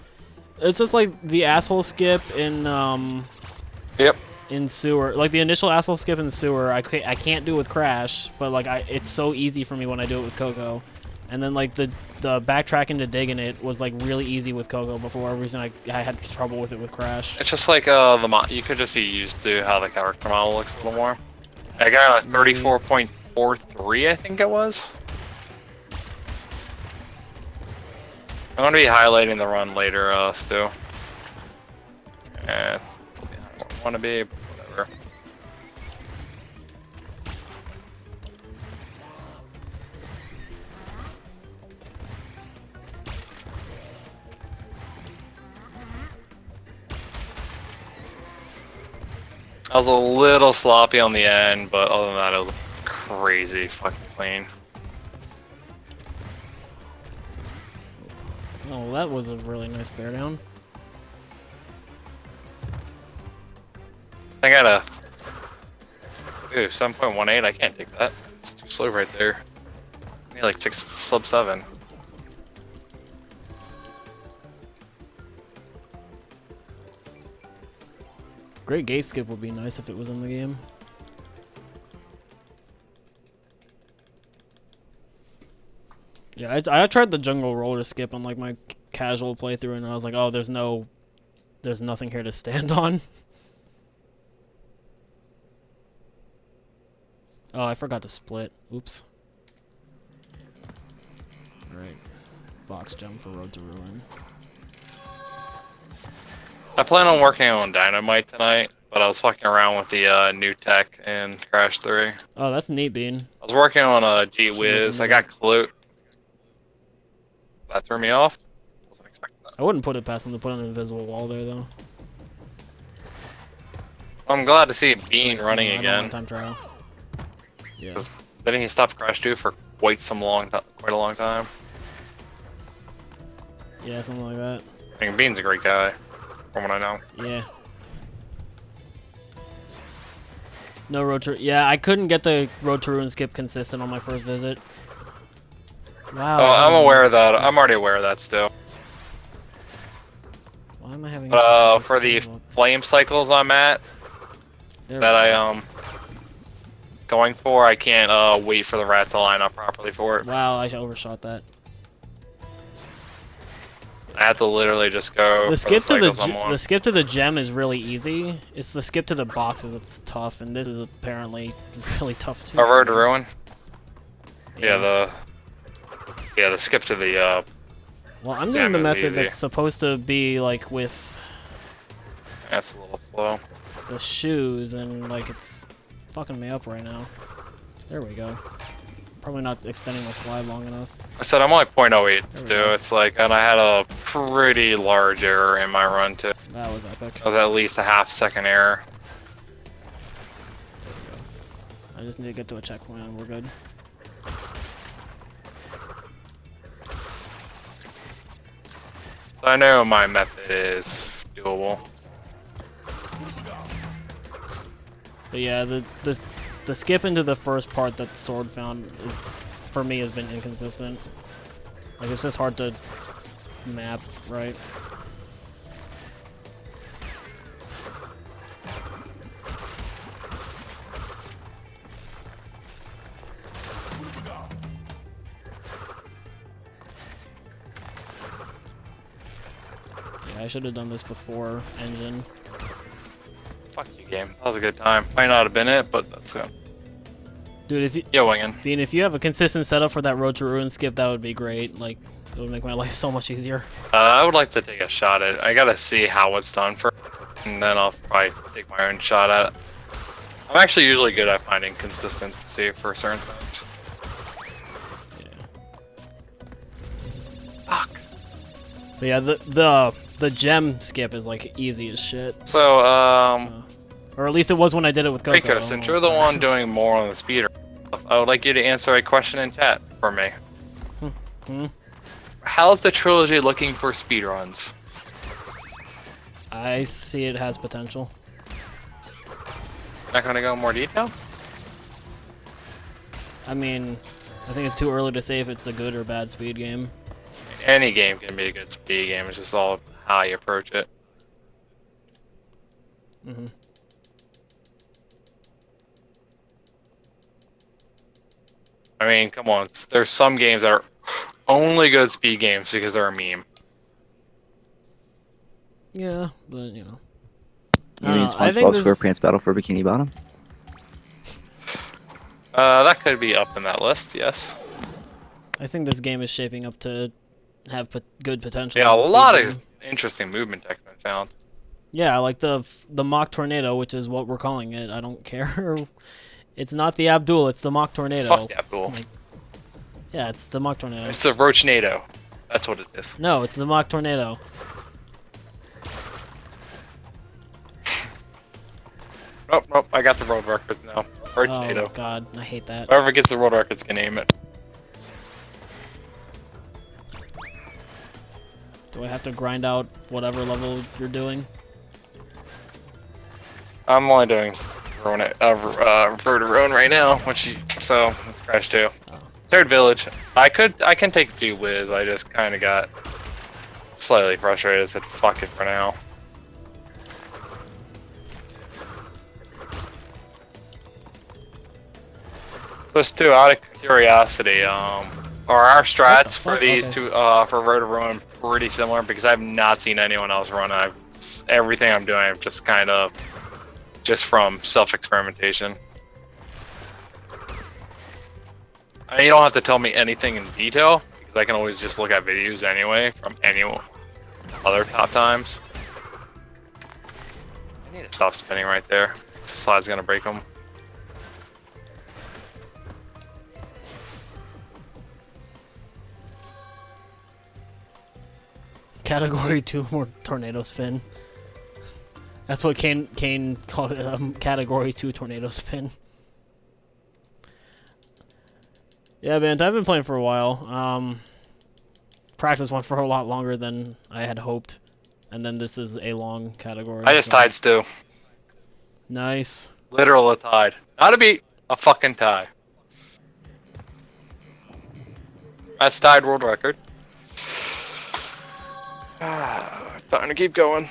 It's just, like, the asshole skip in, Yep. in Sewer, like the initial asshole skip in Sewer, I can't do with Crash, but like it's so easy for me when I do it with Coco, and then like the backtracking to digging it was like really easy with Coco. Before whatever reason, I had trouble with it with Crash. It's just like you could just be used to how the character model looks a little more. I got a 34.43, I think it was. I'm gonna be highlighting the run later, Stu. Yeah, I want to be, whatever. I was a little sloppy on the end, but other than that, it was crazy fucking clean. Oh, that was a really nice bear down. I got a 7.18. I can't take that. It's too slow right there. I need like 6/7. Great gate skip would be nice if it was in the game. Yeah, I tried the jungle roller skip on like my casual playthrough, and I was like, oh, there's nothing here to stand on. Oh, I forgot to split. Oops. Alright. Box gem for Road to Ruin. I plan on working on Dynamite tonight, but I was fucking around with the new tech in Crash 3. Oh, that's neat, Bean. I was working on a G Wiz. I got Clue. That threw me off. Wasn't expecting that. I wouldn't put it past him to put an invisible wall there, though. I'm glad to see Bean running I don't again. want time trial. Yeah. Didn't he stop Crash 2 for quite a long time? Yeah, something like that. I mean, Bean's a great guy, from what I know. Yeah. No Road to... Yeah, I couldn't get the Road to Ruin skip consistent on my first visit. Wow. Oh, I'm aware of that. I'm already aware of that still. Why am I having For the flame cycles I'm at, that I going for, I can't wait for the rat to line up properly for it. Wow, I overshot that. I have to literally just go. The skip to the gem is really easy. It's the skip to the boxes that's tough, and this is apparently really tough too. Road to Ruin. Yeah, the skip to the. Well, I'm doing the method that's supposed to be like with. That's a little slow. The shoes, and like it's fucking me up right now. There we go. Probably not extending my slide long enough. I said I'm only 0.08 too. It's like, and I had a pretty large error in my run too. That was epic. It was at least a half-second error. There we go. I just need to get to a checkpoint and we're good. So I know my method is doable. But yeah, the skip into the first part that Sword found, for me, has been inconsistent. Like, it's just hard to map, right? Yeah, I should have done this before engine. Fuck you, game. That was a good time. Might not have been it, but that's good. Dude, if you winging. Bean, if you have a consistent setup for that Road to Ruin skip, that would be great. Like, it would make my life so much easier. I would like to take a shot at it. I gotta see how it's done first, and then I'll probably take my own shot at it. I'm actually usually good at finding consistency for certain things. Yeah. Fuck. But yeah, the gem skip is like easy as shit. So, or at least it was when I did it with Coco. Riko, since you're the one doing more on the speeder, I would like you to answer a question in chat for me. How's the trilogy looking for speedruns? I see it has potential. Not gonna go in more detail? I mean, I think it's too early to say if it's a good or bad speed game. Any game can be a good speed game. It's just all how you approach it. Mm-hmm. I mean, come on. There's some games that are only good speed games because they're a meme. Yeah, but you know. You mean SpongeBob SquarePants Battle for Bikini Bottom? That could be up in that list, yes. I think this game is shaping up to have good potential. Yeah, a lot of interesting movement tech's been found. Yeah, like the Mach Tornado, which is what we're calling it. I don't care. It's not the Abdul, it's the Mach Tornado. Fuck the Abdul. Like, yeah, it's the Mach Tornado. It's the Rochnado. That's what it is. No, it's the Mach Tornado. Nope, I got the road records now. Rochnado. Oh god, I hate that. Whoever gets the road records can name it. Do I have to grind out whatever level you're doing? I'm only doing Road to Ruin right now, so let's Crash 2. Third Village. I can take G-Wiz, I just kind of got slightly frustrated. I said fuck it for now. Just too, out of curiosity, are our strats for these two, for Road to Ruin pretty similar? Because I've not seen anyone else run. Everything I'm doing, I've just kind of, just from self-experimentation. I mean, you don't have to tell me anything in detail, because I can always just look at videos anyway from any other top times. I need to stop spinning right there. This slide's gonna break them. Category 2 more tornado spin. That's what Kane called it, Category 2 tornado spin. Yeah, man, I've been playing for a while. Practice went for a lot longer than I had hoped. And then this is a long category. I just tied Stu. Nice. Literal a tied. Not a beat, a fucking tie. That's tied world record. Time to keep going.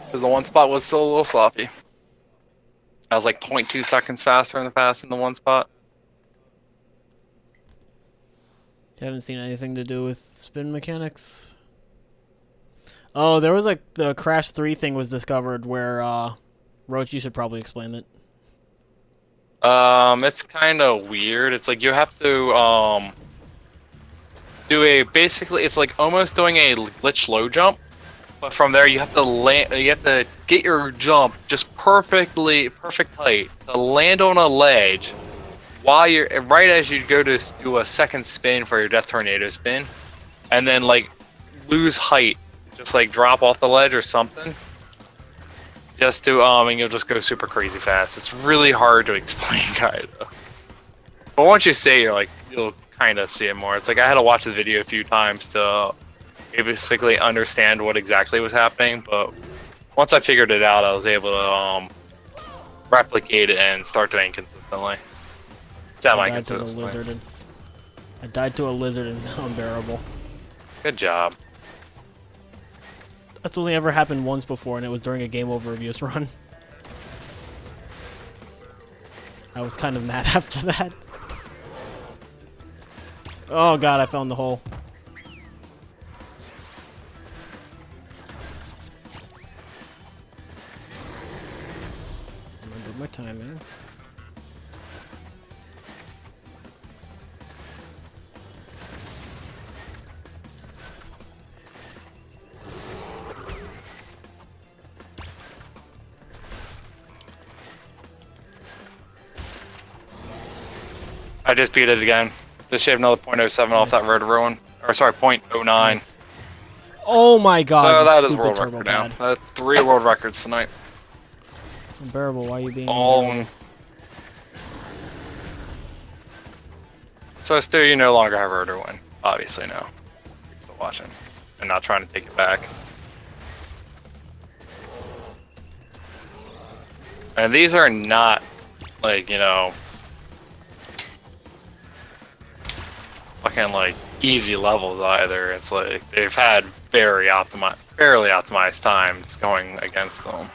Because the one spot was still a little sloppy. I was like 0.2 seconds faster in the pass in the one spot. You haven't seen anything to do with spin mechanics? Oh, there was like the Crash 3 thing was discovered where, Roach, you should probably explain it. It's kind of weird. It's like you have to, do a, basically, it's like almost doing a glitch low jump. But from there, you have to land. You have to get your jump just perfect height to land on a ledge, while you're right as you go to do a second spin for your Death Tornado spin, and then like lose height, just like drop off the ledge or something, just to and you'll just go super crazy fast. It's really hard to explain, kind of. But once you see it, you'll kind of see it more. It's like I had to watch the video a few times to basically understand what exactly was happening, but once I figured it out, I was able to replicate it and start doing it consistently. Semi-consistently. I died to a lizard in Unbearable. Good job. That's only ever happened once before, and it was during a game over abuse run. I was kind of mad after that. Oh god, I fell in the hole. Remember my time, man. I just beat it again. Just shaved another 0.07 off that road ruin. Or sorry, 0.09. Nice. Oh my god. So that is stupid world turbo record now. pad. That's 3 world records tonight. Unbearable, why are you being All. unbearable? So Stu, you no longer have road ruin. Obviously now. You're still watching. And not trying to take it back. And these are not, like, you know, fucking like easy levels either. It's like they've had fairly optimized times going against them.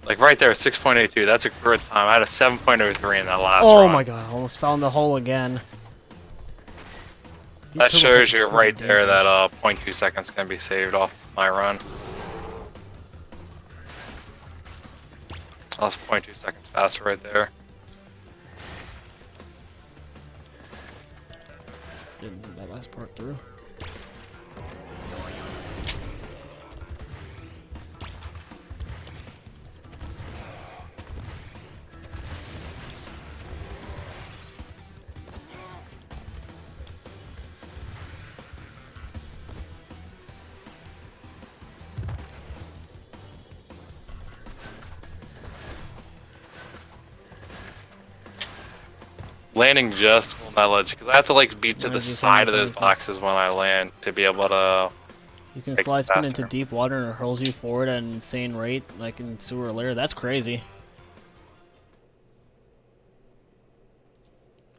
Like right there, 6.82. That's a good time. I had a 7.03 in that last Oh run. my god, I almost fell in the hole again. These That turbo shows pads you are right fucking there that dangerous. 0.2 seconds can be saved off my run. I was 0.2 seconds faster right there. Didn't get that last part through. Landing just on that ledge, because I have to like be to Why the is this side of only those 17? boxes when I land to be able to. You can Make it slide spin into faster. deep water and it hurls you forward at an insane rate, like in sewer layer. That's crazy.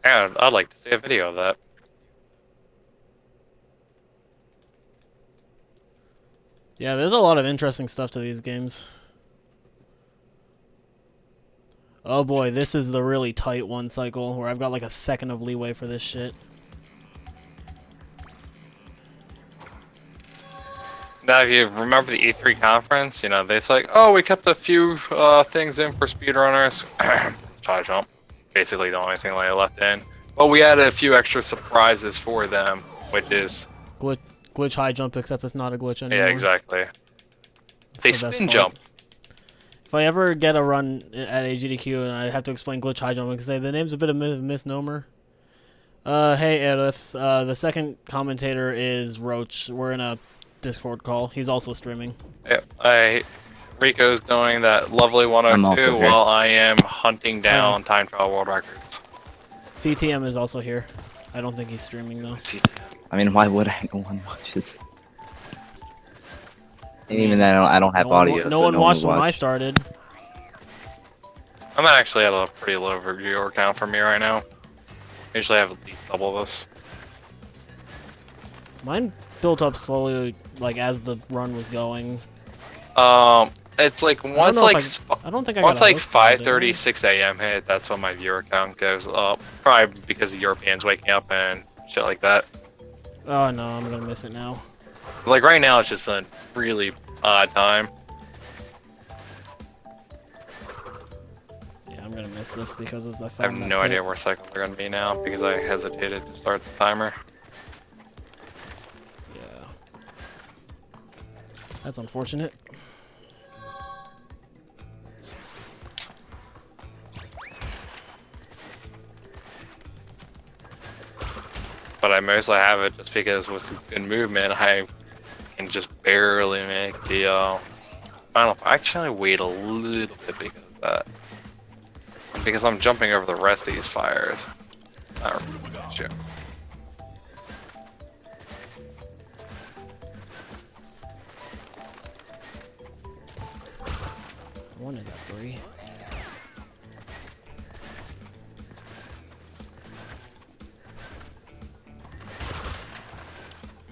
Yeah, I'd like to see a video of that. Yeah, there's a lot of interesting stuff to these games. Oh boy, this is the really tight one cycle where I've got like a second of leeway for this shit. Now, if you remember the E3 conference, you know, they say, like, oh, we kept a few things in for speedrunners. Try jump. Basically the only thing they left in. But we added a few extra surprises for them, which is... Glitch high jump, except it's not a glitch anymore. Yeah, exactly. That's They the best spin part. jump. If I ever get a run at AGDQ and I have to explain glitch high jump, I can say the name's a bit of a misnomer. Hey Edith, the second commentator is Roach. We're in a Discord call. He's also streaming. Yep, Riko's doing that lovely I'm also 102 here. while I am hunting down time trial world records. CTM is also here. I don't think he's streaming though. I mean, why would I? No one watches. And even then, I don't have audio. No so one no watched will when I watch. started. I'm actually at a pretty low viewer count for me right now. Usually I have at least double this. Mine built up slowly, like as the run was going. It's like I once don't know like if I got once a like host now, did I? 5:30, 6 a.m. hit, that's when my viewer count goes up. Probably because of Europeans waking up and shit like that. Oh no, I'm gonna miss it now. 'Cause, like right now, it's just a really odd time. Yeah, I'm gonna miss this because of the I fact have no idea where cycles are gonna be now because I hesitated to start the timer. Yeah. That's unfortunate. But I mostly have it just because with good movement, I can just barely make the final. Actually, wait a little bit because of that. Because I'm jumping over the rest of these fires. Not really an issue. I wanted that 3.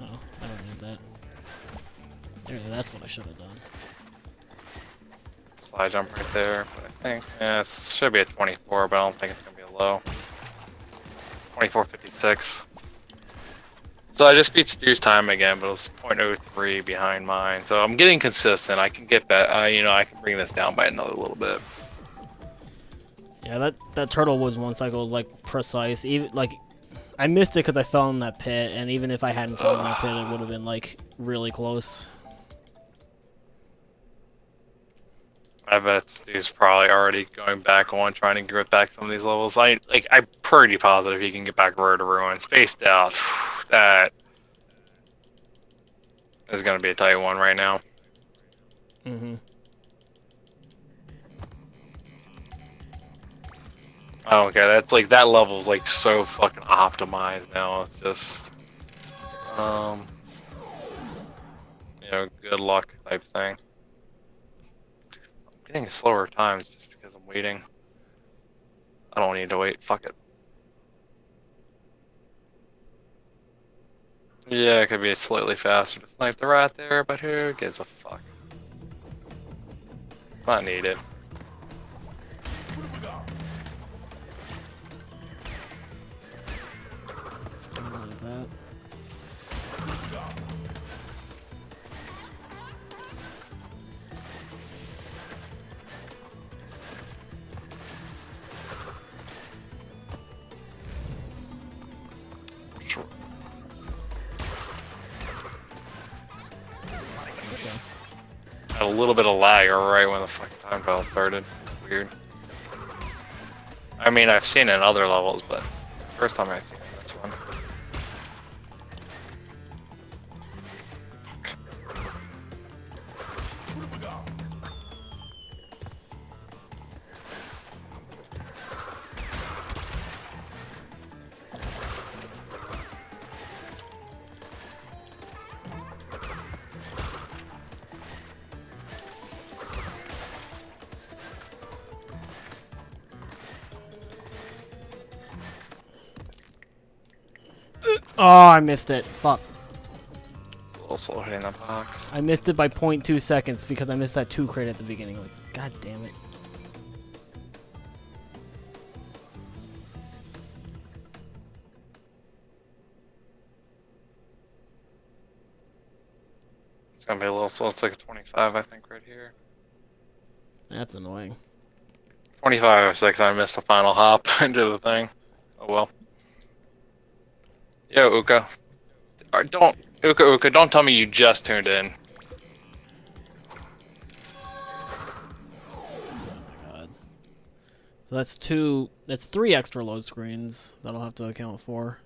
Oh, I don't need that. There, that's what I should have done. Slide jump right there. But I think yeah, it should be a 24, but I don't think it's gonna be a low. 24.56. So I just beat Stu's time again, but it was 0.03 behind mine. So I'm getting consistent. I can get that. You know, I can bring this down by another little bit. Yeah, that turtle was one cycle was like precise. Even like, I missed it because I fell in that pit, and even if I hadn't fallen in that pit, it would have been like really close. I bet Stu's probably already going back on trying to get back some of these levels. I'm pretty positive he can get back Road to Ruin. Spaced out. That is going to be a tight one right now. Mm-hmm. I don't care. That's like that level's like so fucking optimized now. It's just, you know, good luck type thing. I'm getting slower times just because I'm waiting. I don't need to wait. Fuck it. Yeah, it could be slightly faster to snipe the rat there, but who gives a fuck? Not needed. I wanted that. Had a little bit of lag right when the fucking time trial started. Weird. I mean, I've seen it in other levels, but first time I've seen it in this one. Oh, I missed it. Fuck. It's a little slow hitting that box. I missed it by 0.2 seconds because I missed that 2 crate at the beginning. Like, god damn it. It's gonna be a little, so it's like a 25, I think, right here. That's annoying. 25.06, I missed the final hop into the thing. Oh well. Yo, Uka. Uka, don't tell me you just tuned in. God. So that's 3 extra load screens that I'll have to account for.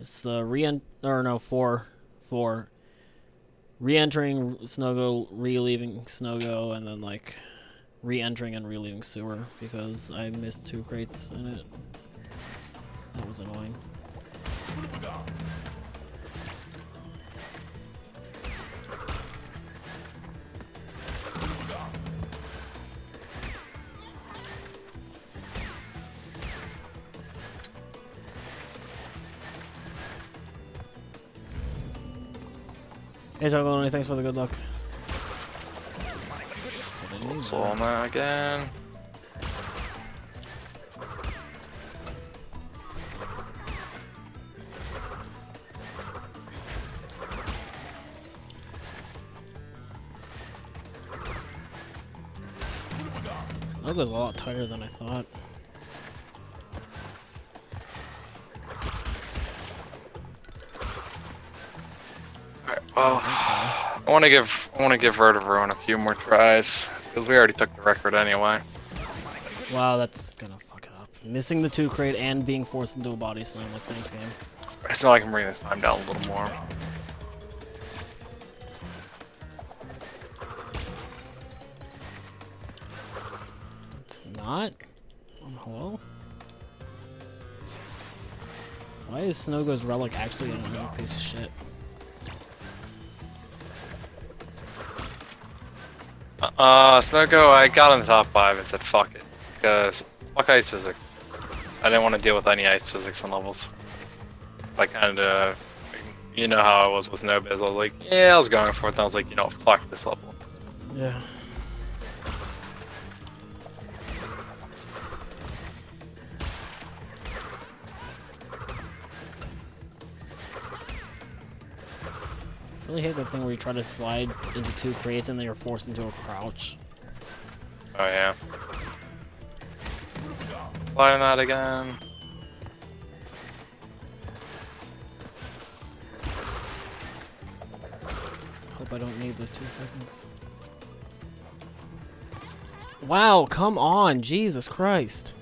It's the four. Re-entering Snowgo, re-leaving Snowgo, and then like re-entering and re-leaving sewer because I missed 2 crates in it. That was annoying. Hey, Juggalo, thanks for the good luck. Slow on that again. Snowgo's a lot tighter than I thought. Alright, well, I want to give Vertiverone a few more tries because we already took the record anyway. Wow, that's gonna fuck it up. Missing the 2 crate and being forced into a body slam like thanks game. I still I can bring this time down a little more. It's not? Hello? Why is Snowgo's relic actually an annoying piece of shit? Snowgo, I got in the top 5 and said fuck it. Because fuck ice physics. I didn't want to deal with any ice physics and levels. So I kind of, you know how I was with No Biz. I was like, yeah, I was going for it. And I was like, you know, fuck this level. Yeah. I really hate that thing where you try to slide into 2 crates and then you're forced into a crouch. Oh yeah. Sliding that again. Hope I don't need those 2 seconds. Wow, come on, Jesus Christ.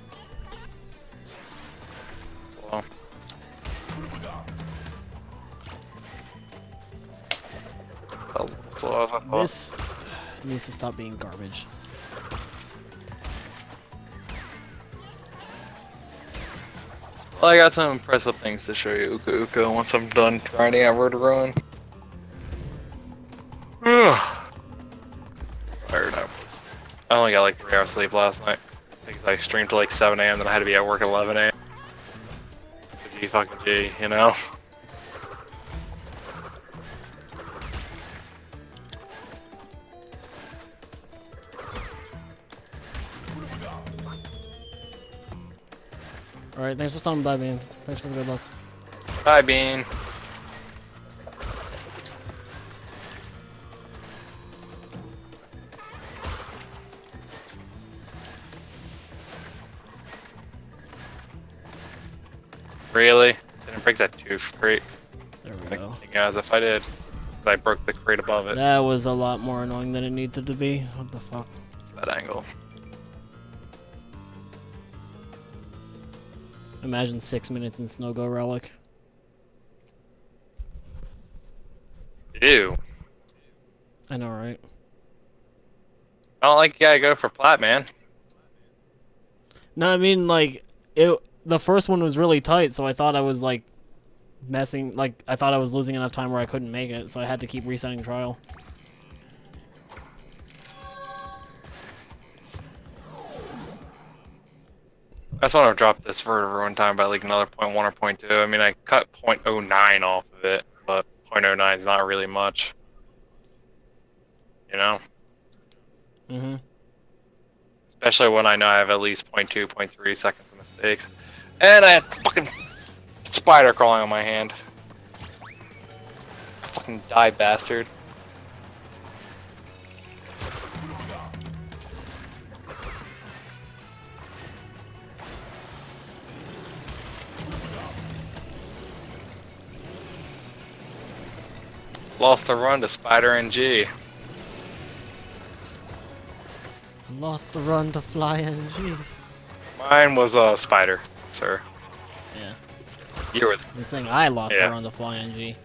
Well, slow as I thought. This needs to stop being garbage. Well, I got some impressive things to show you, Uka Uka, once I'm done trying out Vertiverone. Tired I was. I only got like 3 hours sleep last night. Because I streamed till like 7 a.m. then I had to be at work at 11 a.m. G fucking G, you know? Alright, thanks for stopping by, man. Thanks for the good luck. Bye, Bean. Really? Didn't break that tooth crate. There we Like, go. as if I did. 'Cause I broke the crate above it. That was a lot more annoying than it needed to be. What the fuck? It's a bad angle. Imagine 6 minutes in Snowgo Relic. Ew. I know, right? I don't like you gotta go for plat, man. No, I mean, like, the first one was really tight, so I thought I was, like, messing, like, I thought I was losing enough time where I couldn't make it, so I had to keep resetting trial. I just want to drop this Vertiverone time by like another 0.1 or 0.2. I mean, I cut 0.09 off of it, but 0.09 is not really much. You know? Mm-hmm. Especially when I know I have at least 0.2, 0.3 seconds of mistakes. And I had fucking spider crawling on my hand. Fucking die, bastard. Lost the run to Spider NG. Lost the run to fly NG. Mine was a Spider, sir. Yeah. You were. Good thing I lost the Yeah. run to fly NG. It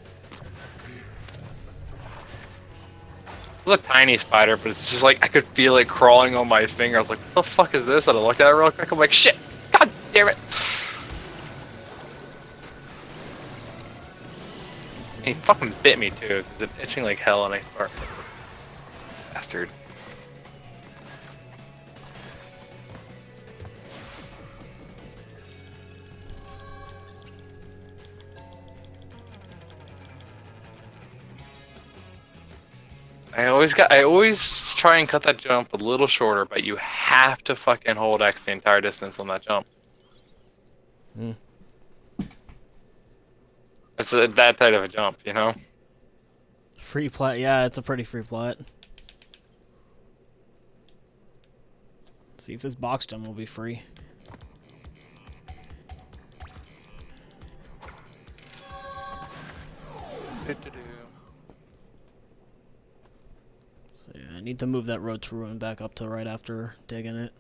was a tiny spider, but it's just like I could feel it crawling on my finger. I was like, "What the fuck is this?" And I looked at it real quick. I'm like, "Shit! God damn it!" He fucking bit me too, because it's itching like hell, and I start. Bastard. I always try and cut that jump a little shorter, but you have to fucking hold X the entire distance on that jump. Hmm. It's that tight of a jump, you know? Free plat. Yeah, it's a pretty free plat. Let's see if this box jump will be free. So yeah, I need to move that road to ruin back up to right after digging it.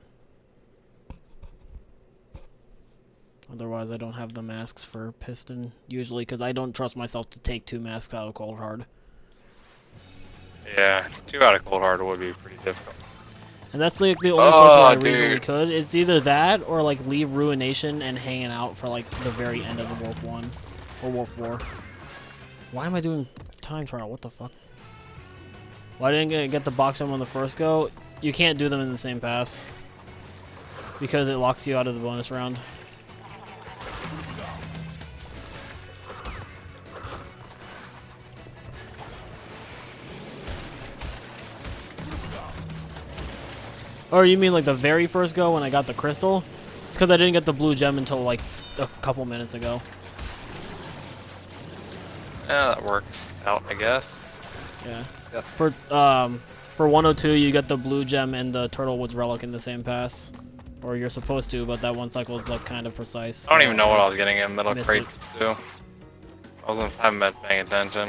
Otherwise, I don't have the masks for piston usually because I don't trust myself to take 2 masks out of cold hard. Yeah, 2 out of cold hard would be pretty difficult. And that's like the only place where I dude. reasonably could. It's either that or like leave Ruination and hanging out for like the very end of the Warp 1 or Warp 4. Why am I doing time trial? What the fuck? Why didn't I get the box jump on the first go? You can't do them in the same pass because it locks you out of the bonus round. Or you mean like the very first go when I got the crystal? It's because I didn't get the blue gem until like a couple minutes ago. Yeah, that works out, I guess. Yeah. Yes. For 102, you get the blue gem and the Turtlewoods relic in the same pass, or you're supposed to, but that one cycle is like kind of precise. I don't even know what I was getting in middle Missed crates too. I haven't been paying attention.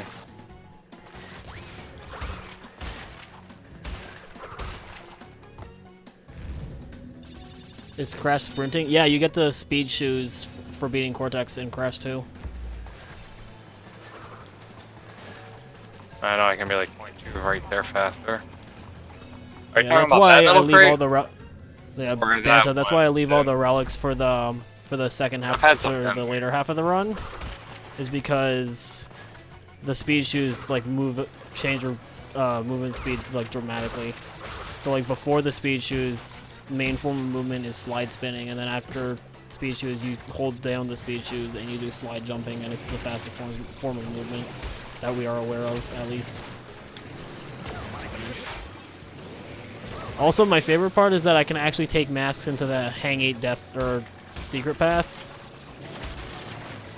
Is Crash sprinting? Yeah, you get the speed shoes for beating Cortex in Crash 2. I know I can be like 0.2 right there faster. So Are you yeah, talking that's about why that I middle leave crate? all the so yeah, Or that Banto, that's why I one, leave all the relics for the second half I've had some or of the them. later half of the run, is because the speed shoes like change your movement speed like dramatically. So like before the speed shoes, main form of movement is slide spinning, and then after speed shoes, you hold down the speed shoes and you do slide jumping, and it's the fastest form of movement that we are aware of, at least. Also, my favorite part is that I can actually take masks into the Hang 8 Death or Secret Path.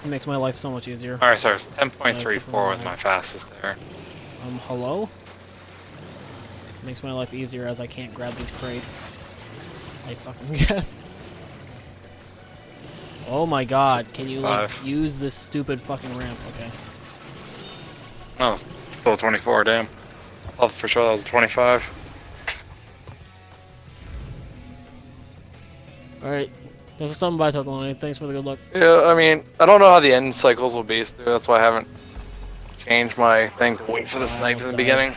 It makes my life so much easier. Alright, sorry, it's 10.34 was my fastest there. Hello? Makes my life easier as I can't grab these crates. I fucking guess. Oh my god, can you like use this stupid fucking ramp? Okay. No, it's still 24, damn. I thought for sure that was 25. Alright. Thanks for stopping by, Tokalani. Thanks for the good luck. Yeah, I mean, I don't know how the end cycles will be, so that's why I haven't changed my thing to wait for the snipe in the beginning.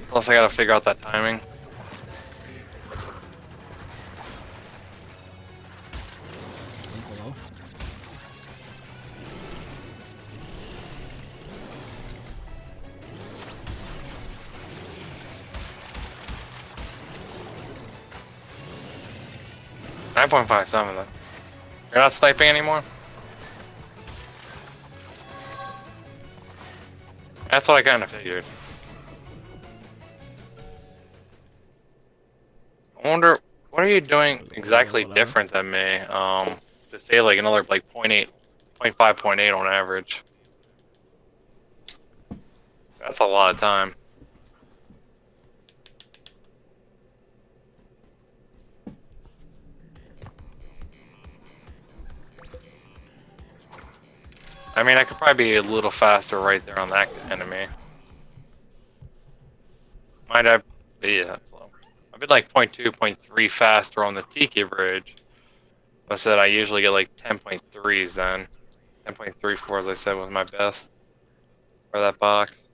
Plus, I gotta figure out that timing. Hello? 9.57 then. You're not sniping anymore? That's what I kind of figured. I wonder, what are you doing exactly different than me? To say like another like 0.8, 0.5, 0.8 on average. That's a lot of time. I mean, I could probably be a little faster right there on that enemy. Mind I, yeah, that's low. I've been like 0.2, 0.3 faster on the Tiki bridge. I said I usually get like 10.3s then. 10.34 as I said was my best for that box.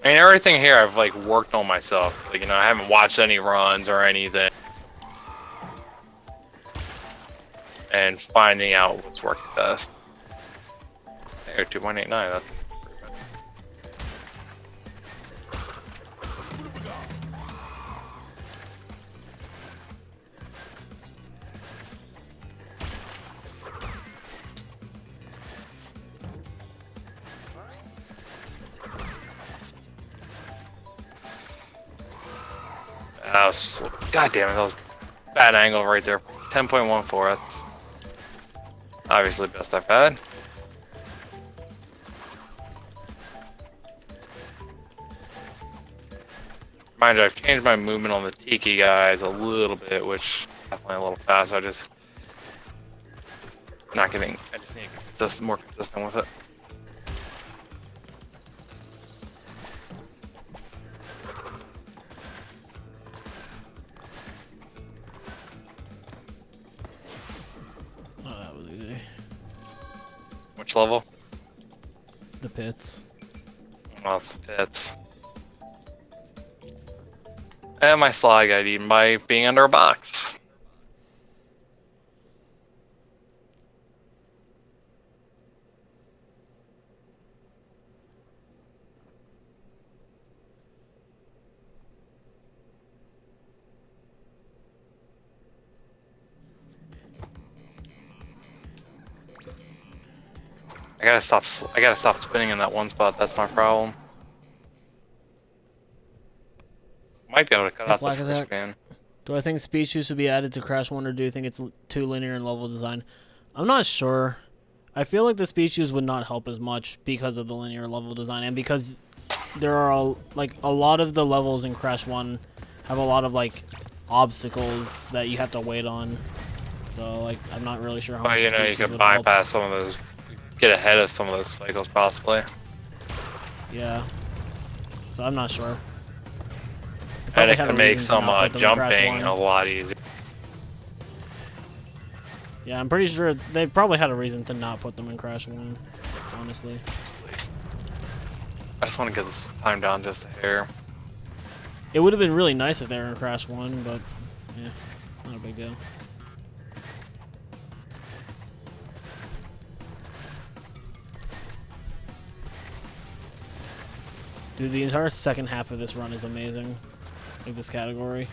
I mean, everything here I've like worked on myself. Like, you know, I haven't watched any runs or anything. And finding out what's working best. There, 2.89. That's God damn it, that was a bad angle right there. 10.14, that's obviously best I've had. Mind you, I've changed my movement on the Tiki guys a little bit, which definitely a little fast. I just not getting. I just need to get more consistent with it. Oh, that was easy. Which level? The pits. Oh, it's the pits. And my slide got eaten by being under a box. I gotta stop spinning in that one spot. That's my problem. Might be able to cut out the Flag first attack. spin. Do I think speed shoes should be added to Crash 1, or do you think it's too linear in level design? I'm not sure. I feel like the speed shoes would not help as much because of the linear level design, and because there are a lot of the levels in Crash 1 have a lot of like obstacles that you have to wait on. So like I'm not really sure how much But you know, speed you shoes could would help. bypass some of those, get ahead of some of those cycles possibly. Yeah. So I'm not sure. And Probably it had a can make reason to some not put them in Crash jumping 1. a lot easier. Yeah, I'm pretty sure they probably had a reason to not put them in Crash 1, honestly. I just want to get this time down just a hair. It would have been really nice if they were in Crash 1, but yeah, it's not a big deal. Dude, the entire second half of this run is amazing. Like this category.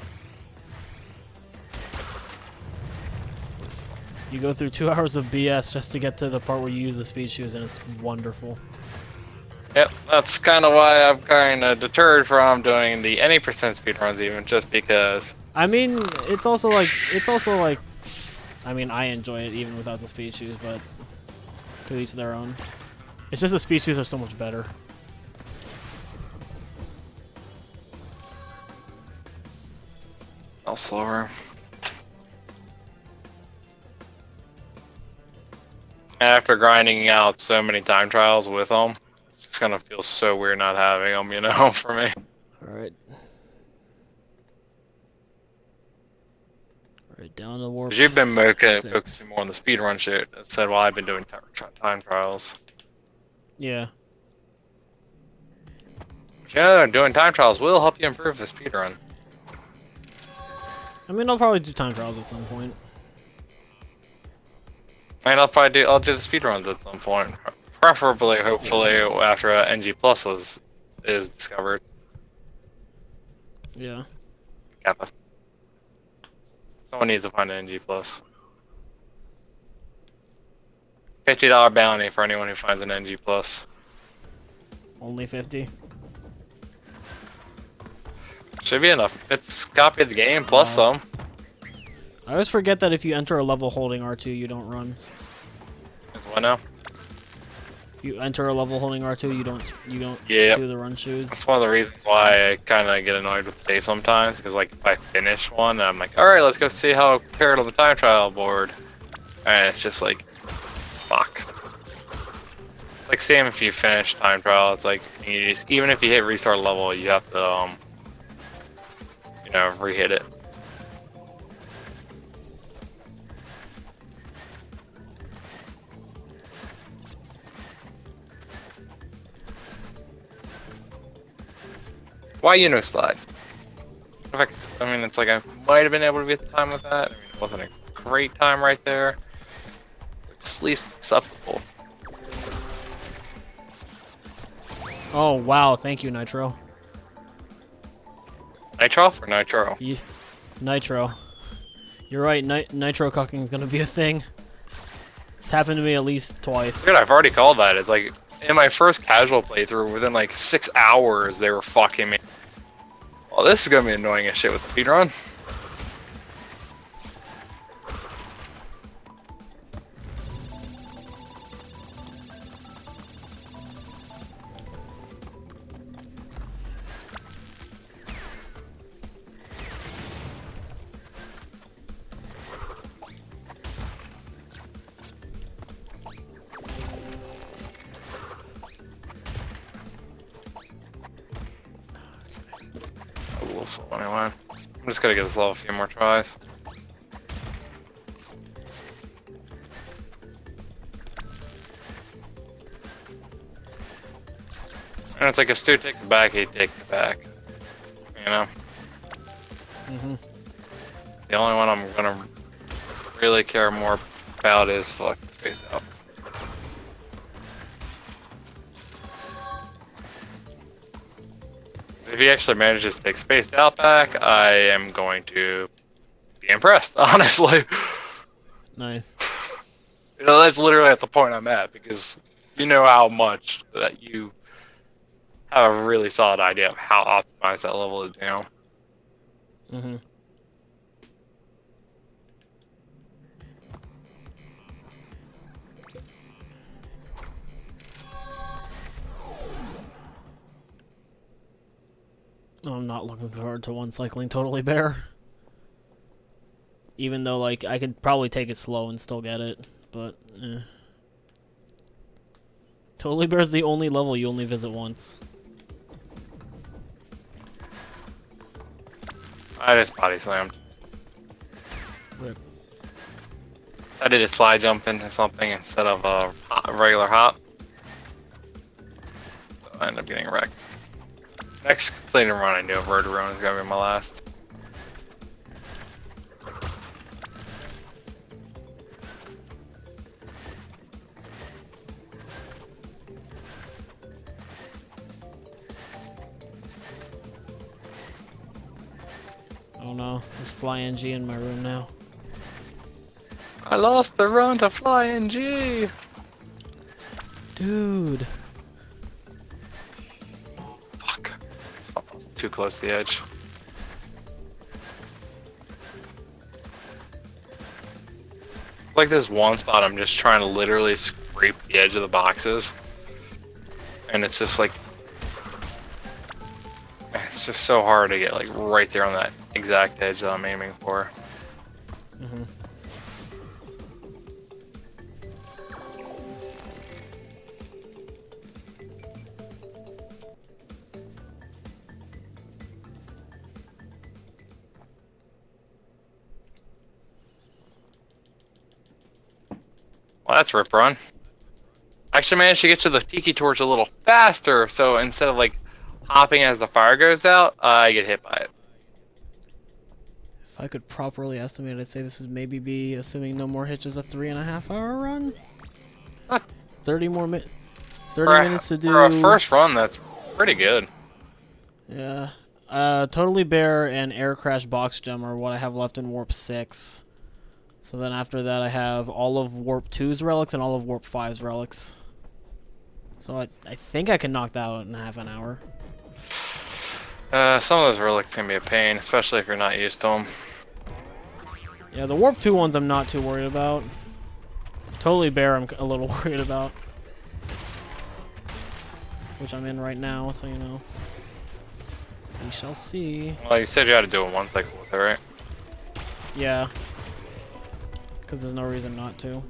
You go through 2 hours of BS just to get to the part where you use the speed shoes, and it's wonderful. Yep, that's kind of why I'm kind of deterred from doing the any percent speedruns, even just because. I mean, it's also like, I mean, I enjoy it even without the speed shoes, but to each their own. It's just the speed shoes are so much better. I'll slower. After grinding out so many time trials with them, it's just gonna feel so weird not having them, you know, for me. Alright. Alright, down to warp. Because you've been focusing 6. more on the speedrun shit instead while I've been doing time trials. Yeah. Yeah, doing time trials will help you improve the speedrun. I mean, I'll probably do time trials at some point. And I'll do the speedruns at some point. Preferably, hopefully, after NG Plus is discovered. Yeah. Kappa. Someone needs to find an NG Plus. $50 bounty for anyone who finds an NG Plus. Only 50. Should be enough. It's a copy of the game plus some. I always forget that if you enter a level holding R2, you don't run. Is what now? If you enter a level holding R2, you don't Yep. do the run shoes. That's one of the reasons why I kind of get annoyed with Dave sometimes, because like if I finish one, I'm like, all right, let's go see how I compared on the time trial board, and it's just like, fuck. It's like same if you finish time trial. It's like you just, even if you hit restart level, you have to you know, re-hit it. Why you no slide? In fact, I mean, it's like I might have been able to beat the time with that. I mean, it wasn't a great time right there. It's at least acceptable. Oh wow, thank you, Nitro. Nitro or Nitro? Nitro. You're right, Nitro cucking is gonna be a thing. It's happened to me at least twice. Dude, I've already called that. It's like, in my first casual playthrough, within like 6 hours, they were fucking me. Well, this is gonna be annoying as shit with speedrun. A little slow anyway. I'm just gonna get this level a few more tries. And it's like if Stu takes it back, he takes it back. You know? Mhm. The only one I'm gonna really care more about is fucking spaced out. If he actually manages to take spaced out back, I am going to be impressed, honestly. Nice. You know, that's literally at the point I'm at, because you know how much that you have a really solid idea of how optimized that level is now. Mhm. I'm not looking forward to one cycling Totally Bear. Even though, like, I could probably take it slow and still get it, but eh. Totally Bear's the only level you only visit once. I just body slammed. Rip. I did a slide jump into something instead of a regular hop. So I ended up getting wrecked. Next completed run I do of Road to Rome is gonna be my last. Oh no, there's FlyNG in my room now. I lost the run to FlyNG! Dude. Fuck. It's almost too close to the edge. It's like this one spot I'm just trying to literally scrape the edge of the boxes. And it's just like... It's just so hard to get like right there on that exact edge that I'm aiming for. Mhm. Well, that's Rip Run. I actually managed to get to the Tiki Torch a little faster, so instead of like hopping as the fire goes out, I get hit by it. If I could properly estimate, I'd say this would maybe be, assuming no more hitches, a 3.5 hour run? Huh. 30 more 30 For minutes to do. For a first run, that's pretty good. Yeah. Totally Bear and Air Crash Box Gem are what I have left in Warp 6. So then after that I have all of Warp 2's relics and all of Warp 5's relics. So I think I can knock that out in half an hour. Some of those relics can be a pain, especially if you're not used to them. Yeah, the Warp 2 ones I'm not too worried about. Totally Bear I'm a little worried about. which I'm in right now, so you know. We shall see. Well, you said you had to do it 1 cycle with it, right? Yeah. Because there's no reason not to.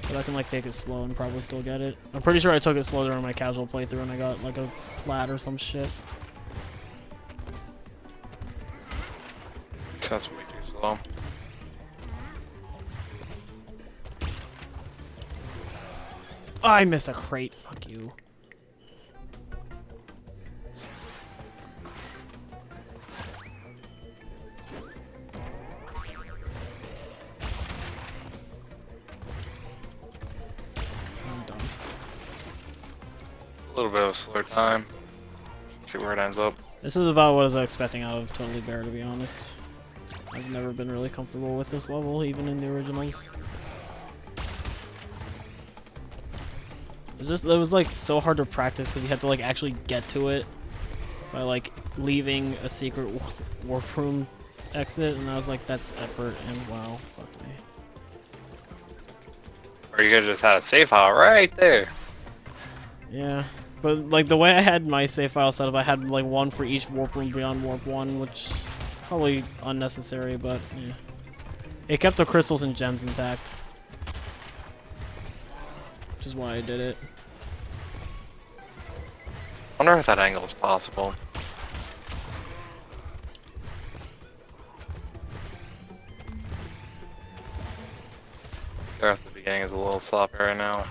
But I can like take it slow and probably still get it. I'm pretty sure I took it slow during my casual playthrough and I got like a flat or some shit. That's way too slow. Oh, I missed a crate. Fuck you. I'm done. A little bit of a slower time. Let's see where it ends up. This is about what I was expecting out of Totally Bear, to be honest. I've never been really comfortable with this level, even in the originals. It was like so hard to practice because you had to like actually get to it by like leaving a secret warp room exit, and I was like, that's effort, and wow, fuck me. Or you could've just had a save file right there. Yeah, but like the way I had my save file set up, I had like one for each warp room beyond warp 1, which is probably unnecessary, but yeah. It kept the crystals and gems intact, which is why I did it. I wonder if that angle is possible. There at the beginning is a little sloppy right now.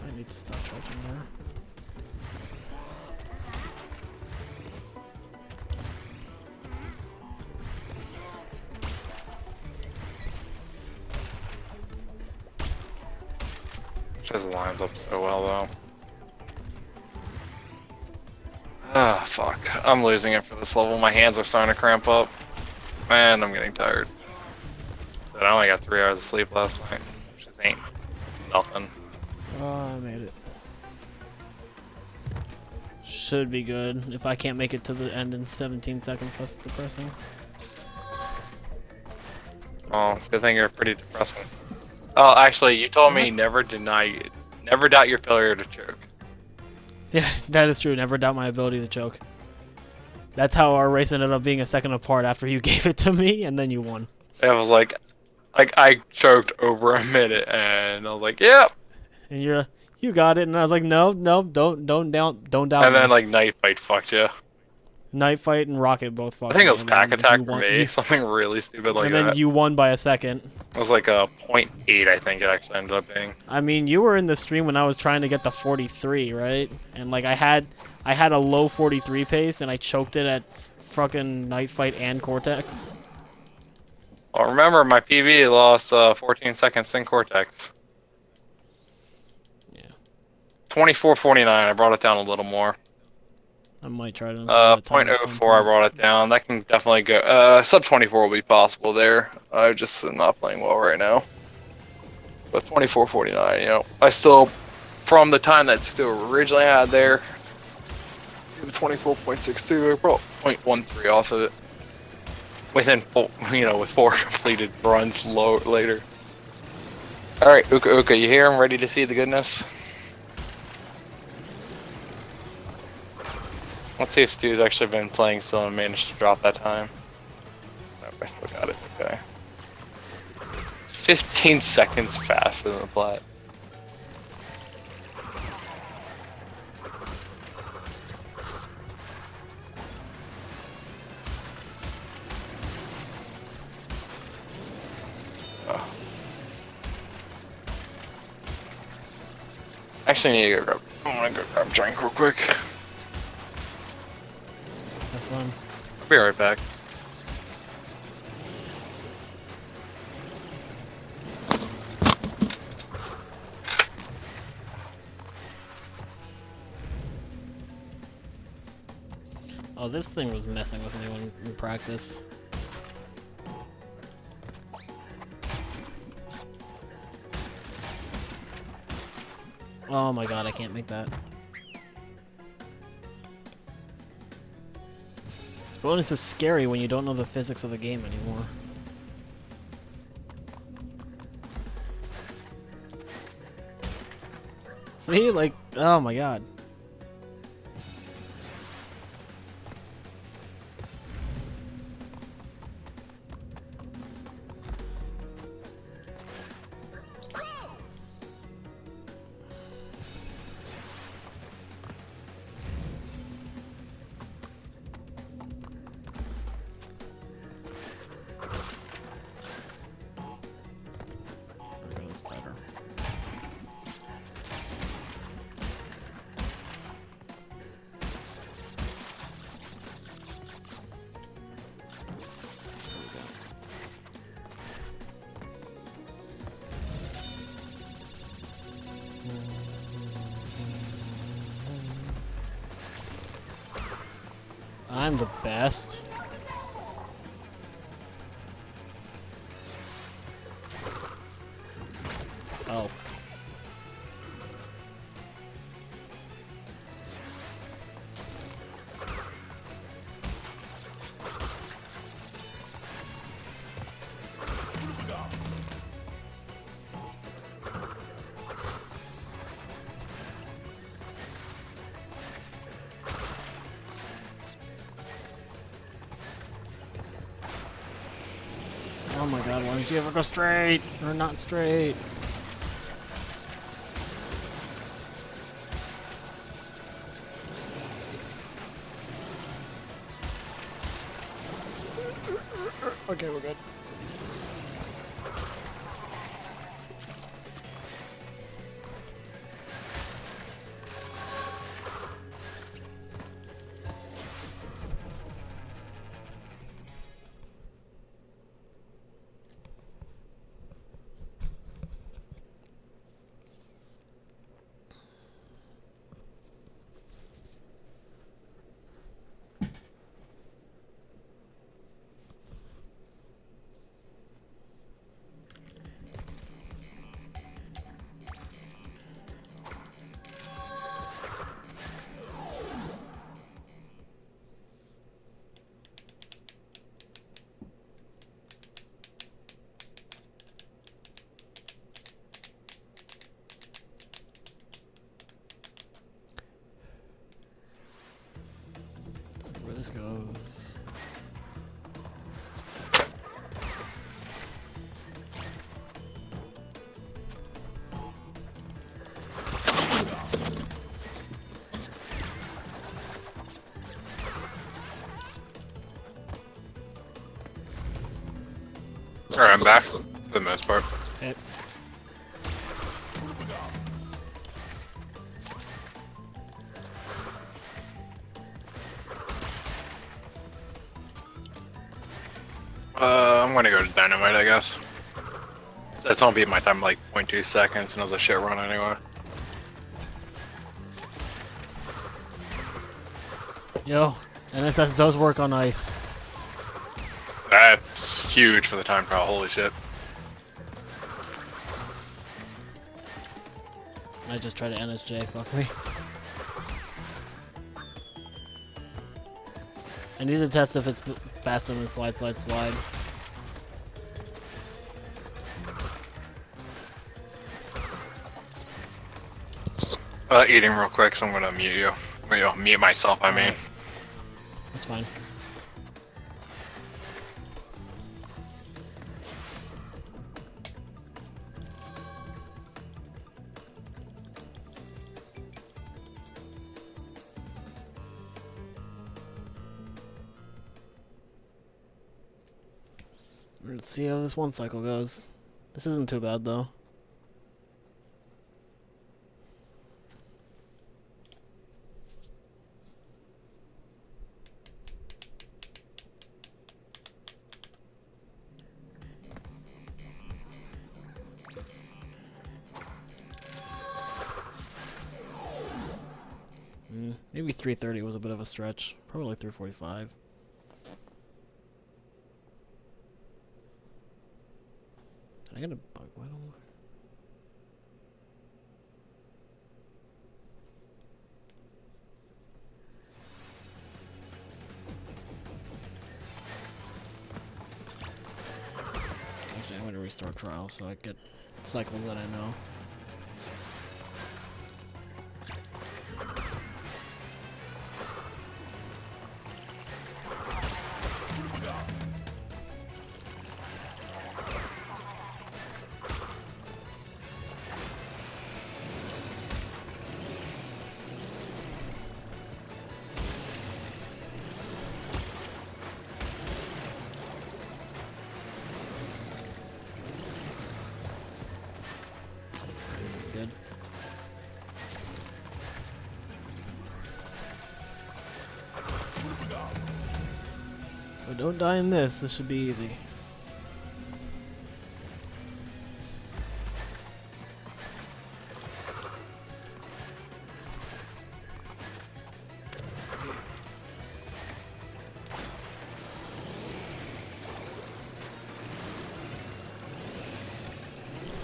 I need to stop charging there. Just lines up so well though. Ah, fuck. I'm losing it for this level. My hands are starting to cramp up. And I'm getting tired. So I only got 3 hours of sleep last night, which is ain't nothing. Oh, I made it. Should be good. If I can't make it to the end in 17 seconds, that's depressing. Oh, good thing you're pretty depressing. Oh, actually, you told me never doubt your failure to choke. Yeah, that is true. Never doubt my ability to choke. That's how our race ended up being a second apart after you gave it to me, and then you won. It was like I choked over a minute, and I was like, "Yep." And you got it, and I was like, no, don't doubt And then me. like Night Fight fucked you. Night Fight and Rocket both fucked I think me, it was and Pack then Attack you for won- me, you- something really stupid like and that. then you won by a second. It was like a .8, I think it actually ended up being. I mean, you were in the stream when I was trying to get the 43, right? And like I had a low 43 pace, and I choked it at fucking Night Fight and Cortex. Well, remember my PB lost 14 seconds in Cortex. Yeah. 24:49. I brought it down a little more. I might try to improve that time at some .04. I point. brought it down. That can definitely go. Sub 24 will be possible there. I'm just not playing well right now. But 24:49, you know, I still, from the time that still originally had there, 24.62. I brought .13 off of it. Within full, you know, with 4 completed runs later. All right, Uka Uka, you here? I'm ready to see the goodness. Let's see if Stu's actually been playing still and managed to drop that time. Nope, I still got it. Okay. It's 15 seconds faster than the plat. Oh. Actually, I need to go grab. I'm gonna go grab a drink real quick. Have fun. I'll be right back. Oh, this thing was messing with me when in practice. Oh my god, I can't make that. It's Bonus is scary when you don't know the physics of the game anymore. See, like, oh my god. There goes better. I'm the best. Oh. Oh my god, why did you ever go straight? Or not straight? Okay, we're good. Let's see where this goes. Alright, I'm back for the most part. Okay. I'm gonna go to dynamite, I guess. That's gonna be my time like 0.2 seconds, and it was a shit run anyway. Yo, NSS does work on ice. That's huge for the time trial. Holy shit! I just tried to NSJ, fuck me. I need to test if it's faster than slide, slide, slide. Eating real quick, so I'm gonna mute you. Well, mute myself, I mean. Alright. That's fine. Let's see how this one cycle goes. This isn't too bad though. Maybe 330 was a bit of a stretch. Probably like 345. Did I get a bug? Why don't I? I'm gonna restart trial so I get cycles that I know. This is good. If I don't die in this should be easy.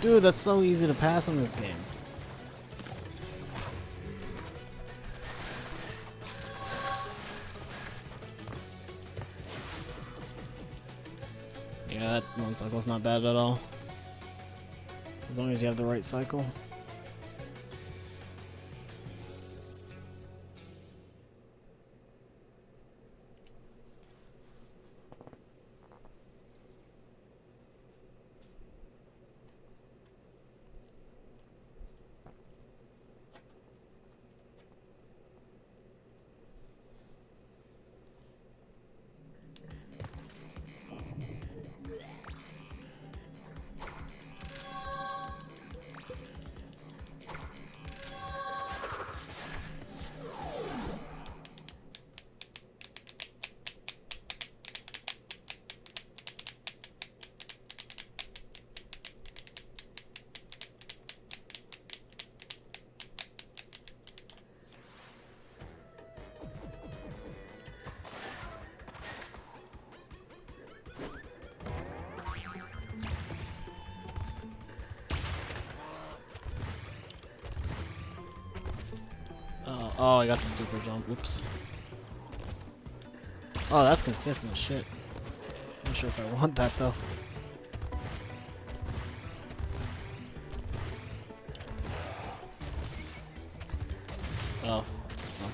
Dude, that's so easy to pass in this game. Yeah, that one cycle's not bad at all. As long as you have the right cycle. Oh, I got the super jump. Oops. Oh, that's consistent shit. I'm not sure if I want that though. Oh. Fuck.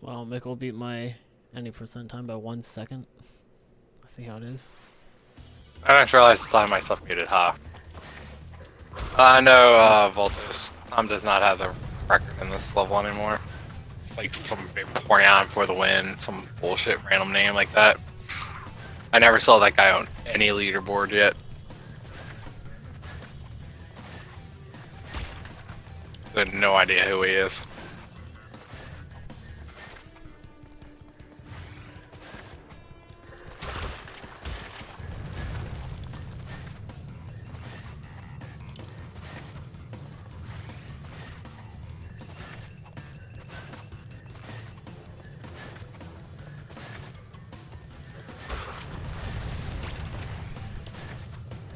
Wow, Mick beat my any percent time by 1 second. Let's see how it is. I just realized I myself muted, huh? I know Voltos. Tom does not have the record in this level anymore. It's like some big Porion for the win, some bullshit random name like that. I never saw that guy on any leaderboard yet. I have no idea who he is.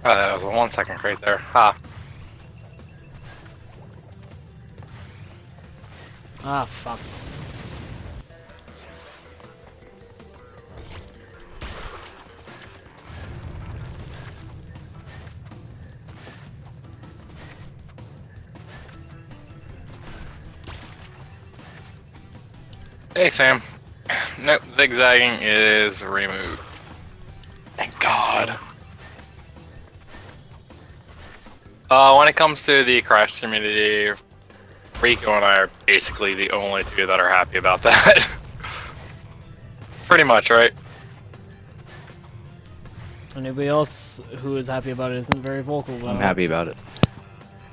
Oh, that was a 1 second crate there. Ha. Ah, fuck. Hey, Sam. Nope, zigzagging is removed. Thank God. When it comes to the Crash community, Riko and I are basically the only two that are happy about that. Pretty much, right? Anybody else who is happy about it isn't very vocal about I'm it. happy about it.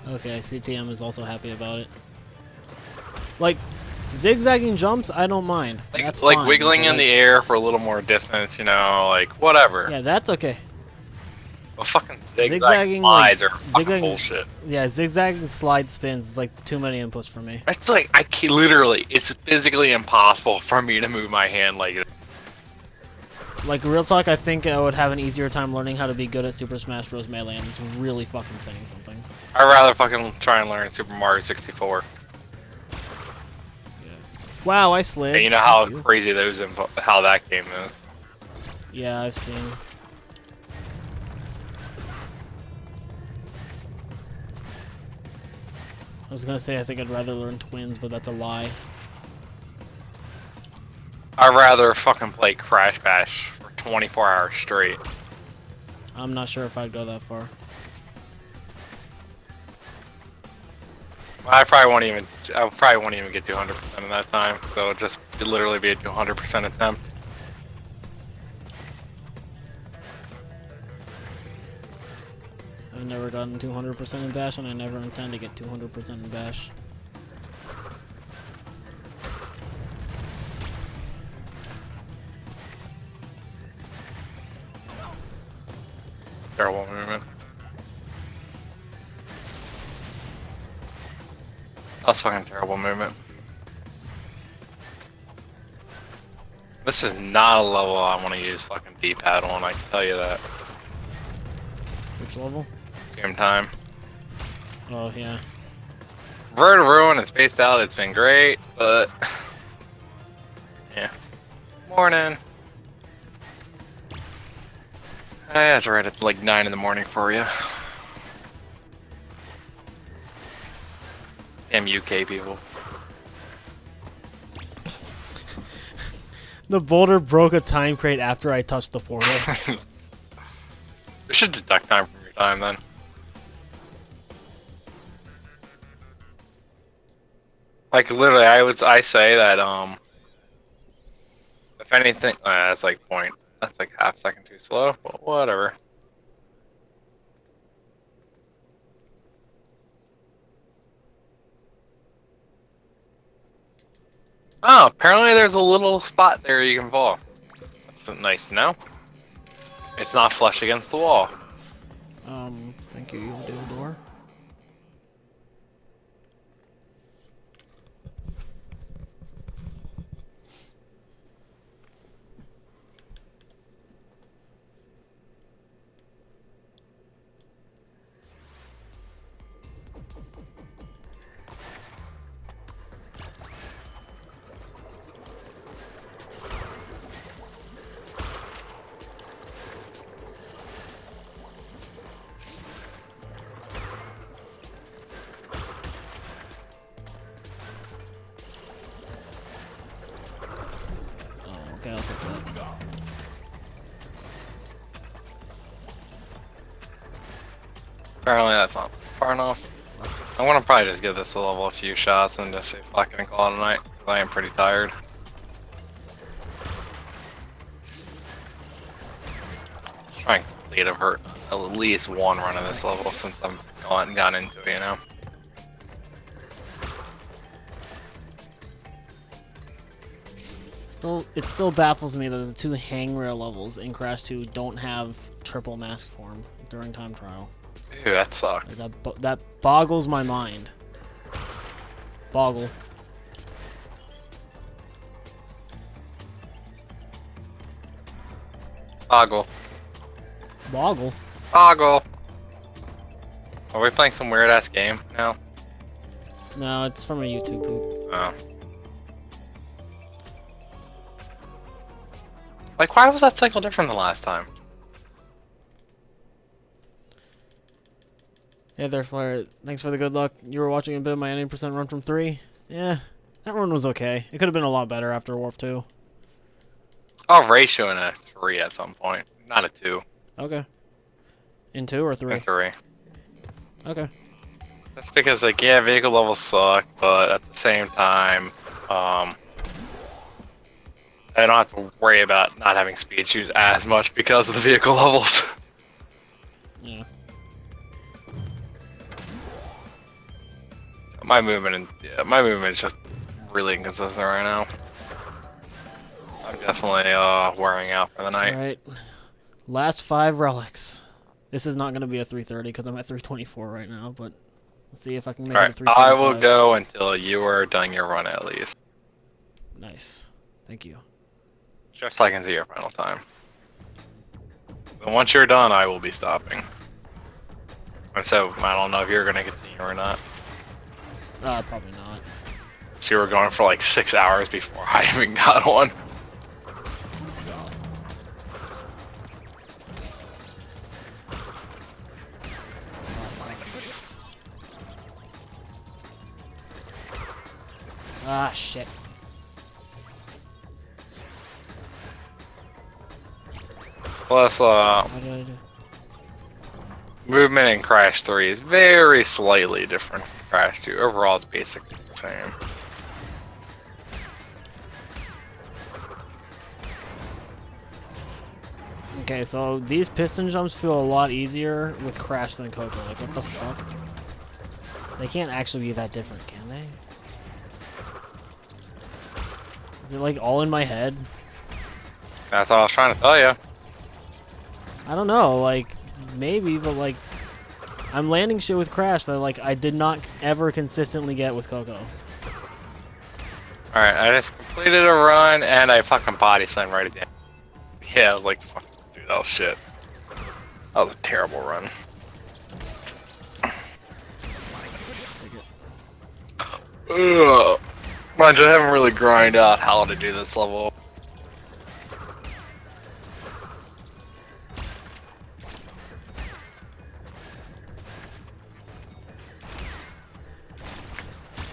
Okay, CTM is also happy about it. Like, zigzagging jumps, I don't mind. That's Like fine, wiggling but, in the air for a little more distance, you know, like whatever. Yeah, that's okay. But fucking Zigzagging, zigzagging like, slides are fucking zigzagging- bullshit. Yeah, zigzagging slide spins is like too many inputs for me. It's like I can't, literally, it's physically impossible for me to move my hand like it. Like, real talk, I think I would have an easier time learning how to be good at Super Smash Bros. Melee, and it's really fucking saying something. I'd rather fucking try and learn Super Mario 64. Wow, I slid. And you know how Thank you. crazy how that game is. Yeah, I've seen. I was gonna say I think I'd rather learn twins, but that's a lie. I'd rather fucking play Crash Bash for 24 hours straight. I'm not sure if I'd go that far. I probably won't even get to 100% in that time. So it'll just literally be a 200% attempt. I've never gotten 200% in Bash, and I never intend to get 200% in Bash. Terrible movement. That's fucking terrible movement. This is not a level I want to use fucking D-pad on, I can tell you that. Which level? Game time. Oh, yeah. Bird of Ruin is spaced out, it's been great, but... yeah. Morning. That's right, it's like 9 in the morning for you. Damn UK people. The boulder broke a time crate after I touched the portal. We should deduct time from your time then. Like literally, I say that if anything, that's like point. That's like half second too slow. But whatever. Oh, apparently there's a little spot there you can fall. That's nice to know. It's not flush against the wall. Thank you, Evil Door. Okay, I'll take that. Apparently that's not far enough. I'm gonna probably just give this level a few shots and just say fuck it and call it a night. 'Cause I am pretty tired. Try and complete at least one run of this level since I've gone into it, you know. It still baffles me that the 2 hangrail levels in Crash 2 don't have triple mask form during time trial. Ew, that sucks. That boggles my mind. Boggle. Boggle. Boggle? Boggle. Are we playing some weird ass game now? No, it's from a YouTube poop. Oh. Like, why was that cycle different than last time? Hey there, Flare. Thanks for the good luck. You were watching a bit of my 90% run from 3? Yeah, that run was okay. It could have been a lot better after Warp 2. I'll ratio in a 3 at some point, not a 2. Okay. In 2 or 3? In 3. Okay. That's because, like, yeah, vehicle levels suck, but at the same time, I don't have to worry about not having speed shoes as much because of the vehicle levels. Yeah. My movement is just really inconsistent right now. I'm definitely wearing out for the night. Alright. Last 5 relics. This is not going to be a 330 because I'm at 324 right now, but let's see if I can make it a 335. I will go until you are done your run at least. Nice. Thank you. Just so I can see your final time. And once you're done, I will be stopping. And so, I don't know if you're going to continue or not. Probably not. So you were going for like 6 hours before I even got one. Ah, shit. Plus, What did I do? movement in Crash 3 is very slightly different from Crash 2. Overall, it's basically the same. Okay, so these piston jumps feel a lot easier with Crash than Coco. Like, what the fuck? They can't actually be that different, can they? Is it, like, all in my head? That's what I was trying to tell you. I don't know, like, maybe, but, like, I'm landing shit with Crash that, like, I did not ever consistently get with Coco. Alright, I just completed a run and I fucking body slammed right at the end. Yeah, I was like, fuck, dude, that was shit. That was a terrible run. Ugh. Mind you, I haven't really grinded out how to do this level.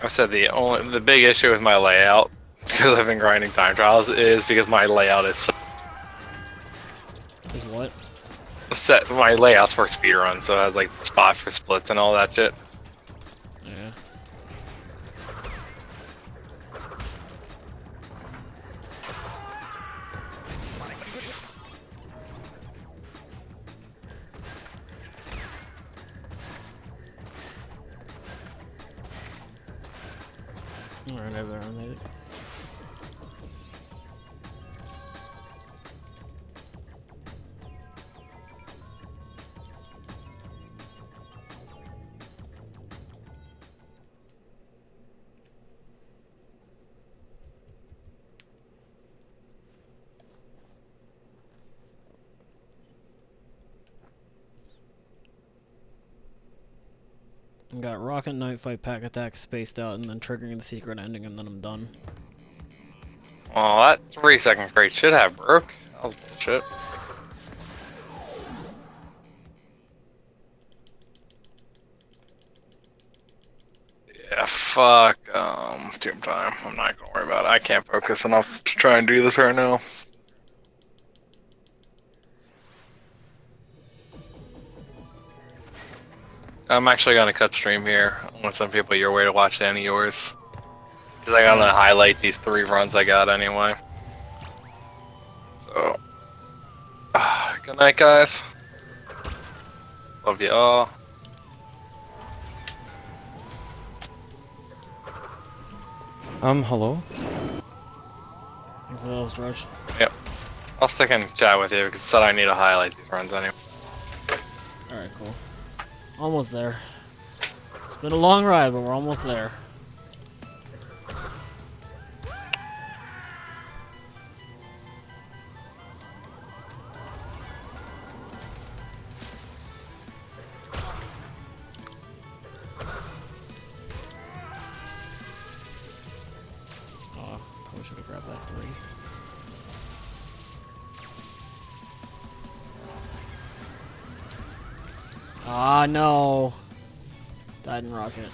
I said the big issue with my layout, because I've been grinding time trials, is because my layout is so Is what? set. My layout's for speedrun, so it has like spot for splits and all that shit. Yeah. Alright, I made it. Got Rocket Knight Fight Pack Attack spaced out and then triggering the secret ending and then I'm done. Well, that 3-second crate should have broke. That was bullshit. Yeah, fuck, Tomb Time. I'm not gonna worry about it. I can't focus enough to try and do this right now. I'm actually gonna cut stream here. I want some people your way to watch any of yours. Because I gotta highlight these 3 runs I got anyway. So, good night, guys. Love you all. Hello? for those, George. Yep. I'll stick in chat with you because it said I need to highlight these runs anyway. Alright, cool. Almost there. It's been a long ride, but we're almost there. Oh, probably should have grabbed that 3. Ah, no. Died in rocket.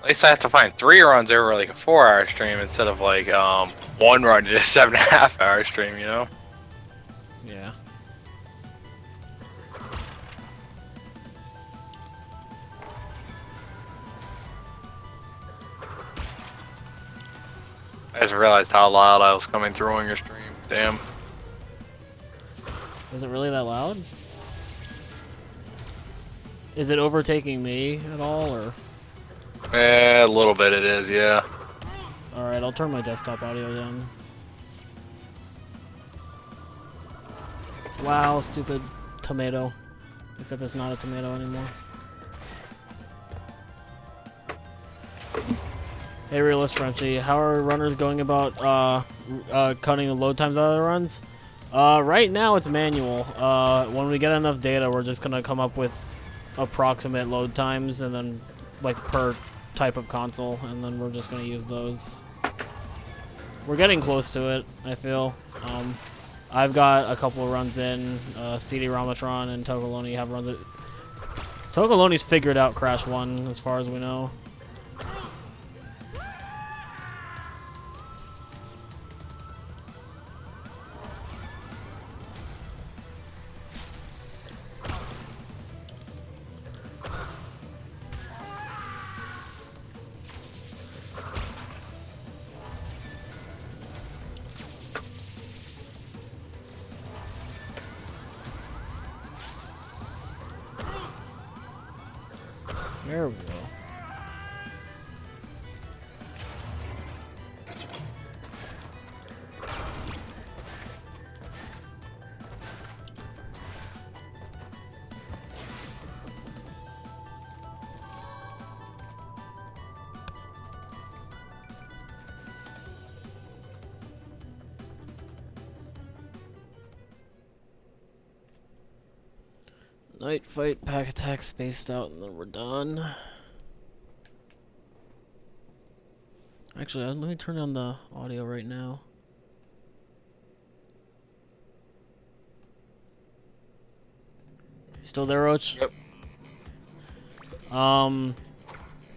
At least I have to find 3 runs over like a 4-hour stream instead of like 1 run in a 7.5-hour stream, you know? Yeah. I just realized how loud I was coming through on your stream. Damn. Was it really that loud? Is it overtaking me at all, or? A little bit it is, yeah. Alright, I'll turn my desktop audio down. Wow, stupid tomato. Except it's not a tomato anymore. Hey, Realist Frenchie, how are runners going about cutting the load times out of the runs? Right now it's manual. When we get enough data, we're just gonna come up with approximate load times, and then like per type of console, and then we're just gonna use those. We're getting close to it, I feel. I've got a couple of runs in. CD Ramatron and Togoloni have runs. Togoloni's figured out Crash 1, as far as we know. There we go. Night fight, pack attack, spaced out, and then we're done. Actually, let me turn on the audio right now. You still there, Roach? Yep.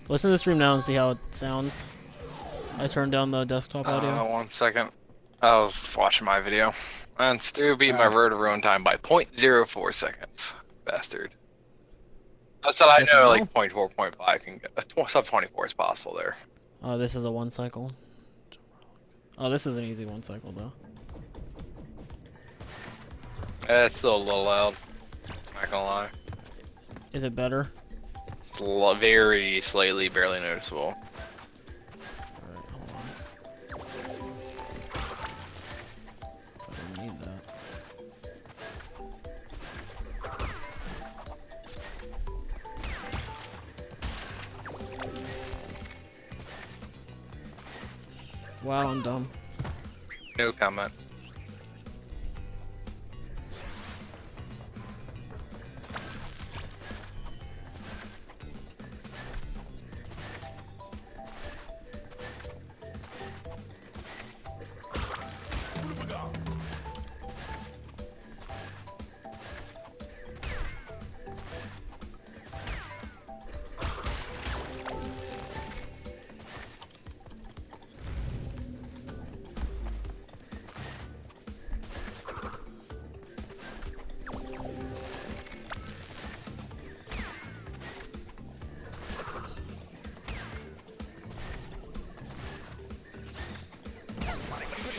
Listen to the stream now and see how it sounds. I turned down the desktop audio. 1 second. I was watching my video. And Stu beat my road to ruin time by 0.04 seconds. Bastard. I said I Yes, know no? like 0.4, 0.5 can get sub 24 is possible there. Oh, this is a 1 cycle. Oh, this is an easy 1 cycle though. It's still a little loud. Not gonna lie. Is it better? It's very slightly, barely noticeable. Alright, hold on. I don't need that. Wow, I'm dumb. No comment.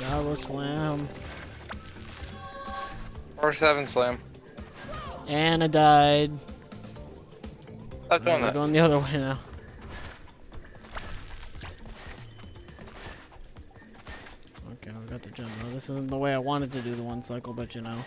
Power slam. Or 7 slam. And I died. Stop doing We're that. going the other way now. got the gem though. This isn't the way I wanted to do the one cycle, but you know.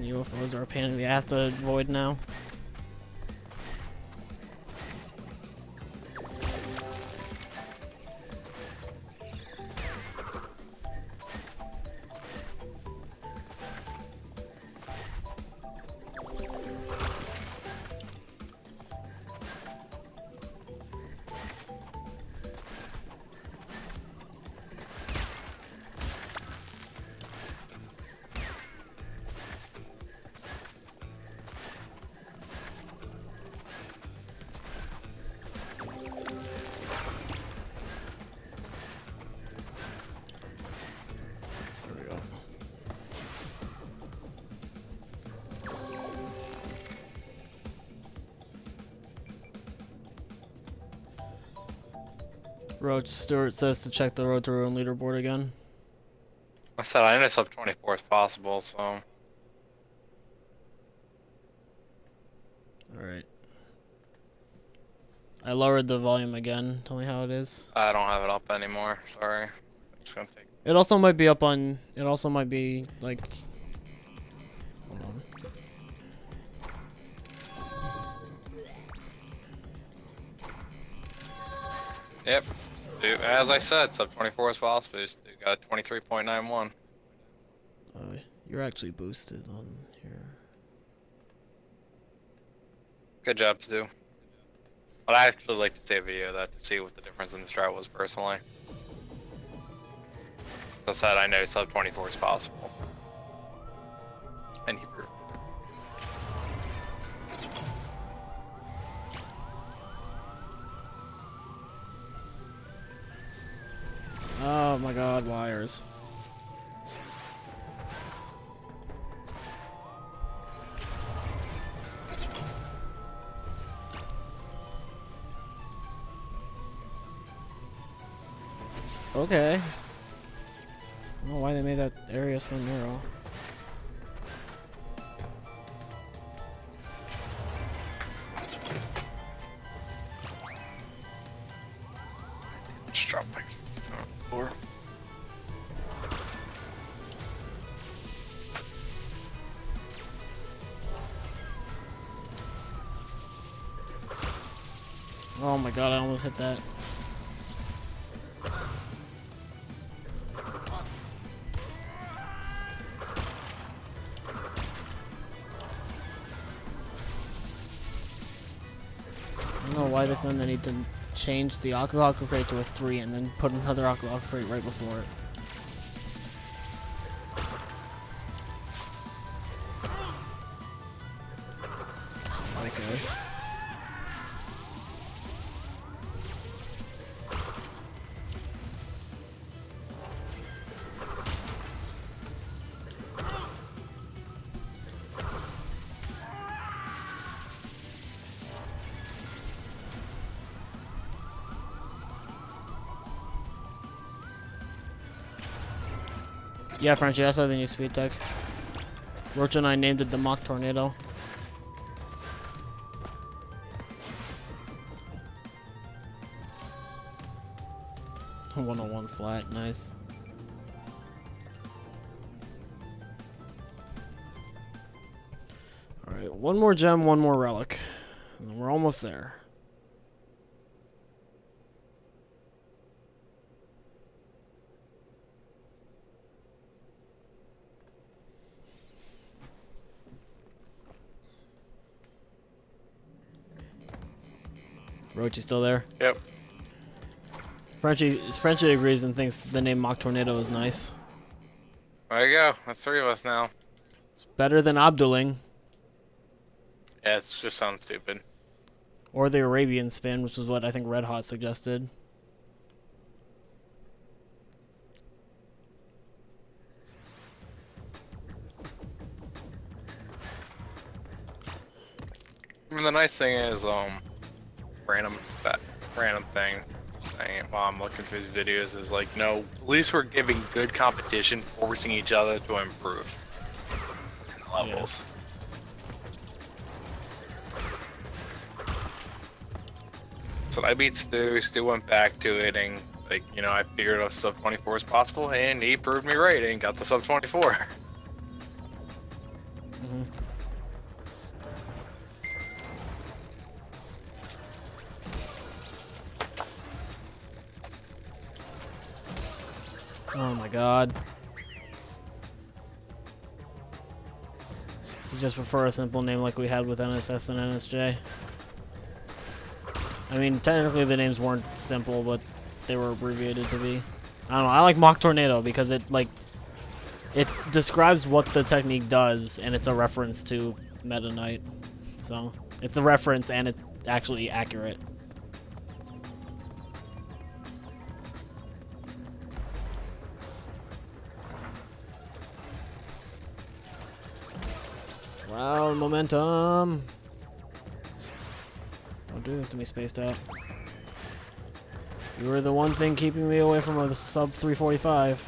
UFOs are a pain in the ass to avoid now. Roach Stewart says to check the Road to Ruin leaderboard again. I said I know sub 24 is possible, so. Alright. I lowered the volume again. Tell me how it is. I don't have it up anymore. Sorry. It's gonna take. It also might be up on. It also might be like. Hold on. Yep. Dude, as I said, sub 24 is fast boost. Dude got a 23.91. You're actually boosted on here. Good job, Stu. I'd actually like to see a video of that to see what the difference in the strat was personally. As I said, I know sub 24 is possible. And Hebrew. Oh my god, wires. Okay. I don't know why they made that area so narrow. Just drop my floor. Oh my god, I almost hit that. I don't know why they need to change the Aku Aku crate to a 3 and then put another Aku Aku crate right before it. Okay. Yeah, Frenchie, I saw the new speed tech. Roach and I named it the Mock Tornado. A 101 flat, nice. Alright, one more gem, one more relic. And we're almost there. Roach, you still there? Yep. Frenchie agrees and thinks the name Mock Tornado is nice. There you go. That's 3 of us now. It's better than Abduling. Yeah, it just sounds stupid. Or the Arabian spin, which is what I think Red Hot suggested. mean, the nice thing is, random thing. While I'm looking through his videos, is like, no, at least we're giving good competition, forcing each other to improve in levels. So I beat Stu. Stu went back to it, and like, you know, I figured a sub 24 is possible, and he proved me right and got the sub 24. Mhm. Oh my god. You just prefer a simple name like we had with NSS and NSJ? I mean, technically the names weren't simple, but they were abbreviated to be. I don't know, I like Mock Tornado because it, like, it describes what the technique does, and it's a reference to Meta Knight. So, it's a reference, and it's actually accurate. Wow, momentum! Don't do this to me, Spaced Out. You were the one thing keeping me away from a sub 345.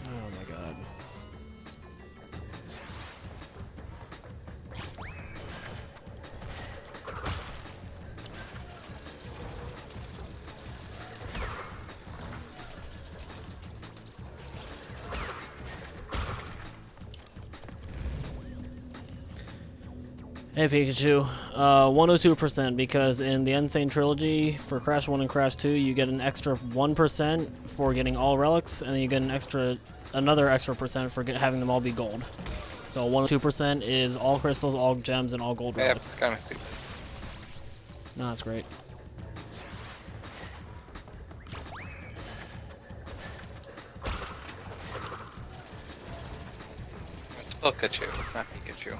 Oh my god. Hey Pikachu, 102% because in the Sane Trilogy for Crash 1 and Crash 2 you get an extra 1% for getting all relics, and then you get another extra percent for having them all be gold. So 102% is all crystals, all gems, and all gold Yeah, relics. it's kind of stupid. No, that's great. It's Pikachu, not Pikachu.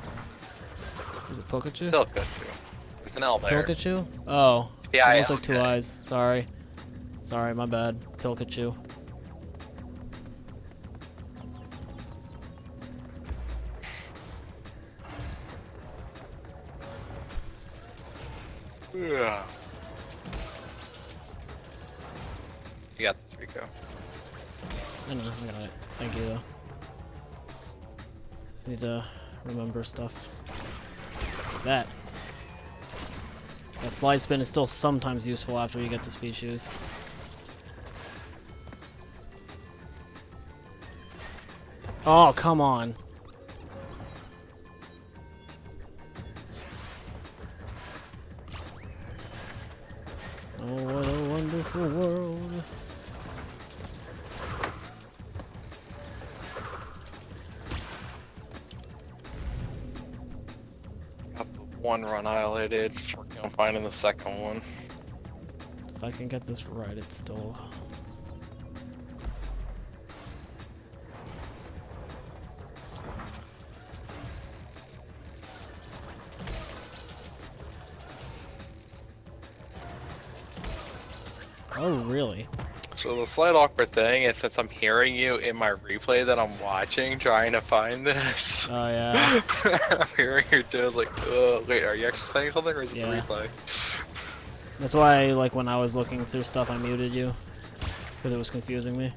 Is it Pikachu? Pikachu. There's an L there. Pikachu? Oh. Yeah, It looked like two eyes. Sorry. Sorry, my bad. Pikachu. Yeah. You got this, Riko. I know, I got it. Thank you, though. Just need to remember stuff. That. That slide spin is still sometimes useful after you get the speed shoes. Oh, come on. Oh, what a wonderful world. Got the one run highlighted. Working on finding the second one. If I can get this right, it's still... Oh, really? So the slight awkward thing is, since I'm hearing you in my replay that I'm watching, trying to find this, Oh, yeah. I'm hearing your toes like, wait, are you actually saying something, or is it Yeah. the replay? That's why, like, when I was looking through stuff, I muted you. Because it was confusing me.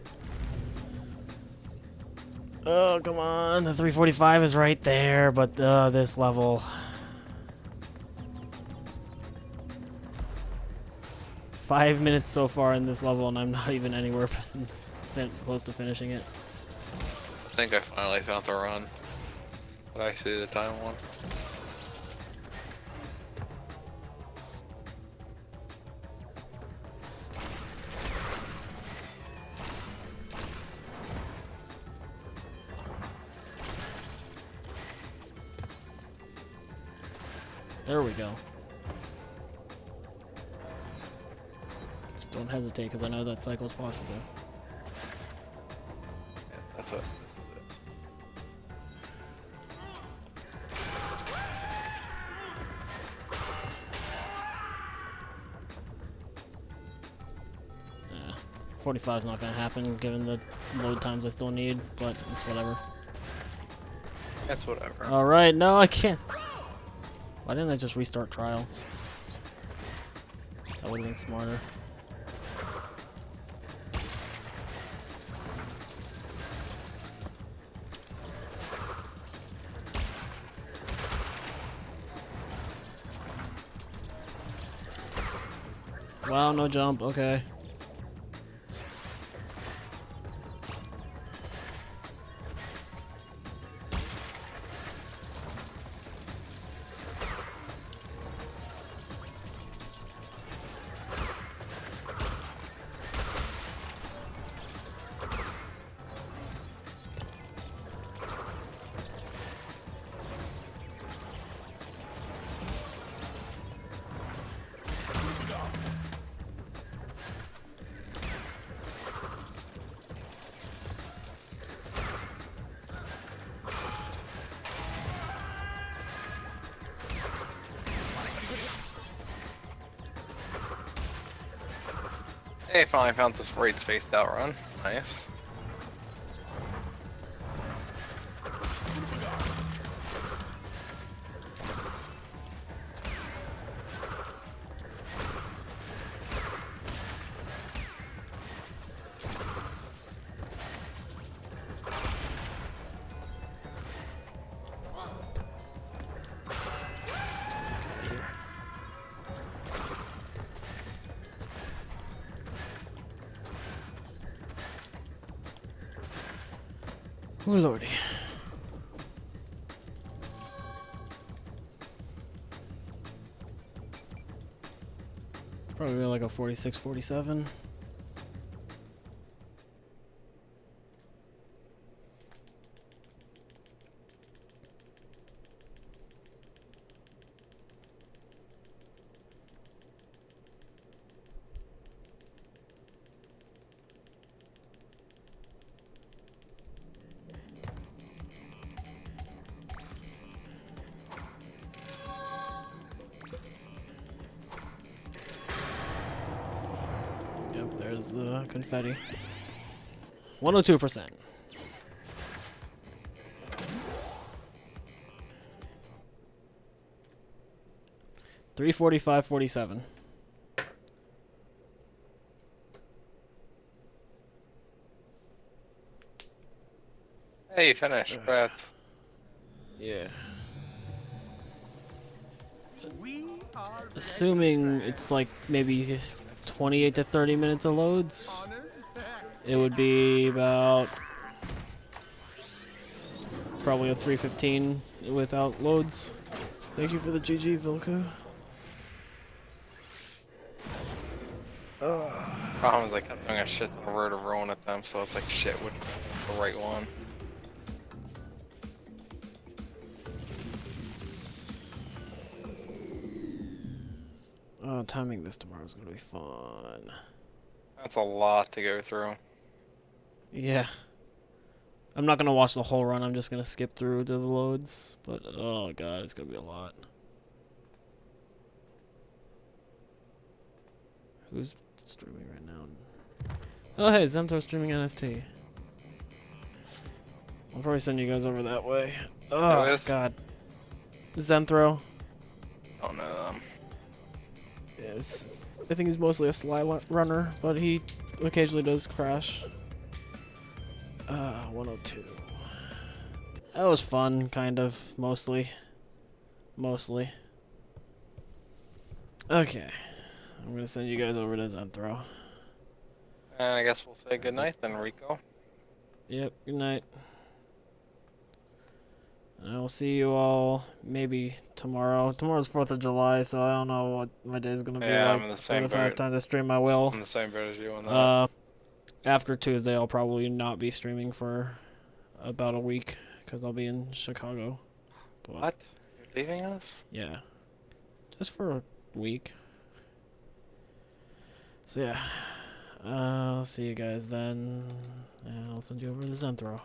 Oh, come on. The 345 is right there, but this level... 5 minutes so far in this level, and I'm not even anywhere close to finishing it. I think I finally found the run. But I see the time one. There we go. Just don't hesitate, because I know that cycle's possible. Yeah, that's it. Yeah. 45 is not going to happen, given the load times I still need, but it's whatever. That's whatever. Alright, no, I can't. Why didn't I just restart trial? That would have been smarter. Wow, no jump, okay. Hey, finally found this right spaced out run. Nice. Oh lordy. Probably like a 46, 47. Yep, there's the confetti. 102%. $345.47. Hey, you finished. Congrats. Yeah. Assuming it's like maybe 28 to 30 minutes of loads, it would be about probably a 315 without loads. Thank you for the GG, Vilko. Problem is I kept doing a shit ton of Road of Ruin at them, so it's like shit, which is the right one? Oh, timing this tomorrow is gonna be fun. That's a lot to go through. Yeah. I'm not gonna watch the whole run, I'm just gonna skip through to the loads. But, oh god, it's gonna be a lot. Who's streaming right now? Oh, hey, Zenthro's streaming NST. I'll probably send you guys over that way. Oh, is? god. Zenthro. Don't know them. Yes, I think he's mostly a sly runner, but he occasionally does crash. 102. That was fun, kind of, mostly. Mostly. Okay. I'm gonna send you guys over to Zenthro. And I guess we'll say goodnight then, Riko. Yep, good night. And I will see you all maybe tomorrow. Tomorrow's 4th of July, so I don't know what my day's gonna be Yeah, like. I'm in the But same if I have boat. time to stream, I will. I'm the same boat as you on that. After Tuesday, I'll probably not be streaming for about a week because I'll be in Chicago. But, What? You're leaving us? yeah. just for a week. So yeah, I'll see you guys then, and I'll send you over the Zen throw.